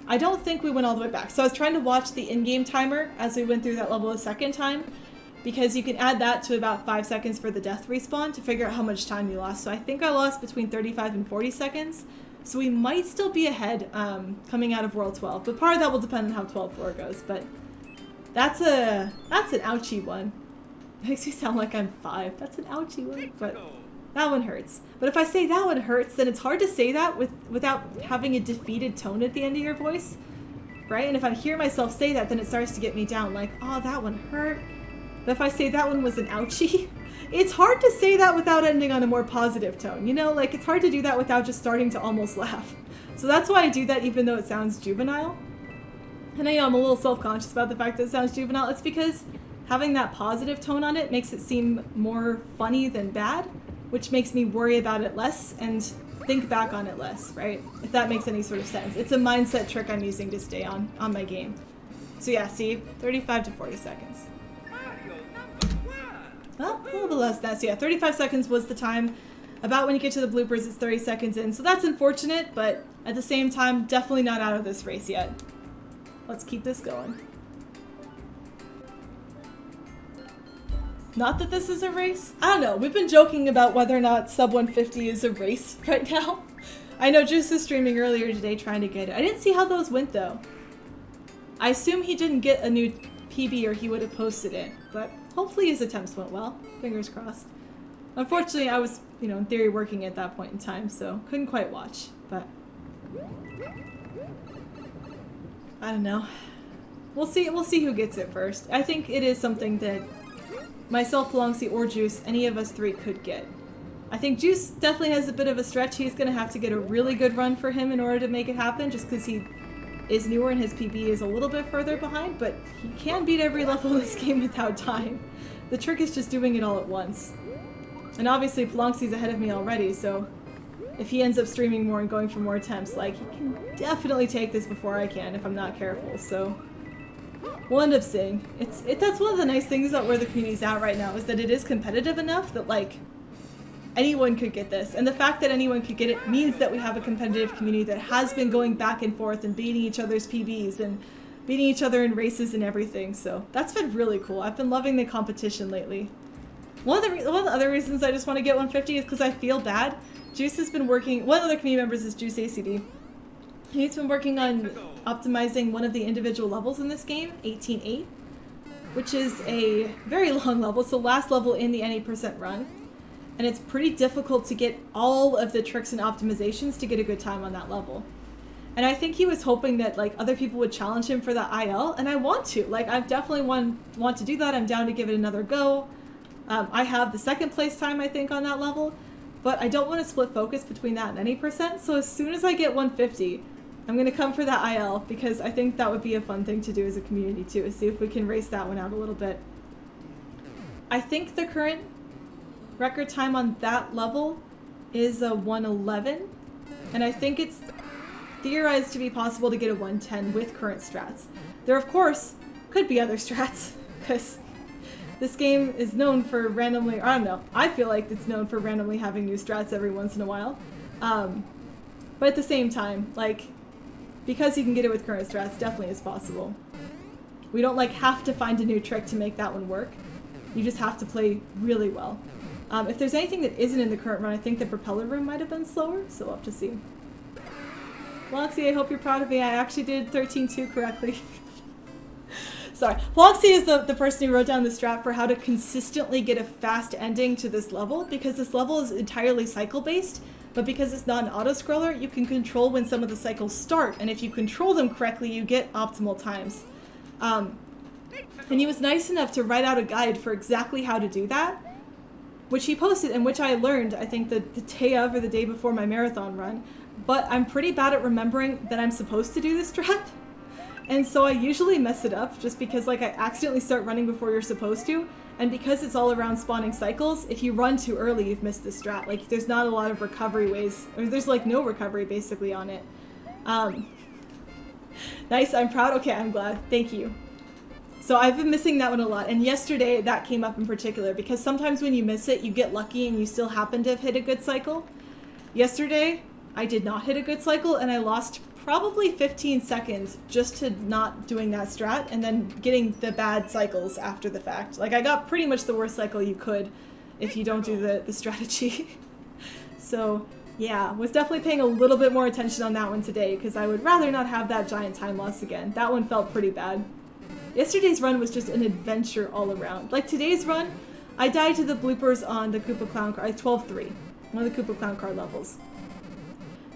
I don't think we went all the way back. So I was trying to watch the in-game timer as we went through that level a second time, because you can add that to about 5 seconds for the death respawn to figure out how much time you lost. So I think I lost between 35 and 40 seconds. So we might still be ahead coming out of World 12, but part of that will depend on how 12-4 goes, but that's an ouchie one. It makes me sound like I'm 5. That's an ouchie one, but that one hurts. But if I say that one hurts, then it's hard to say that without having a defeated tone at the end of your voice, right? And if I hear myself say that, then it starts to get me down, like, oh, that one hurt. But if I say that one was an ouchie, it's hard to say that without ending on a more positive tone, you know? Like, it's hard to do that without just starting to almost laugh. So that's why I do that even though it sounds juvenile. And I know I'm a little self-conscious about the fact that it sounds juvenile. It's because having that positive tone on it makes it seem more funny than bad, which makes me worry about it less and think back on it less, right? If that makes any sort of sense. It's a mindset trick I'm using to stay on my game. So yeah, see, 35 to 40 seconds. Well, a little bit less than that. So yeah, 35 seconds was the time. About when you get to the bloopers, it's 30 seconds in. So that's unfortunate, but at the same time, definitely not out of this race yet. Let's keep this going. Not that this is a race. I don't know. We've been joking about whether or not sub 150 is a race right now. I know Juice was streaming earlier today trying to get it. I didn't see how those went though. I assume he didn't get a new PB or he would have posted it, but hopefully his attempts went well. Fingers crossed. Unfortunately, I was, you know, in theory working at that point in time, so couldn't quite watch, but I don't know. We'll see who gets it first. I think it is something that myself, Pelongsi, or Juice, any of us three could get. I think Juice definitely has a bit of a stretch. He's going to have to get a really good run for him in order to make it happen, just because he is newer and his PB is a little bit further behind, but he can beat every level in this game without time. The trick is just doing it all at once. And obviously Pelongsi's ahead of me already, so if he ends up streaming more and going for more attempts, like, he can definitely take this before I can if I'm not careful, so we'll end up seeing. That's one of the nice things about where the community's at right now, is that it is competitive enough that, like, anyone could get this. And the fact that anyone could get it means that we have a competitive community that has been going back and forth and beating each other's PBs and beating each other in races and everything, so that's been really cool. I've been loving the competition lately. One of the other reasons I just want to get 150 is because I feel bad. Juice has been working, one of the community members is Juice ACD. He's been working on optimizing one of the individual levels in this game, 18-8, which is a very long level. It's the last level in the N8% run, and it's pretty difficult to get all of the tricks and optimizations to get a good time on that level. And I think he was hoping that, like, other people would challenge him for the IL, and I want to. Like, I definitely want to do that. I'm down to give it another go. I have the second place time, I think, on that level, but I don't want to split focus between that and any percent, so as soon as I get 150, I'm going to come for that IL, because I think that would be a fun thing to do as a community too, is see if we can race that one out a little bit. I think the current Record time on that level is a 111, and I think it's theorized to be possible to get a 110 with current strats. There, of course, could be other strats, because this game is known for randomly, I don't know, I feel like it's known for randomly having new strats every once in a while. But at the same time, like, because you can get it with current strats, definitely is possible. We don't, like, have to find a new trick to make that one work. You just have to play really well. If there's anything that isn't in the current run, I think the propeller room might have been slower, so we'll have to see. Floxy, I hope you're proud of me. I actually did 13-2 correctly. Sorry. Floxy is the person who wrote down the strat for how to consistently get a fast ending to this level, because this level is entirely cycle-based, but because it's not an auto-scroller, you can control when some of the cycles start, and if you control them correctly, you get optimal times. And he was nice enough to write out a guide for exactly how to do that, which he posted and which I learned, I think, the day of or the day before my marathon run. But I'm pretty bad at remembering that I'm supposed to do this strat. And so I usually mess it up just because, like, I accidentally start running before you're supposed to. And because it's all around spawning cycles, if you run too early, you've missed the strat. Like, there's not a lot of recovery ways, or there's, like, no recovery basically on it. Nice, I'm proud. Okay, I'm glad. Thank you. So I've been missing that one a lot, and yesterday that came up in particular, because sometimes when you miss it, you get lucky and you still happen to have hit a good cycle. Yesterday, I did not hit a good cycle, and I lost probably 15 seconds just to not doing that strat, and then getting the bad cycles after the fact. Like, I got pretty much the worst cycle you could if you don't do the strategy. So, yeah, was definitely paying a little bit more attention on that one today, because I would rather not have that giant time loss again. That one felt pretty bad. Yesterday's run was just an adventure all around. Like today's run, I died to the bloopers on the Koopa Clown car, 12-3, one of the Koopa Clown car levels.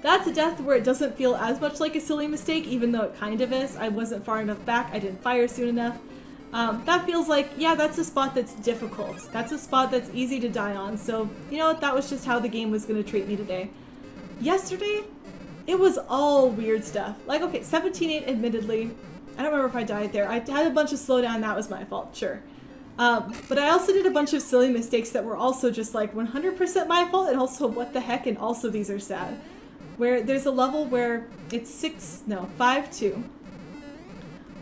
That's a death where it doesn't feel as much like a silly mistake, even though it kind of is. I wasn't far enough back, I didn't fire soon enough. That feels like, yeah, that's a spot that's difficult. That's a spot that's easy to die on, so you know what, that was just how the game was going to treat me today. Yesterday, it was all weird stuff. Like, okay, 17-8 admittedly. I don't remember if I died there. I had a bunch of slowdown, that was my fault, sure. But I also did a bunch of silly mistakes that were also just like 100% my fault, and also what the heck, and also these are sad. Where there's a level where it's 5-2.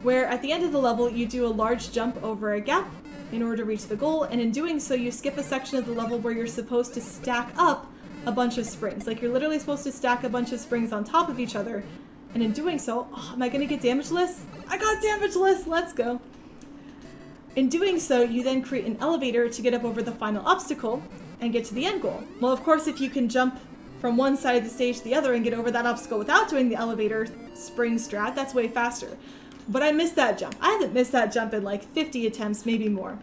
Where at the end of the level, you do a large jump over a gap in order to reach the goal, and in doing so, you skip a section of the level where you're supposed to stack up a bunch of springs. Like, you're literally supposed to stack a bunch of springs on top of each other. And in doing so, oh, am I going to get damageless? I got damageless! Let's go! In doing so, you then create an elevator to get up over the final obstacle and get to the end goal. Well, of course, if you can jump from one side of the stage to the other and get over that obstacle without doing the elevator spring strat, that's way faster. But I missed that jump. I haven't missed that jump in like 50 attempts, maybe more.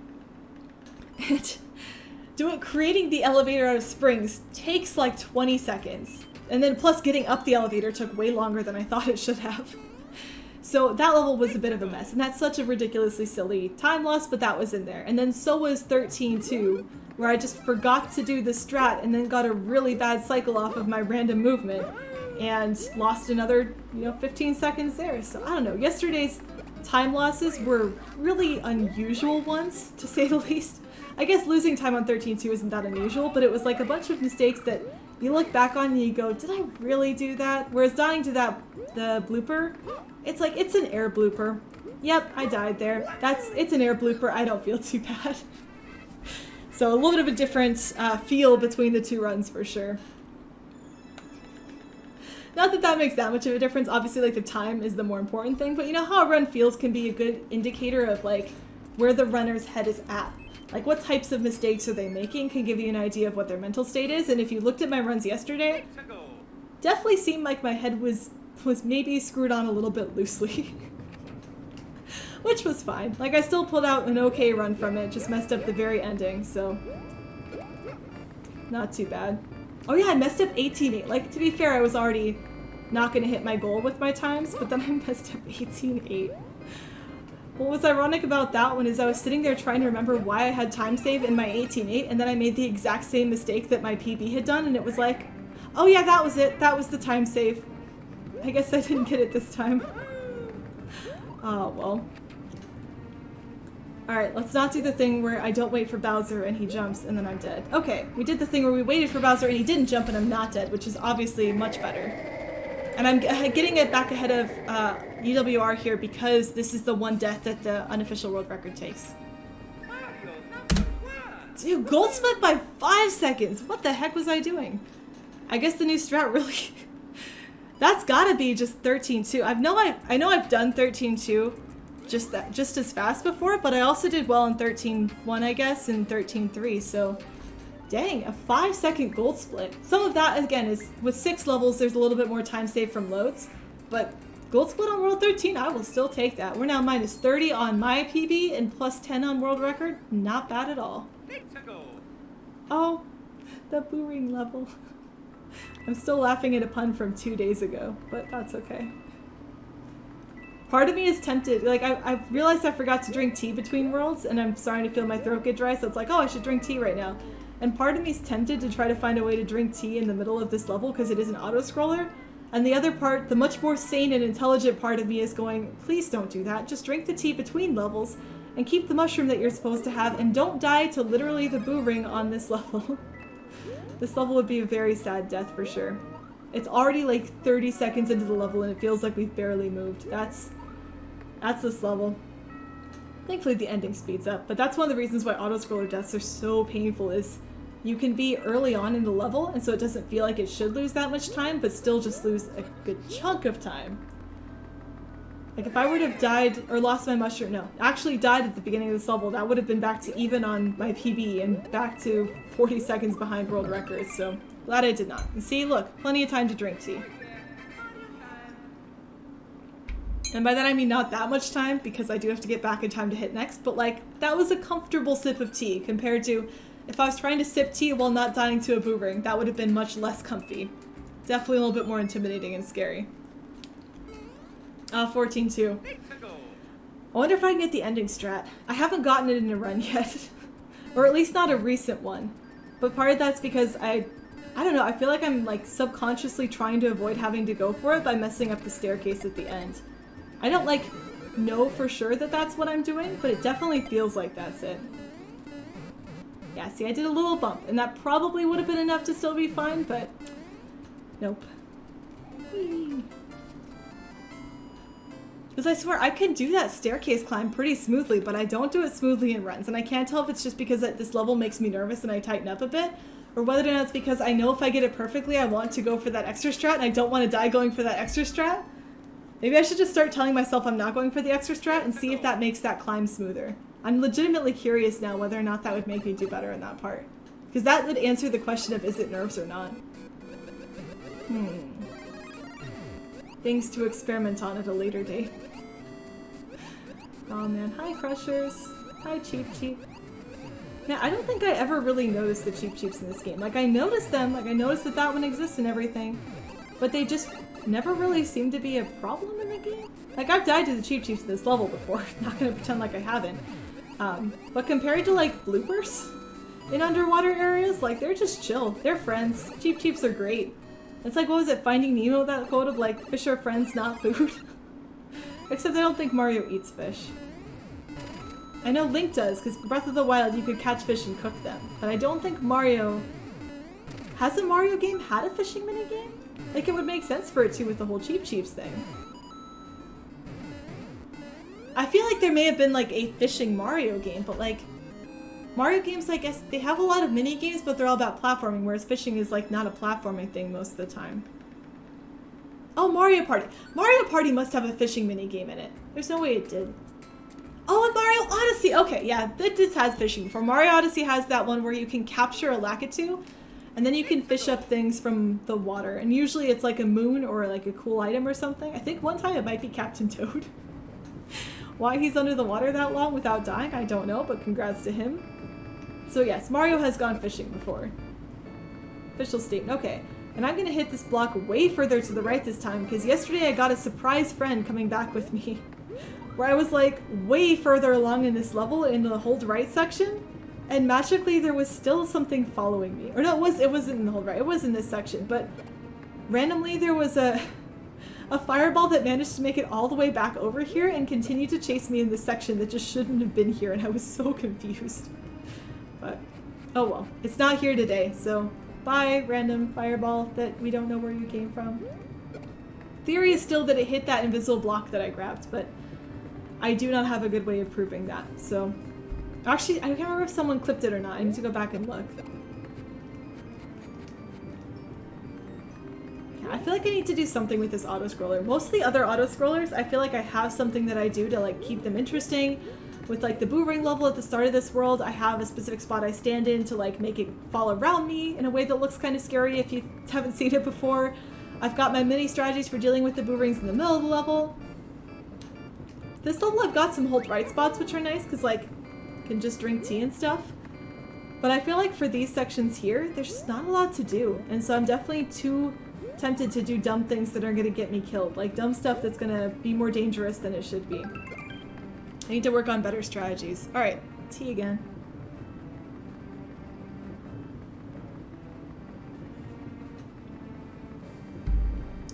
And creating the elevator out of springs takes like 20 seconds. And then plus getting up the elevator took way longer than I thought it should have. So that level was a bit of a mess, and that's such a ridiculously silly time loss, but that was in there. And then so was 13-2, where I just forgot to do the strat and then got a really bad cycle off of my random movement and lost another, 15 seconds there. So I don't know, yesterday's time losses were really unusual ones, to say the least. I guess losing time on 13-2 isn't that unusual, but it was like a bunch of mistakes that you look back on and you go, did I really do that? Whereas dying to the blooper, it's like, it's an air blooper. Yep, I died there. It's an air blooper. I don't feel too bad. So a little bit of a different feel between the two runs for sure. Not that that makes that much of a difference. Obviously, like, the time is the more important thing, but you know how a run feels can be a good indicator of like where the runner's head is at. Like, what types of mistakes are they making can give you an idea of what their mental state is. And if you looked at my runs yesterday, definitely seemed like my head was maybe screwed on a little bit loosely. Which was fine. Like, I still pulled out an okay run from it, just messed up the very ending, so not too bad. Oh yeah, I messed up 18-8. Like, to be fair, I was already not going to hit my goal with my times, but then I messed up 18-8. What was ironic about that one is I was sitting there trying to remember why I had time save in my 18-8, and then I made the exact same mistake that my PB had done, and it was like, oh yeah, that was it. That was the time save. I guess I didn't get it this time. Oh, well. Alright, let's not do the thing where I don't wait for Bowser and he jumps and then I'm dead. Okay, we did the thing where we waited for Bowser and he didn't jump and I'm not dead, which is obviously much better. And I'm getting it back ahead of UWR here because this is the one death that the unofficial world record takes. Dude, gold split by 5 seconds! What the heck was I doing? I guess the new strat really... That's gotta be just 13-2. I know I've done 13-2 just as fast before, but I also did well in 13-1, I guess, and 13-3, so... Dang, a 5-second gold split. Some of that, again, is with 6 levels, there's a little bit more time saved from loads, but gold split on World 13, I will still take that. We're now minus 30 on my PB and plus 10 on world record. Not bad at all. Oh, the booring level. I'm still laughing at a pun from 2 days ago, but that's okay. Part of me is tempted, like I've realized I forgot to drink tea between worlds and I'm starting to feel my throat get dry, so it's like, oh, I should drink tea right now. And part of me is tempted to try to find a way to drink tea in the middle of this level because it is an auto-scroller. And the other part, the much more sane and intelligent part of me is going, please don't do that. Just drink the tea between levels and keep the mushroom that you're supposed to have and don't die to literally the boo ring on this level. This level would be a very sad death for sure. It's already like 30 seconds into the level and it feels like we've barely moved. That's this level. Thankfully the ending speeds up, but that's one of the reasons why auto-scroller deaths are so painful is you can be early on in the level and so it doesn't feel like it should lose that much time, but still just lose a good chunk of time. Like if I would have died, or lost my mushroom, no, actually died at the beginning of this level, that would have been back to even on my PB and back to 40 seconds behind world records, so glad I did not. And see, look, plenty of time to drink tea. And by that I mean not that much time, because I do have to get back in time to hit next, but like, that was a comfortable sip of tea compared to if I was trying to sip tea while not dying to a boo ring, that would have been much less comfy. Definitely a little bit more intimidating and scary. 14-2. I wonder if I can get the ending strat. I haven't gotten it in a run yet. Or at least not a recent one. But part of that's because I don't know, I feel like I'm like subconsciously trying to avoid having to go for it by messing up the staircase at the end. I don't like know for sure that that's what I'm doing, but it definitely feels like that's it. Yeah, see, I did a little bump, and that probably would have been enough to still be fine, but nope. Because I swear, I can do that staircase climb pretty smoothly, but I don't do it smoothly in runs, and I can't tell if it's just because this level makes me nervous and I tighten up a bit, or whether or not it's because I know if I get it perfectly, I want to go for that extra strat, and I don't want to die going for that extra strat. Maybe I should just start telling myself I'm not going for the extra strat and see if that makes that climb smoother. I'm legitimately curious now whether or not that would make me do better in that part. Because that would answer the question of is it nerves or not. Things to experiment on at a later date. Oh man, hi Crushers. Hi Cheep Cheep. Yeah, I don't think I ever really noticed the Cheep Cheeps in this game. Like I noticed them, like I noticed that that one exists and everything. But they just never really seem to be a problem in the game. Like I've died to the Cheep Cheeps in this level before. Not gonna pretend like I haven't. But compared to like bloopers in underwater areas, like they're just chill. They're friends. Cheep Cheeps are great. It's like, what was it, Finding Nemo, that quote of like, fish are friends, not food? Except I don't think Mario eats fish. I know Link does, because Breath of the Wild you could catch fish and cook them. But I don't think Mario... Has a Mario game had a fishing minigame? Like it would make sense for it to with the whole Cheep Cheeps thing. I feel like there may have been like a fishing Mario game, but like Mario games, I guess they have a lot of mini games, but they're all about platforming, whereas fishing is like not a platforming thing most of the time. Oh, Mario Party. Mario Party must have a fishing mini game in it. There's no way it did. Oh, and Mario Odyssey. Okay, yeah, this has fishing before. Mario Odyssey has that one where you can capture a Lakitu, and then you can fish up things from the water. And usually it's like a moon or like a cool item or something. I think one time it might be Captain Toad. Why he's under the water that long without dying, I don't know, but congrats to him. So yes, Mario has gone fishing before. Official statement. Okay, and I'm gonna hit this block way further to the right this time, because yesterday I got a surprise friend coming back with me, where I was like way further along in this level in the hold right section, and magically there was still something following me. Or no, it wasn't in the hold right, it was in this section, but randomly there was a a fireball that managed to make it all the way back over here and continued to chase me in this section that just shouldn't have been here, and I was so confused. But, oh well. It's not here today, so bye, random fireball that we don't know where you came from. Theory is still that it hit that invisible block that I grabbed, but I do not have a good way of proving that, so... Actually, I can't remember if someone clipped it or not. I need to go back and look. Yeah, I feel like I need to do something with this auto-scroller. Most of the other auto-scrollers, I feel like I have something that I do to like keep them interesting. With like the boomerang level at the start of this world, I have a specific spot I stand in to like make it fall around me in a way that looks kind of scary if you haven't seen it before. I've got my mini strategies for dealing with the boomerangs in the middle of the level. This level I've got some hold right spots, which are nice because like can just drink tea and stuff. But I feel like for these sections here, there's just not a lot to do. And so I'm definitely too tempted to do dumb things that are going to get me killed. Like dumb stuff that's going to be more dangerous than it should be. I need to work on better strategies. Alright, tea again.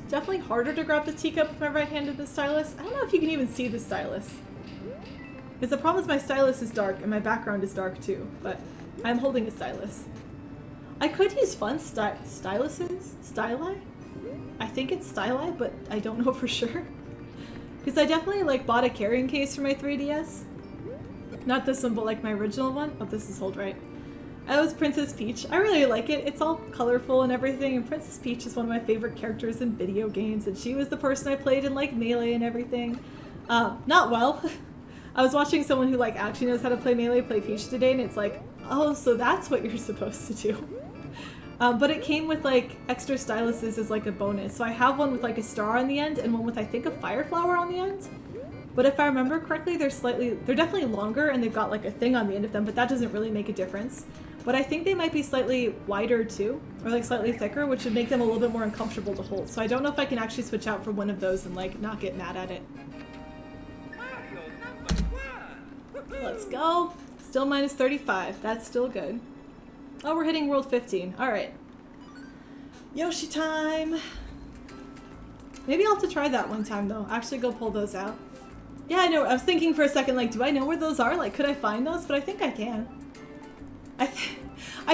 Definitely harder to grab the teacup with my right hand than the stylus. I don't know if you can even see the stylus. Because the problem is my stylus is dark and my background is dark too, but I'm holding a stylus. I could use fun styluses? Styli? I think it's styli, but I don't know for sure. Because I definitely like bought a carrying case for my 3DS. Not this one, but like my original one. Oh, this is hold right. I was Princess Peach. I really like it. It's all colorful and everything, and Princess Peach is one of my favorite characters in video games, and she was the person I played in like Melee and everything. Not well. I was watching someone who like actually knows how to play Melee play Peach today, and it's like, oh, so that's what you're supposed to do. But it came with like extra styluses as like a bonus. So I have one with like a star on the end and one with I think a fire flower on the end. But if I remember correctly, they're definitely longer and they've got like a thing on the end of them, but that doesn't really make a difference. But I think they might be slightly wider too, or like slightly thicker, which would make them a little bit more uncomfortable to hold. So I don't know if I can actually switch out for one of those and like not get mad at it. Let's go. Still minus 35. That's still good. Oh, we're hitting World 15. Alright. Yoshi time! Maybe I'll have to try that one time, though. Actually go pull those out. Yeah, I know. I was thinking for a second, like, do I know where those are? Like, could I find those? But I think I can. I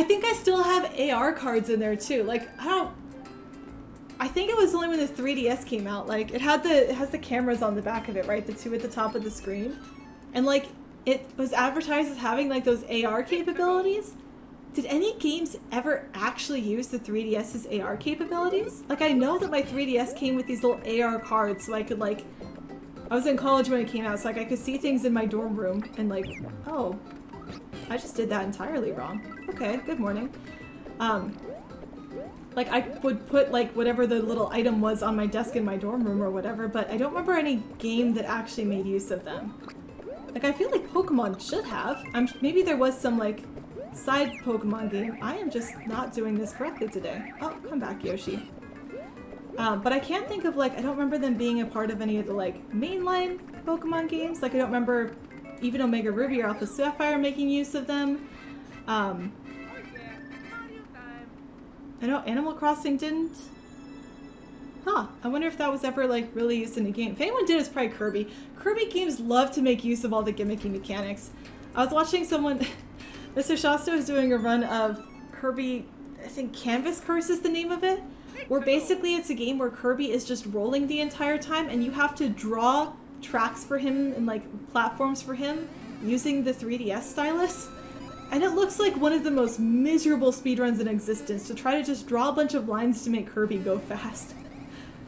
think I still have AR cards in there, too. Like, I think it was only when the 3DS came out. Like, it has the cameras on the back of it, right? The two at the top of the screen. And, like, it was advertised as having, like, those AR capabilities. Did any games ever actually use the 3DS's AR capabilities? Like, I know that my 3DS came with these little AR cards, so I could, like... I was in college when it came out, so, like, I could see things in my dorm room, and, like, oh, I just did that entirely wrong. Okay, good morning. Like, I would put, like, whatever the little item was on my desk in my dorm room or whatever, but I don't remember any game that actually made use of them. Like, I feel like Pokemon should have. Maybe there was some, like... side Pokemon game. I am just not doing this correctly today. Oh, come back, Yoshi. But I can't think of, like, I don't remember them being a part of any of the, like, mainline Pokemon games. Like, I don't remember even Omega Ruby or Alpha Sapphire making use of them. I know Animal Crossing didn't. Huh. I wonder if that was ever, like, really used in a game. If anyone did, it's probably Kirby. Kirby games love to make use of all the gimmicky mechanics. I was watching someone... Mr. Shasta is doing a run of Kirby, I think Canvas Curse is the name of it, where basically it's a game where Kirby is just rolling the entire time and you have to draw tracks for him and like platforms for him using the 3DS stylus. And it looks like one of the most miserable speedruns in existence to try to just draw a bunch of lines to make Kirby go fast.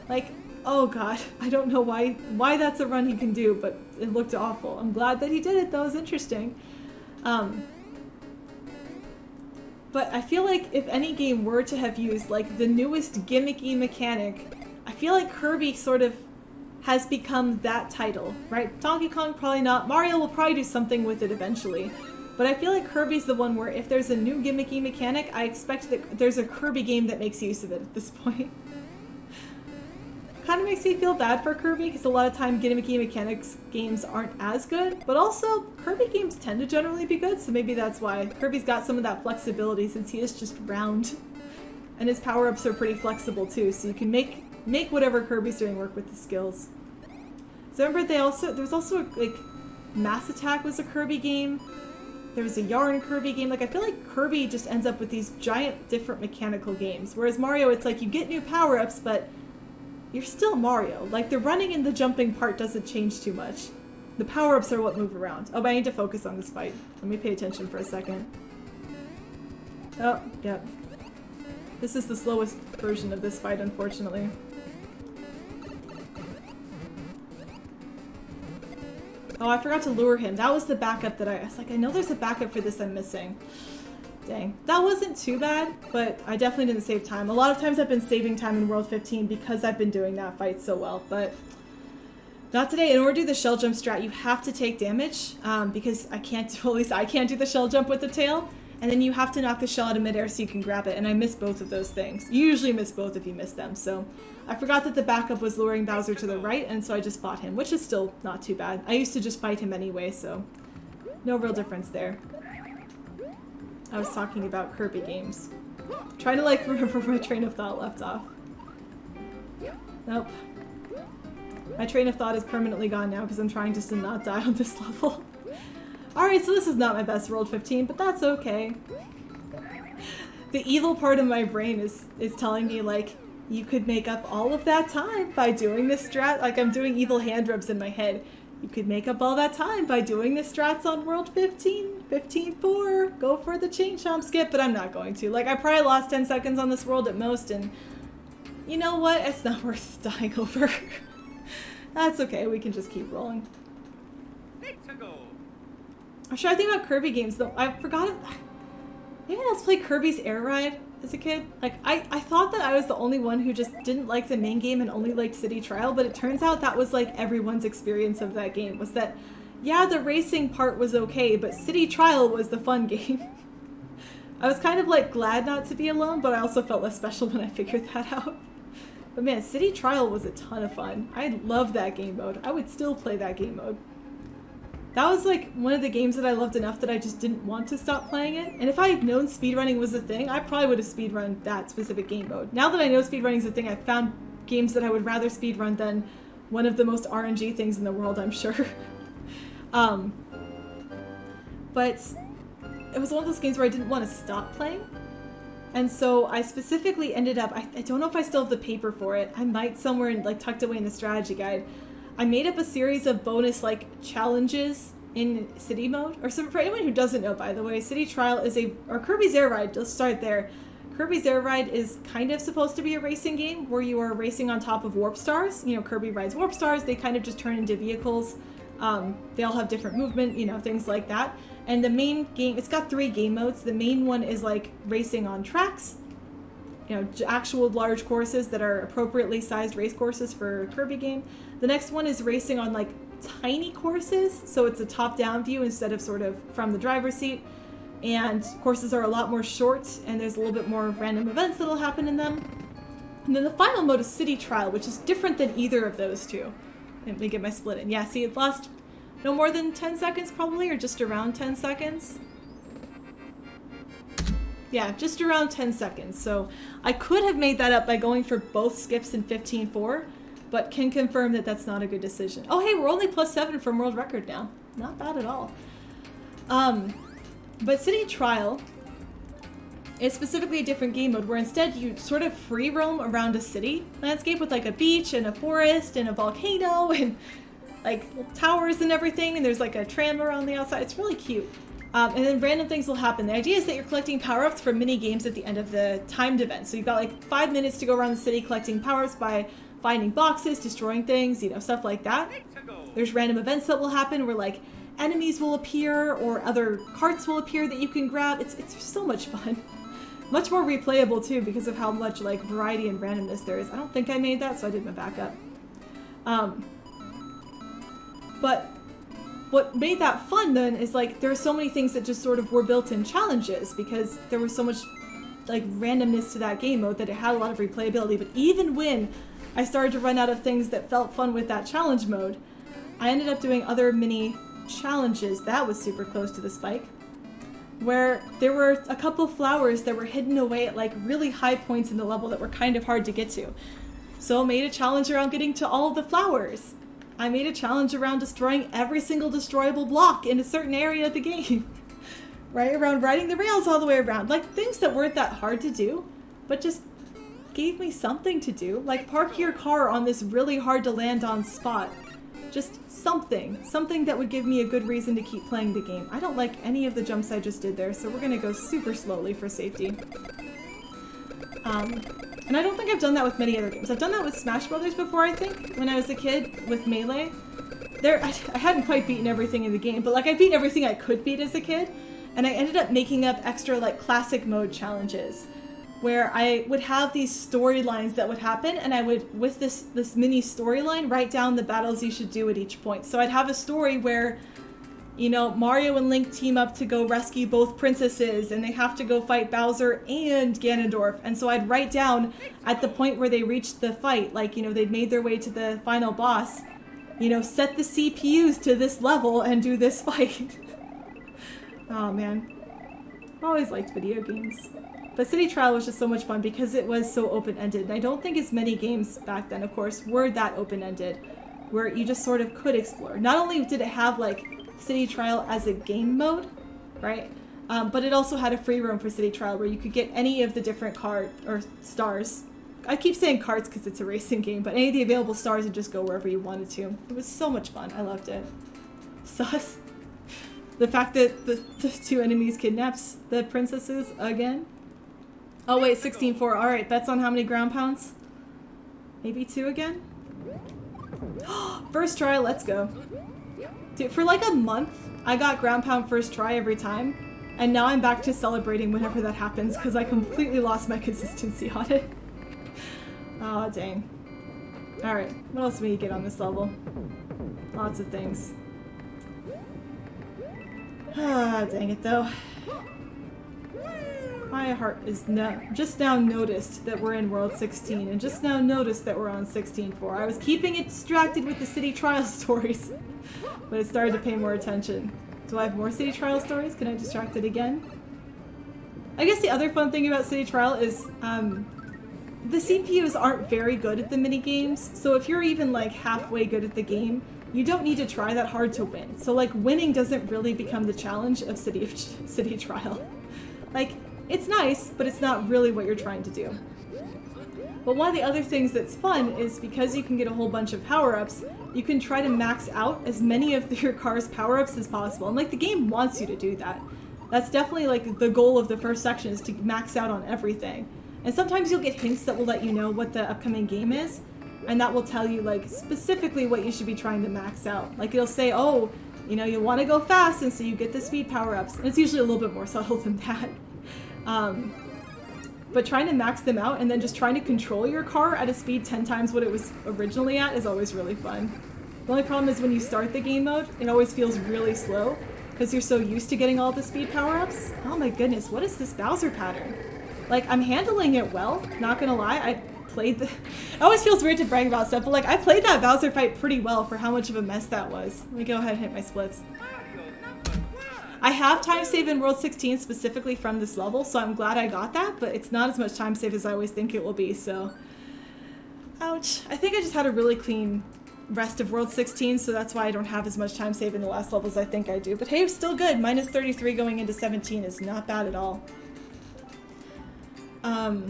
Like, oh god, I don't know why that's a run he can do, but it looked awful. I'm glad that he did it, that was interesting. But I feel like if any game were to have used, like, the newest gimmicky mechanic, I feel like Kirby sort of has become that title, right? Donkey Kong, probably not. Mario will probably do something with it eventually. But I feel like Kirby's the one where if there's a new gimmicky mechanic, I expect that there's a Kirby game that makes use of it at this point. Kind of makes me feel bad for Kirby, because a lot of time gimmicky mechanics games aren't as good, but also Kirby games tend to generally be good, so maybe that's why. Kirby's got some of that flexibility since he is just round. And his power-ups are pretty flexible too, so you can make make whatever Kirby's doing work with the skills. So I remember there was also like Mass Attack was a Kirby game. There was a Yarn Kirby game. Like I feel like Kirby just ends up with these giant different mechanical games. Whereas Mario, it's like you get new power-ups, but you're still Mario. Like the running and the jumping part doesn't change too much. The power-ups are what move around. Oh, but I need to focus on this fight. Let me pay attention for a second. Oh, yep. This is the slowest version of this fight, unfortunately. Oh, I forgot to lure him. That was the backup that I was like, I know there's a backup for this I'm missing. Dang. That wasn't too bad, but I definitely didn't save time. A lot of times I've been saving time in World 15 because I've been doing that fight so well, but not today. In order to do the shell jump strat, you have to take damage because I can't do, at least I can't do the shell jump with the tail, and then you have to knock the shell out of midair so you can grab it, and I missed both of those things. You usually miss both if you miss them, so I forgot that the backup was luring Bowser to the right, and so I just fought him, which is still not too bad. I used to just fight him anyway, so no real difference there. I was talking about Kirby games. Trying to like remember where my train of thought left off. Nope. My train of thought is permanently gone now because I'm trying just to not die on this level. Alright, so this is not my best World 15, but that's okay. The evil part of my brain is telling me like, you could make up all of that time by doing this strat. Like I'm doing evil hand rubs in my head. You could make up all that time by doing the strats on World 15, 15-4, go for the chain chomp skip, but I'm not going to. Like, I probably lost 10 seconds on this world at most, and you know what? It's not worth dying over. That's okay, we can just keep rolling. I'm sure I think about Kirby games, though. I forgot it. Maybe let's play Kirby's Air Ride as a kid. Like, I thought that I was the only one who just didn't like the main game and only liked City Trial, but it turns out that was like everyone's experience of that game, was that, yeah, the racing part was okay, but City Trial was the fun game. I was kind of like glad not to be alone, but I also felt less special when I figured that out. But man, City Trial was a ton of fun. I loved that game mode. I would still play that game mode. That was like one of the games that I loved enough that I just didn't want to stop playing it. And if I had known speedrunning was a thing, I probably would have speedrun that specific game mode. Now that I know speedrunning is a thing, I've found games that I would rather speedrun than one of the most RNG things in the world, I'm sure. But it was one of those games where I didn't want to stop playing. And so I specifically ended up, I don't know if I still have the paper for it. I might somewhere like tucked away in the strategy guide. I made up a series of bonus like challenges in City mode. Or so for anyone who doesn't know, by the way, City Trial is or Kirby's Air Ride, let's start there. Kirby's Air Ride is kind of supposed to be a racing game where you are racing on top of warp stars. You know, Kirby rides warp stars, they kind of just turn into vehicles. They all have different movement, you know, things like that. And the main game, it's got 3 game modes. The main one is like racing on tracks, you know, actual large courses that are appropriately sized race courses for a Kirby game. The next one is racing on like tiny courses, so it's a top-down view instead of sort of from the driver's seat. And courses are a lot more short, and there's a little bit more random events that'll happen in them. And then the final mode is City Trial, which is different than either of those two. Let me get my split in. Yeah, see, it lost no more than 10 seconds probably, or just around 10 seconds. Yeah, just around 10 seconds. So I could have made that up by going for both skips in 15-4, but can confirm that that's not a good decision. Oh, hey, we're only +7 from world record now. Not bad at all. But City Trial is specifically a different game mode where instead you sort of free roam around a city landscape with like a beach and a forest and a volcano and like towers and everything, and there's like a tram around the outside. It's really cute. And then random things will happen. The idea is that you're collecting power-ups for mini games at the end of the timed event. So you've got like 5 minutes to go around the city collecting power-ups by finding boxes, destroying things, you know, stuff like that. There's random events that will happen where like enemies will appear or other carts will appear that you can grab. It's so much fun. Much more replayable too because of how much like variety and randomness there is. I don't think I made that, so I did my backup. But what made that fun then is like there are so many things that just sort of were built in challenges because there was so much like randomness to that game mode that it had a lot of replayability. But even when I started to run out of things that felt fun with that challenge mode, I ended up doing other mini challenges. That was super close to the spike, where there were a couple of flowers that were hidden away at like really high points in the level that were kind of hard to get to. So I made a challenge around getting to all of the flowers. I made a challenge around destroying every single destroyable block in a certain area of the game. Right? Around riding the rails all the way around. Like, things that weren't that hard to do, but just gave me something to do. Like, park your car on this really hard to land on spot. Just something. Something that would give me a good reason to keep playing the game. I don't like any of the jumps I just did there, so we're gonna go super slowly for safety. And I don't think I've done that with many other games. I've done that with Smash Brothers before, I think, when I was a kid with Melee. I hadn't quite beaten everything in the game, but like I beat everything I could beat as a kid, and I ended up making up extra like classic mode challenges, where I would have these storylines that would happen, and I would, with this mini storyline, write down the battles you should do at each point. So I'd have a story where, you know, Mario and Link team up to go rescue both princesses, and they have to go fight Bowser and Ganondorf. And so I'd write down at the point where they reached the fight, like, you know, they'd made their way to the final boss, you know, set the CPUs to this level and do this fight. Oh man, I always liked video games. But City Trial was just so much fun because it was so open-ended. And I don't think as many games back then, of course, were that open-ended, where you just sort of could explore. Not only did it have like City Trial as a game mode, right? But it also had a free roam for City Trial where you could get any of the different card or stars. I keep saying cards because it's a racing game, but any of the available stars and just go wherever you wanted to. It was so much fun. I loved it. Sus. The fact that the two enemies kidnaps the princesses again. Oh wait, 16-4. Alright, bets on how many ground pounds? Maybe 2 again? First try, let's go. Dude, for like a month, I got ground pound first try every time, and now I'm back to celebrating whenever that happens because I completely lost my consistency on it. Oh, dang. Alright, what else do we get on this level? Lots of things. Ah, dang it though. My heart is just now noticed that we're in World 16, and just now noticed that we're on 16-4. I was keeping it distracted with the City Trial stories, but it started to pay more attention. Do I have more City Trial stories? Can I distract it again? I guess the other fun thing about City Trial is the CPUs aren't very good at the mini games, so if you're even like halfway good at the game, you don't need to try that hard to win. So like winning doesn't really become the challenge of City Trial. Like, it's nice, but it's not really what you're trying to do. But one of the other things that's fun is because you can get a whole bunch of power-ups, you can try to max out as many of your car's power-ups as possible. And like the game wants you to do that. That's definitely like the goal of the first section, is to max out on everything. And sometimes you'll get hints that will let you know what the upcoming game is, and that will tell you like specifically what you should be trying to max out. Like it'll say, oh, you know, you want to go fast, and so you get the speed power-ups. And it's usually a little bit more subtle than that. But trying to max them out and then just trying to control your car at a speed 10 times what it was originally at is always really fun. The only problem is when you start the game mode, it always feels really slow because you're so used to getting all the speed power-ups. Oh my goodness, what is this Bowser pattern? Like, I'm handling it well, not gonna lie. I played it always feels weird to brag about stuff, but like, I played that Bowser fight pretty well for how much of a mess that was. Let me go ahead and hit my splits. I have time save in World 16 specifically from this level, so I'm glad I got that, but it's not as much time save as I always think it will be, so... Ouch. I think I just had a really clean rest of World 16, so that's why I don't have as much time save in the last levels as I think I do. But hey, it's still good. Minus 33 going into 17 is not bad at all. But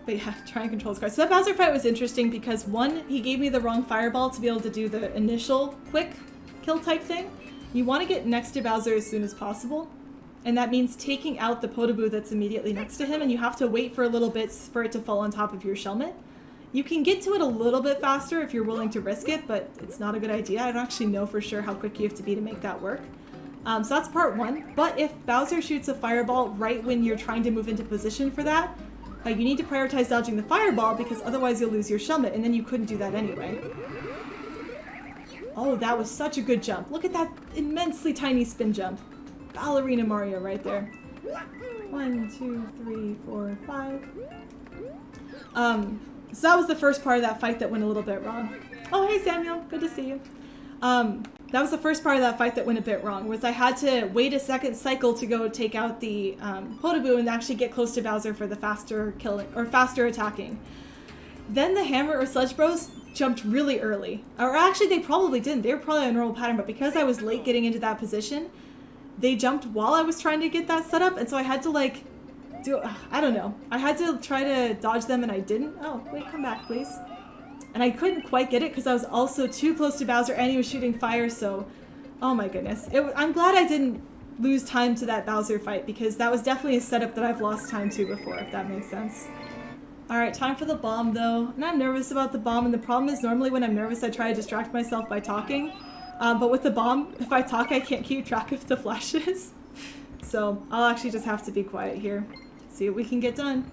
yeah, try and control his card. So that Bowser fight was interesting because, one, he gave me the wrong fireball to be able to do the initial quick kill type thing. You want to get next to Bowser as soon as possible, and that means taking out the Podoboo that's immediately next to him, and you have to wait for a little bit for it to fall on top of your Shelmet. You can get to it a little bit faster if you're willing to risk it, but it's not a good idea. I don't actually know for sure how quick you have to be to make that work. So that's part one, but if Bowser shoots a fireball right when you're trying to move into position for that, you need to prioritize dodging the fireball because otherwise you'll lose your Shelmet, and then you couldn't do that anyway. Oh, that was such a good jump. Look at that immensely tiny spin jump. Ballerina Mario right there. 1, 2, 3, 4, 5. So that was the first part of that fight that went a little bit wrong. Oh, hey Samuel, good to see you. That was the first part of that fight that went a bit wrong, was I had to wait a second cycle to go take out the Podoboo and actually get close to Bowser for the faster killing, or faster attacking. Then the Hammer or Sledge Bros jumped really early. Or actually, they probably didn't. They were probably a normal pattern, but because I was late getting into that position, they jumped while I was trying to get that set up, and so I had to, like, I don't know. I had to try to dodge them, and I didn't. Oh, wait, come back, please. And I couldn't quite get it because I was also too close to Bowser, and he was shooting fire, so... Oh my goodness. I'm glad I didn't lose time to that Bowser fight, because that was definitely a setup that I've lost time to before, if that makes sense. Alright, time for the bomb, though. And I'm nervous about the bomb, and the problem is normally when I'm nervous I try to distract myself by talking. But with the bomb, if I talk I can't keep track of the flashes. So I'll actually just have to be quiet here. See what we can get done.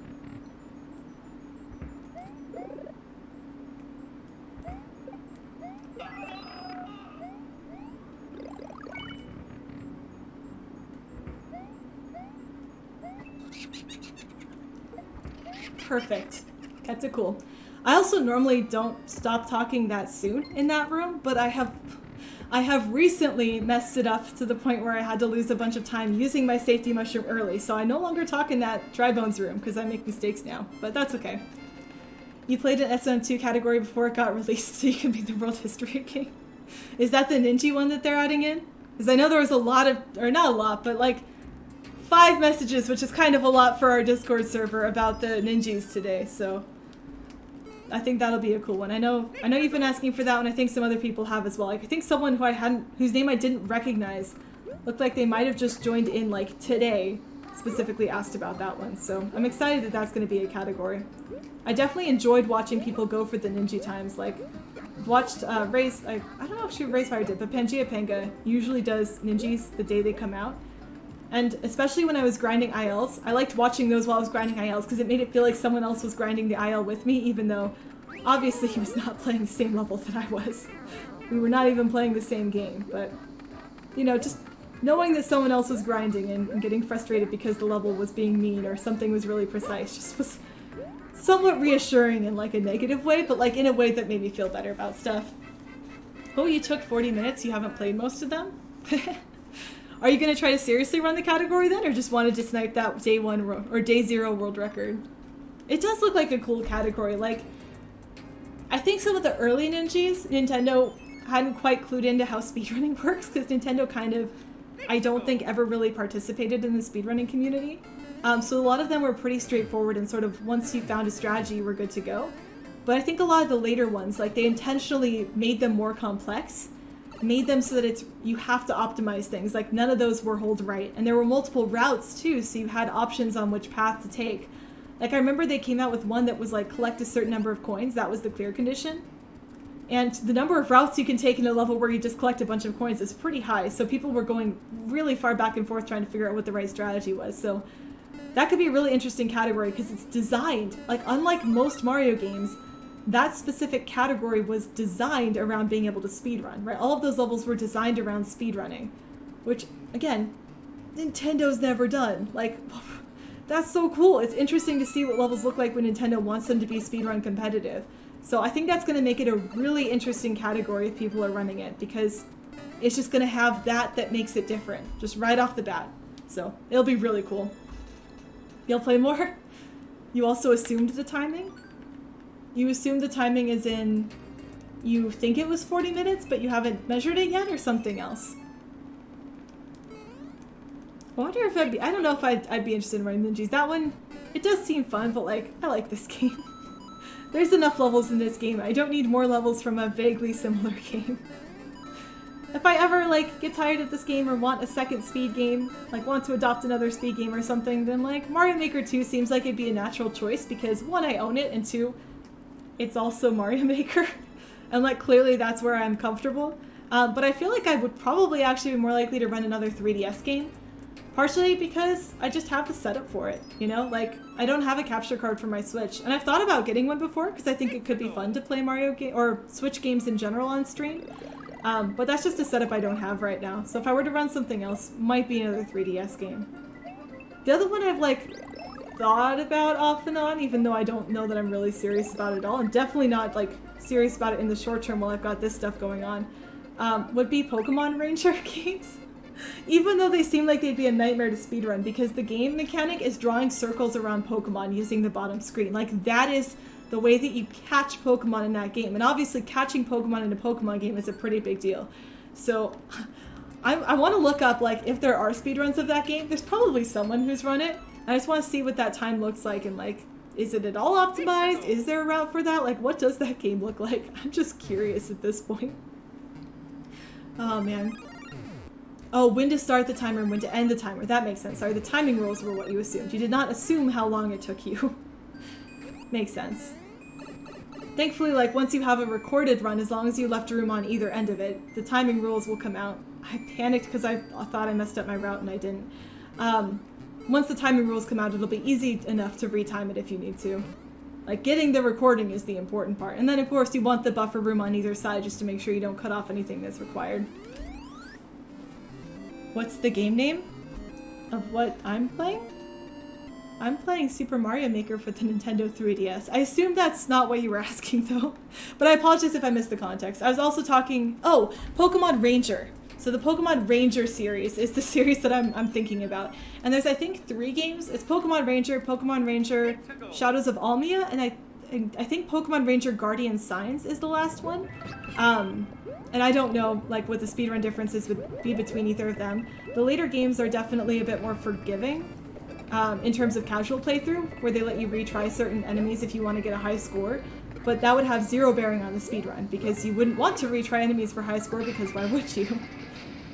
Perfect. Kept it cool. I also normally don't stop talking that soon in that room, but I have recently messed it up to the point where I had to lose a bunch of time using my safety mushroom early, so I no longer talk in that dry bones room because I make mistakes now, but that's okay. You played an SMM1 category before it got released so you can be the world history game. Is that the ninja one that they're adding in? Because I know there was a lot of, or not a lot, but like 5 messages, which is kind of a lot for our Discord server about the ninjas today, so I think that'll be a cool one. I know you've been asking for that one. I think some other people have as well. Like, I think someone whose name I didn't recognize, looked like they might have just joined in like today, specifically asked about that one. So I'm excited that that's going to be a category. I definitely enjoyed watching people go for the ninja times. Like, watched Ray's, I don't know if Rayfire did, but Pangea Panga usually does ninjas the day they come out. And especially when I was grinding ILs, I liked watching those while I was grinding ILs because it made it feel like someone else was grinding the IL with me, even though obviously he was not playing the same level that I was. We were not even playing the same game, but, you know, just knowing that someone else was grinding and getting frustrated because the level was being mean or something was really precise just was somewhat reassuring in like a negative way, but like in a way that made me feel better about stuff. Oh, you took 40 minutes? You haven't played most of them? Are you going to try to seriously run the category then, or just wanted to snipe that day 1 or day 0 world record? It does look like a cool category. Like, I think some of the early ninjas, Nintendo hadn't quite clued into how speedrunning works, because Nintendo kind of, I don't think, ever really participated in the speedrunning community. So a lot of them were pretty straightforward and sort of once you found a strategy, you were good to go. But I think a lot of the later ones, like they intentionally made them more complex, made them so that you have to optimize things. Like none of those were hold right. And there were multiple routes too, so you had options on which path to take. Like I remember they came out with one that was like collect a certain number of coins, that was the clear condition. And the number of routes you can take in a level where you just collect a bunch of coins is pretty high, so people were going really far back and forth trying to figure out what the right strategy was. So that could be a really interesting category because it's designed, like unlike most Mario games, that specific category was designed around being able to speedrun, right? All of those levels were designed around speedrunning, which, again, Nintendo's never done. Like, that's so cool. It's interesting to see what levels look like when Nintendo wants them to be speedrun competitive. So I think that's going to make it a really interesting category if people are running it, because it's just going to have that makes it different, just right off the bat. So it'll be really cool. You'll play more? You also assumed the timing? You assumed the timing as in you think it was 40 minutes, but you haven't measured it yet, or something else? I wonder if I don't know if I'd be interested in running ninjas. That one, it does seem fun, but like, I like this game. There's enough levels in this game. I don't need more levels from a vaguely similar game. If I ever like get tired of this game or want a second speed game, like want to adopt another speed game or something, then like Mario Maker 2 seems like it'd be a natural choice because 1, I own it, and 2, it's also Mario Maker. And like clearly that's where I'm comfortable. But I feel like I would probably actually be more likely to run another 3DS game. Partially because I just have the setup for it, you know? Like, I don't have a capture card for my Switch. And I've thought about getting one before because I think it could be fun to play Mario or Switch games in general on stream. But that's just a setup I don't have right now. So if I were to run something else, might be another 3DS game. The other one I've like thought about off and on, even though I don't know that I'm really serious about it at all, and definitely not like serious about it in the short term while I've got this stuff going on, would be Pokemon Ranger games. Even though they seem like they'd be a nightmare to speedrun, because the game mechanic is drawing circles around Pokemon using the bottom screen. Like, that is the way that you catch Pokemon in that game. And obviously catching Pokemon in a Pokemon game is a pretty big deal. So I want to look up, like, if there are speedruns of that game. There's probably someone who's run it. I just want to see what that time looks like, and, like, is it at all optimized? Is there a route for that? Like, what does that game look like? I'm just curious at this point. Oh, man. Oh, when to start the timer and when to end the timer. That makes sense. Sorry, the timing rules were what you assumed. You did not assume how long it took you. Makes sense. Thankfully, like, once you have a recorded run, as long as you left room on either end of it, the timing rules will come out. I panicked because I thought I messed up my route and I didn't. Once the timing rules come out, it'll be easy enough to retime it if you need to. Like, getting the recording is the important part. And then, of course, you want the buffer room on either side just to make sure you don't cut off anything that's required. What's the game name of what I'm playing? I'm playing Super Mario Maker for the Nintendo 3DS. I assume that's not what you were asking, though. But I apologize if I missed the context. I was also talking... Oh, Pokemon Ranger. So the Pokemon Ranger series is the series that I'm thinking about. And there's, I think, 3 games. It's Pokemon Ranger, Shadows of Almia, and I think Pokemon Ranger Guardian Signs is the last one. And I don't know, like, what the speedrun differences would be between either of them. The later games are definitely a bit more forgiving. In terms of casual playthrough, where they let you retry certain enemies if you want to get a high score, but that would have 0 bearing on the speedrun, because you wouldn't want to retry enemies for high score, because why would you?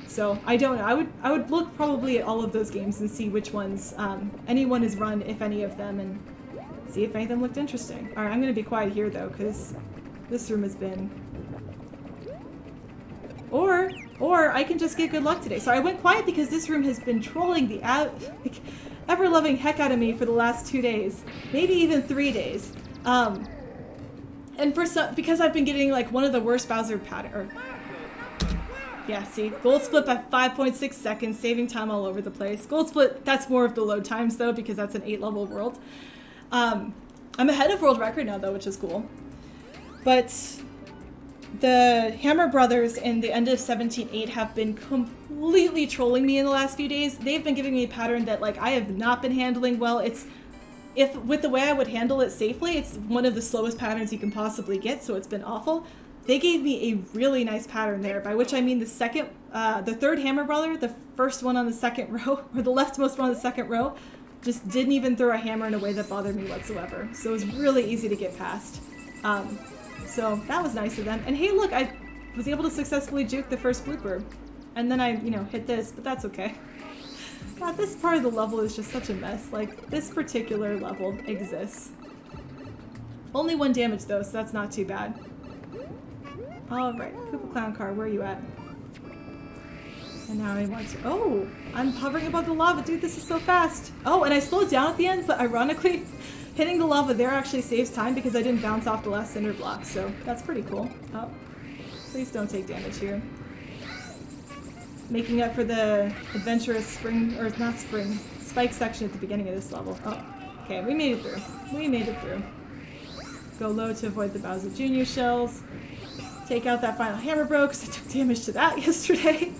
So, I don't know. I would look probably at all of those games and see which ones anyone has run, if any of them, and see if any of them looked interesting. Alright, I'm going to be quiet here, though, because this room has been... Or I can just get good luck today. So I went quiet because this room has been trolling the ever-loving heck out of me for the last 2 days. Maybe even 3 days. And for some, because I've been getting, like, one of the worst Bowser pattern. Yeah, see? Gold split by 5.6 seconds, saving time all over the place. Gold split, that's more of the load times, though, because that's an 8-level world. I'm ahead of world record now, though, which is cool. But... the Hammer Brothers in the end of 17.8 have been completely trolling me in the last few days. They've been giving me a pattern that, like, I have not been handling well. If with the way I would handle it safely, it's one of the slowest patterns you can possibly get, so it's been awful. They gave me a really nice pattern there, by which I mean the third Hammer Brother, the first one on the second row, or the leftmost one on the second row, just didn't even throw a hammer in a way that bothered me whatsoever. So it was really easy to get past. So that was nice of them. And hey, look, I was able to successfully juke the first blooper. And then I, hit this, but that's okay. God, this part of the level is just such a mess. Like, this particular level exists. Only 1 damage, though, so that's not too bad. Alright, Koopa Clown Car, where are you at? And now I want to... Oh! I'm hovering above the lava. Dude, this is so fast. Oh, and I slowed down at the end, but ironically... hitting the lava there actually saves time because I didn't bounce off the last cinder block, so that's pretty cool. Oh, please don't take damage here. Making up for the adventurous spike section at the beginning of this level. Oh, okay, we made it through. We made it through. Go low to avoid the Bowser Jr. shells. Take out that final Hammer Bro because I took damage to that yesterday.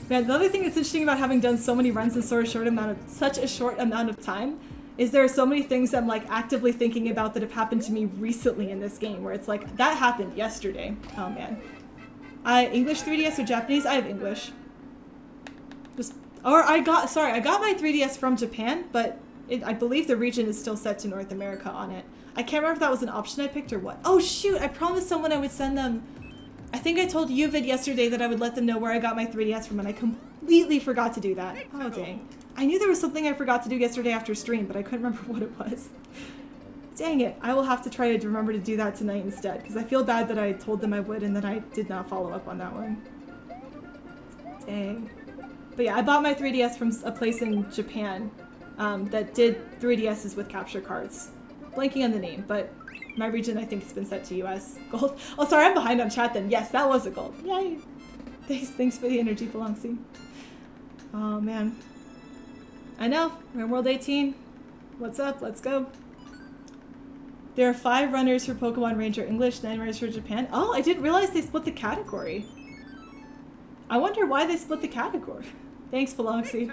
Man, the other thing that's interesting about having done so many runs in such a short amount of time is there are so many things I'm, like, actively thinking about that have happened to me recently in this game, where it's like, that happened yesterday. Oh, man. English 3DS or Japanese? I have English. I got my 3DS from Japan, but I believe the region is still set to North America on it. I can't remember if that was an option I picked or what. Oh, shoot! I promised someone I would send them... I think I told Uvid yesterday that I would let them know where I got my 3DS from, and I completely forgot to do that. Oh, dang. I knew there was something I forgot to do yesterday after stream, but I couldn't remember what it was. Dang it. I will have to try to remember to do that tonight instead, because I feel bad that I told them I would and then I did not follow up on that one. Dang. But yeah, I bought my 3DS from a place in Japan that did 3DSs with capture cards. Blanking on the name, but my region I think has been set to US. Gold. Oh, sorry, I'm behind on chat then. Yes, that was a gold. Yay. Thanks for the energy, Belongsi. Oh, man. I know. We're in World 18. What's up? Let's go. There are 5 runners for Pokemon Ranger English, 9 runners for Japan. Oh, I didn't realize they split the category. I wonder why they split the category. Thanks, Belongsi.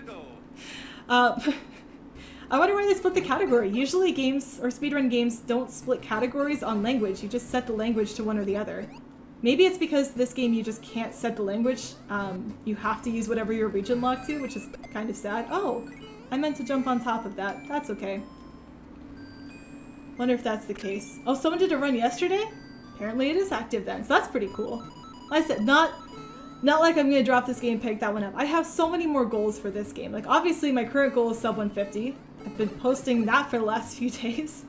I wonder why they split the category. Usually games or speedrun games don't split categories on language. You just set the language to one or the other. Maybe it's because this game you just can't set the language. You have to use whatever your region locked to, which is kind of sad. Oh, I meant to jump on top of that. That's okay. Wonder if that's the case. Oh, someone did a run yesterday? Apparently it is active then, so that's pretty cool. Like I said, not like I'm gonna drop this game and pick that one up. I have so many more goals for this game. Like obviously my current goal is sub 150. I've been posting that for the last few days.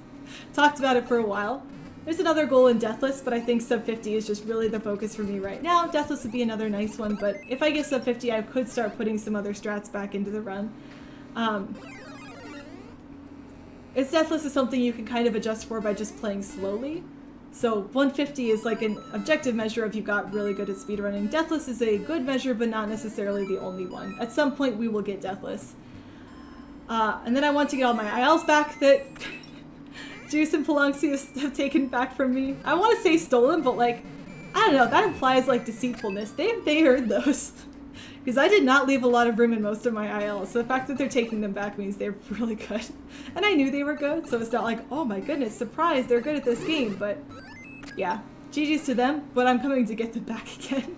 Talked about it for a while. There's another goal in Deathless, but I think sub 50 is just really the focus for me right now. Deathless would be another nice one, but if I get sub 50, I could start putting some other strats back into the run. Deathless is something you can kind of adjust for by just playing slowly. So 150 is like an objective measure if you got really good at speedrunning. Deathless is a good measure, but not necessarily the only one. At some point we will get Deathless. And then I want to get all my ILs back that Juice and Palanxi have taken back from me. I want to say stolen, but like, I don't know, that implies like deceitfulness. They earned those. Because I did not leave a lot of room in most of my ILs, so the fact that they're taking them back means they're really good. And I knew they were good, so it's not like, oh my goodness, surprise, they're good at this game, but yeah, GG's to them, but I'm coming to get them back again.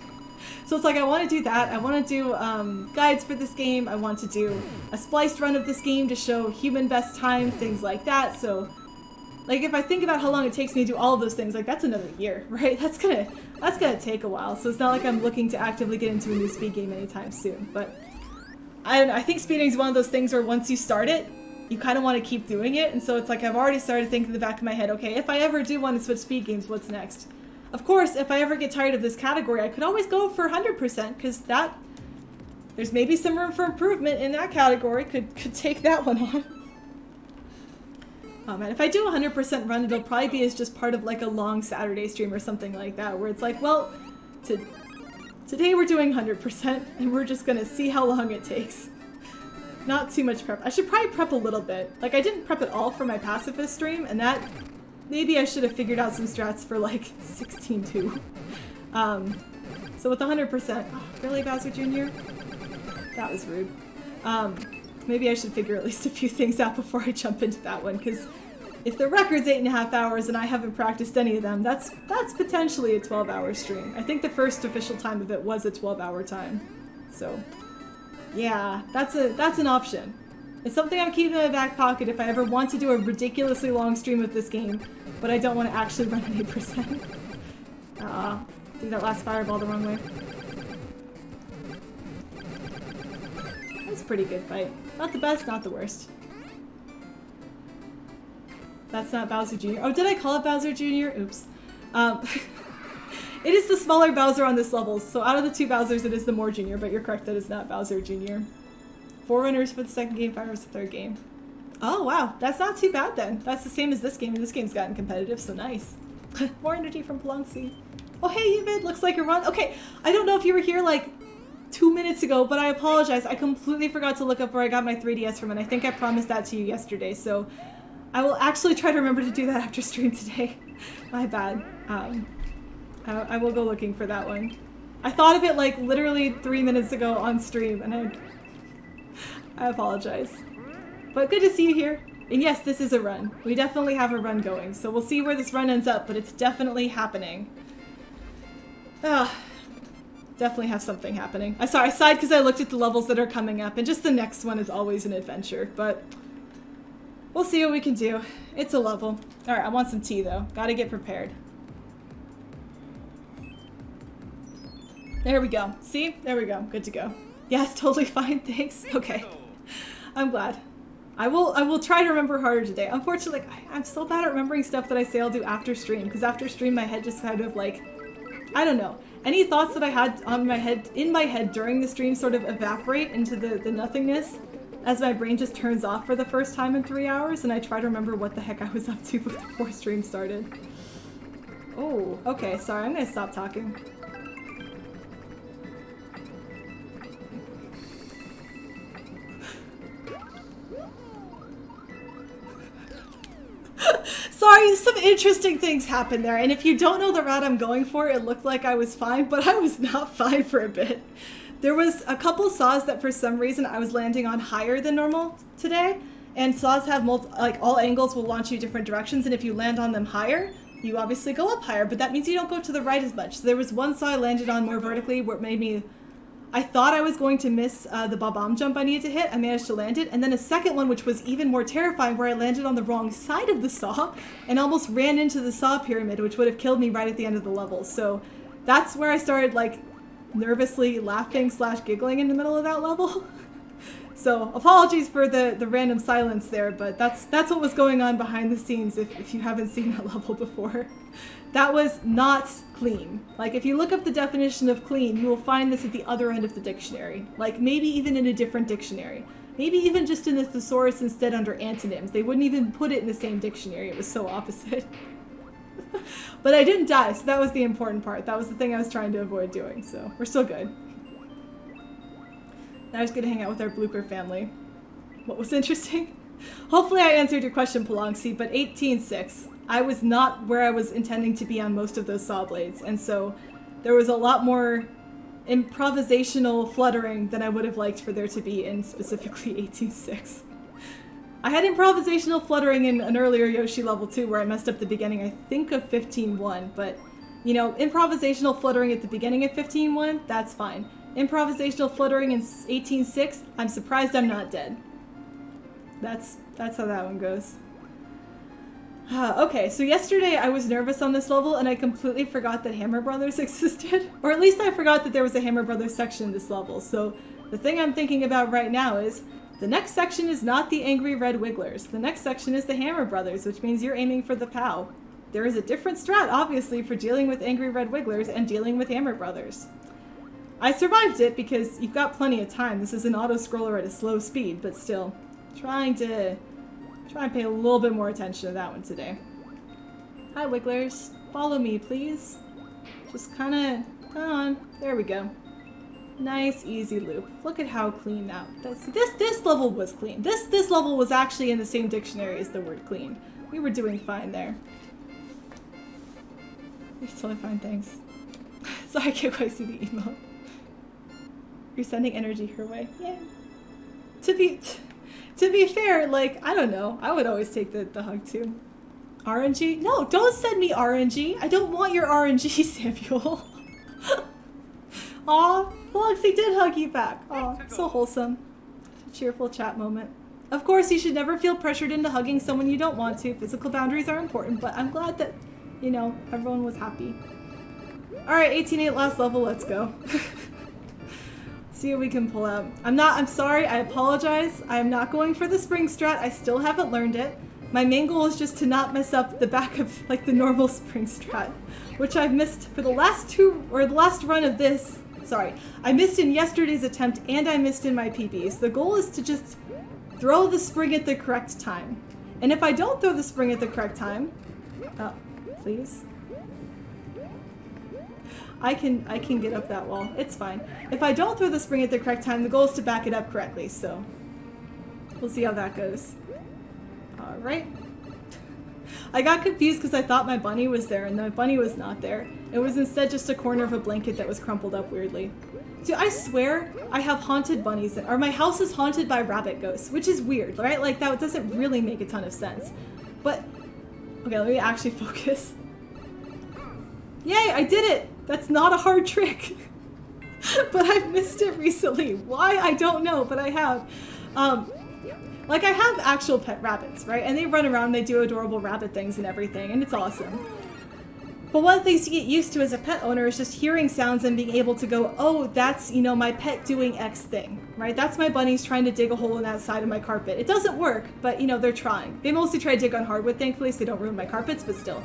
So it's like, I want to do that, I want to do guides for this game, I want to do a spliced run of this game to show human best time, things like that, so like if I think about how long it takes me to do all of those things, like that's another year, right? That's gonna take a while. So it's not like I'm looking to actively get into a new speed game anytime soon. But I don't know, I think speeding is one of those things where once you start it, you kind of want to keep doing it. And so it's like I've already started thinking in the back of my head, okay, if I ever do want to switch speed games, what's next? Of course, if I ever get tired of this category, I could always go for 100% because there's maybe some room for improvement in that category. Could take that one on. Oh man, if I do 100% run, it'll probably be as just part of like a long Saturday stream or something like that, where it's like, well, today we're doing 100% and we're just gonna see how long it takes. Not too much prep. I should probably prep a little bit. Like I didn't prep at all for my pacifist stream, and that, maybe I should have figured out some strats for like 16-2. So with 100%, oh, really Bowser Jr.? That was rude. Maybe I should figure at least a few things out before I jump into that one, because if the record's 8.5 hours and I haven't practiced any of them, that's potentially a 12-hour stream. I think the first official time of it was a 12-hour time. So, yeah, that's an option. It's something I'm keeping in my back pocket if I ever want to do a ridiculously long stream of this game, but I don't want to actually run at 8%. Threw that last fireball the wrong way. That's a pretty good fight. Not the best, not the worst. That's not Bowser Jr. Oh, did I call it Bowser Jr.? Oops. It is the smaller Bowser on this level, so out of the two Bowsers, it is the more junior, but you're correct, that is not Bowser Jr. 4 runners for the second game, 5 runners for the third game. Oh, wow. That's not too bad, then. That's the same as this game, and this game's gotten competitive, so nice. More energy from Palanxi. Oh, hey, Yvid, looks like a run. Okay, I don't know if you were here, like, 2 minutes ago, but I apologize. I completely forgot to look up where I got my 3DS from, and I think I promised that to you yesterday, so I will actually try to remember to do that after stream today. My bad. I will go looking for that one. I thought of it like literally 3 minutes ago on stream, and I apologize. But good to see you here. And yes, this is a run. We definitely have a run going, so we'll see where this run ends up, but it's definitely happening. Definitely have something happening. I sighed because I looked at the levels that are coming up, and just the next one is always an adventure, but we'll see what we can do. It's a level. Alright, I want some tea though. Gotta get prepared. There we go. See? There we go. Good to go. Yes, totally fine. Thanks. Okay. I'm glad. I will try to remember harder today. Unfortunately, I'm so bad at remembering stuff that I say I'll do after stream, because after stream my head just kind of like, I don't know. Any thoughts that I had in my head during the stream sort of evaporate into the nothingness as my brain just turns off for the first time in 3 hours, and I try to remember what the heck I was up to before stream started. Oh, okay, sorry, I'm gonna stop talking. Sorry, some interesting things happened there, and if you don't know the route I'm going for, it looked like I was fine, but I was not fine for a bit. There was a couple saws that for some reason I was landing on higher than normal today, And saws have like all angles will launch you different directions, and if you land on them higher, you obviously go up higher, but that means you don't go to the right as much. So there was one saw I landed on more vertically where it made me, I thought I was going to miss the bob-omb jump I needed to hit. I managed to land it. And then a second one, which was even more terrifying, where I landed on the wrong side of the saw and almost ran into the saw pyramid, which would have killed me right at the end of the level. So that's where I started like nervously laughing / giggling in the middle of that level. So apologies for the random silence there, but that's what was going on behind the scenes if you haven't seen that level before. That was not clean. Like if you look up the definition of clean, you will find this at the other end of the dictionary. Like maybe even in a different dictionary. Maybe even just in the thesaurus instead under antonyms. They wouldn't even put it in the same dictionary. It was so opposite. But I didn't die, so that was the important part. That was the thing I was trying to avoid doing, so we're still good. I was going to hang out with our blooper family. What was interesting? Hopefully I answered your question, Pulongsi, but 18.6. I was not where I was intending to be on most of those saw blades, and so there was a lot more improvisational fluttering than I would have liked for there to be in specifically 18.6. I had improvisational fluttering in an earlier Yoshi level too, where I messed up the beginning, I think of 15.1, but, you know, improvisational fluttering at the beginning of 15.1, that's fine. Improvisational fluttering in 18.6, I'm surprised I'm not dead. That's how that one goes. Okay, so yesterday I was nervous on this level and I completely forgot that Hammer Brothers existed. Or at least I forgot that there was a Hammer Brothers section in this level. So the thing I'm thinking about right now is the next section is not the Angry Red Wigglers. The next section is the Hammer Brothers, which means you're aiming for the POW. There is a different strat, obviously, for dealing with Angry Red Wigglers and dealing with Hammer Brothers. I survived it because you've got plenty of time. This is an auto-scroller at a slow speed, but still, try and pay a little bit more attention to that one today. Hi, Wigglers. Follow me, please. Just kinda, come on. There we go. Nice, easy loop. Look at how clean that. This level was clean. This level was actually in the same dictionary as the word clean. We were doing fine there. You're totally fine, thanks. Sorry, I can't quite see the emote. You're sending energy her way. Yeah. To be fair, like, I don't know. I would always take the hug too. RNG? No, don't send me RNG. I don't want your RNG, Samuel. Aw, Loxy did hug you back. Aw, so wholesome. Cheerful chat moment. Of course, you should never feel pressured into hugging someone you don't want to. Physical boundaries are important, but I'm glad that, you know, everyone was happy. Alright, 18.8 last level, let's go. See what we can pull out. I'm sorry, I apologize. I am not going for the spring strat. I still haven't learned it. My main goal is just to not mess up the back of, like, the normal spring strat, which I've missed for the last last run of this. Sorry, I missed in yesterday's attempt and I missed in my PBs. The goal is to just throw the spring at the correct time. And if I don't throw the spring at the correct time, please. I can get up that wall. It's fine. If I don't throw the spring at the correct time, the goal is to back it up correctly, so we'll see how that goes. Alright. I got confused because I thought my bunny was there, and the bunny was not there. It was instead just a corner of a blanket that was crumpled up weirdly. Dude, I swear I have haunted bunnies, or my house is haunted by rabbit ghosts, which is weird, right? Like, that doesn't really make a ton of sense. But, okay, let me actually focus. Yay, I did it! That's not a hard trick. But I've missed it recently. Why? I don't know, but I have. Like, I have actual pet rabbits, right? And they run around, they do adorable rabbit things and everything, and it's awesome. But one of the things to get used to as a pet owner is just hearing sounds and being able to go, oh, that's, you know, my pet doing X thing, right? That's my bunnies trying to dig a hole in that side of my carpet. It doesn't work, but, you know, they're trying. They mostly try to dig on hardwood, thankfully, so they don't ruin my carpets, but still.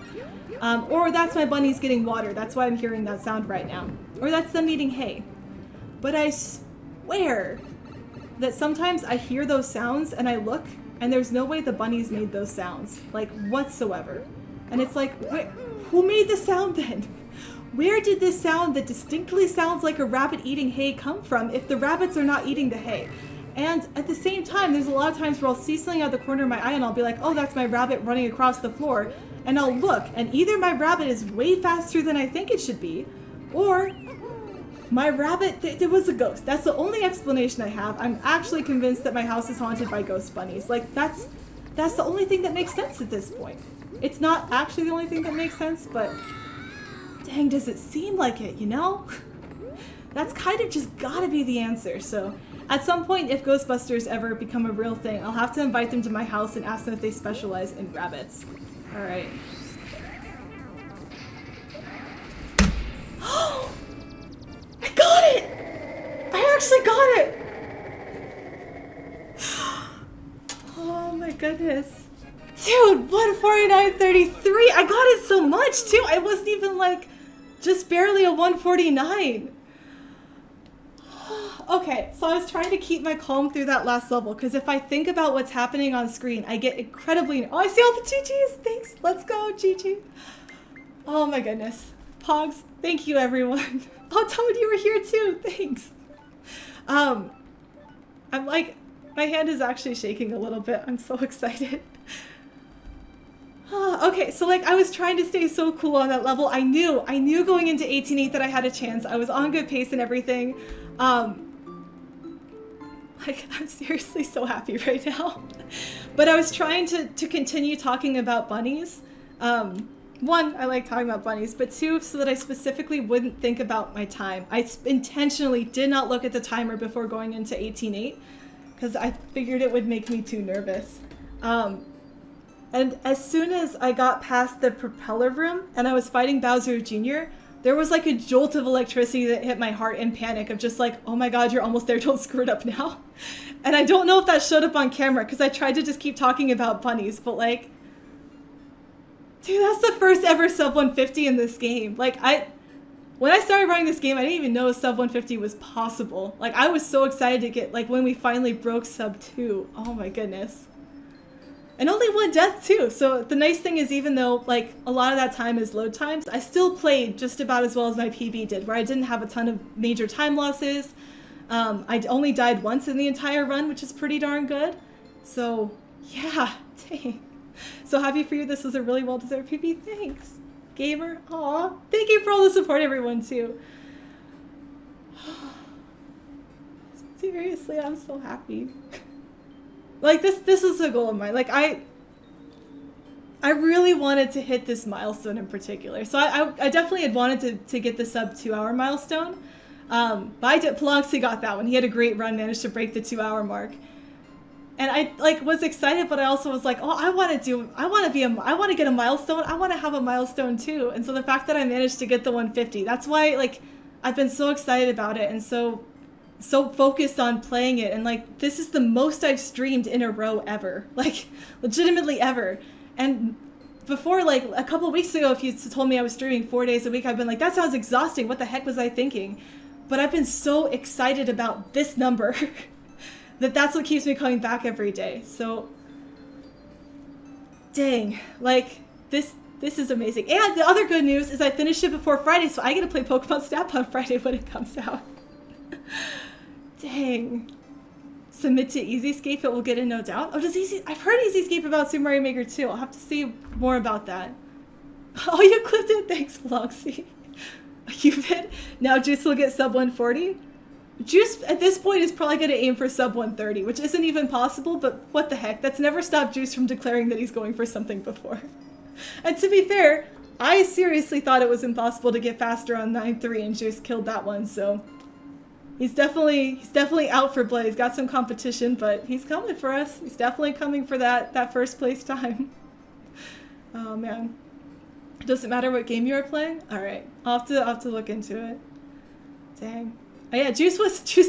Or that's my bunnies getting water. That's why I'm hearing that sound right now. Or that's them eating hay. But I swear that sometimes I hear those sounds and I look and there's no way the bunnies made those sounds, like, whatsoever. And it's like, who made the sound then? Where did this sound that distinctly sounds like a rabbit eating hay come from if the rabbits are not eating the hay? And at the same time, there's a lot of times where I'll see something out the corner of my eye and I'll be like, oh, that's my rabbit running across the floor. And I'll look, and either my rabbit is way faster than I think it should be, or My rabbit, it was a ghost. That's the only explanation I have. I'm actually convinced that my house is haunted by ghost bunnies. Like, that's the only thing that makes sense at this point. It's not actually the only thing that makes sense, but dang, does it seem like it, you know? That's kind of just gotta be the answer. So at some point, if Ghostbusters ever become a real thing, I'll have to invite them to my house and ask them if they specialize in rabbits. All right. I got it! I actually got it! Oh my goodness. Dude, 149.33! I got it so much too! I wasn't even like just barely a 149. Okay, so I was trying to keep my calm through that last level, because if I think about what's happening on screen, I get incredibly... Oh, I see all the GGs! Thanks! Let's go, GG! Oh my goodness. Pogs, thank you everyone. Oh, Toad, you were here too! Thanks! I'm like... My hand is actually shaking a little bit. I'm so excited. Okay, so like I was trying to stay so cool on that level. I knew going into 18.8 that I had a chance. I was on good pace and everything. Like, I'm seriously so happy right now. But I was trying to continue talking about bunnies. One, I like talking about bunnies, but two, so that I specifically wouldn't think about my time. I intentionally did not look at the timer before going into 18.8, because I figured it would make me too nervous. And as soon as I got past the propeller room and I was fighting Bowser Jr., there was like a jolt of electricity that hit my heart in panic of just like, oh my god, you're almost there, don't screw it up now. And I don't know if that showed up on camera because I tried to just keep talking about bunnies, but like, dude, that's the first ever sub 150 in this game. Like, when I started running this game, I didn't even know sub 150 was possible. Like, I was so excited to get, like, when we finally broke sub 2. Oh my goodness. And only one death too. So the nice thing is, even though like a lot of that time is load times, I still played just about as well as my PB did, where I didn't have a ton of major time losses. I only died once in the entire run, which is pretty darn good. So yeah, dang. So happy for you. This was a really well-deserved PB. Thanks, gamer. Aw, thank you for all the support, everyone too. Seriously, I'm so happy. Like, this is a goal of mine. Like, I really wanted to hit this milestone in particular. So I definitely had wanted to get the sub 2 hour milestone. But Paloxy got that one. He had a great run, managed to break the 2 hour mark. And I like was excited, but I also was like, oh, I want to get a milestone. I want to have a milestone too. And so the fact that I managed to get the 150, that's why like I've been so excited about it and so focused on playing it. And like, this is the most I've streamed in a row ever, like legitimately ever. And before, like a couple of weeks ago, if you told me I was streaming 4 days a week, I've been like, that sounds exhausting. What the heck was I thinking? But I've been so excited about this number that's what keeps me coming back every day. So dang, like this is amazing. And the other good news is I finished it before Friday, so I get to play Pokemon Snap on Friday when it comes out. Dang. Submit to Easyscape, it will get in, no doubt. Oh, I've heard Easyscape about Super Mario Maker 2. I'll have to see more about that. Oh, you clipped it? Thanks, Vlogsy. You bet. Now Juice will get sub 140. Juice, at this point, is probably going to aim for sub 130, which isn't even possible, but what the heck. That's never stopped Juice from declaring that he's going for something before. And to be fair, I seriously thought it was impossible to get faster on 9.3, and Juice killed that one, so... He's definitely out for blood. He's got some competition, but he's coming for us. He's definitely coming for that first place time. Oh man. Does it matter what game you are playing? Alright. I'll have to look into it. Dang. Oh yeah, Juice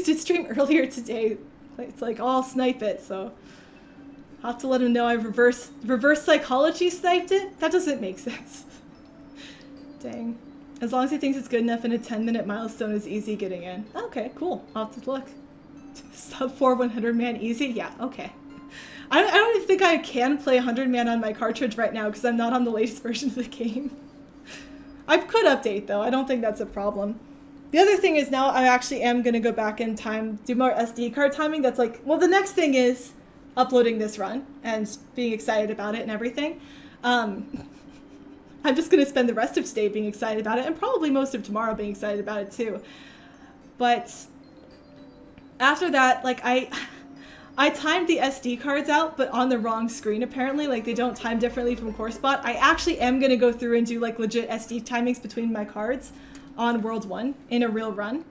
did stream earlier today. It's like, oh, I'll snipe it, so I'll have to let him know I reverse psychology sniped it? That doesn't make sense. Dang. As long as he thinks it's good enough and a 10-minute milestone is easy getting in. Okay, cool. I'll have to look. Sub 4 100 man easy? Yeah, okay. I don't even think I can play 100 man on my cartridge right now because I'm not on the latest version of the game. I could update though. I don't think that's a problem. The other thing is now I actually am going to go back in time, do more SD card timing. That's like, well, the next thing is uploading this run and being excited about it and everything. I'm just going to spend the rest of today being excited about it and probably most of tomorrow being excited about it too. But after that, like I timed the SD cards out, but on the wrong screen apparently. Like they don't time differently from CourseBot. I actually am gonna go through and do like legit SD timings between my cards on World 1 in a real run.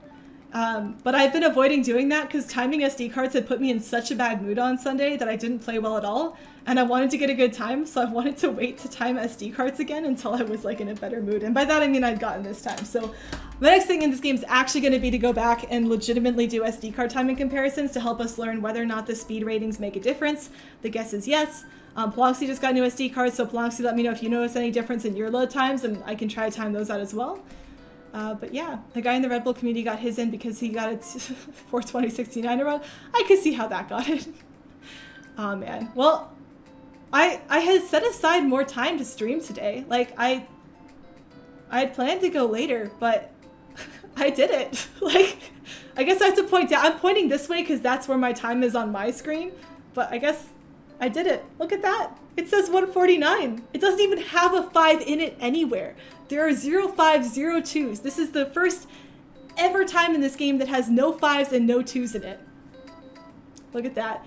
But I've been avoiding doing that because timing SD cards had put me in such a bad mood on Sunday that I didn't play well at all. And I wanted to get a good time, so I wanted to wait to time SD cards again until I was like in a better mood. And by that I mean I'd gotten this time. So the next thing in this game is actually going to be to go back and legitimately do SD card timing comparisons to help us learn whether or not the speed ratings make a difference. The guess is yes. Ploxy just got new SD cards, so Ploxy, let me know if you notice any difference in your load times, and I can try to time those out as well. But yeah, the guy in the Red Bull community got his in because he got it 420.69 around. I could see how that got it. Oh man. Well, I had set aside more time to stream today. Like I had planned to go later, but I did it. Like, I guess I have to point down. I'm pointing this way because that's where my time is on my screen. But I guess I did it. Look at that. It says 149. It doesn't even have a 5 in it anywhere. There are 0 5s, 0 2s. This is the first ever time in this game that has no 5s and no 2s in it. Look at that.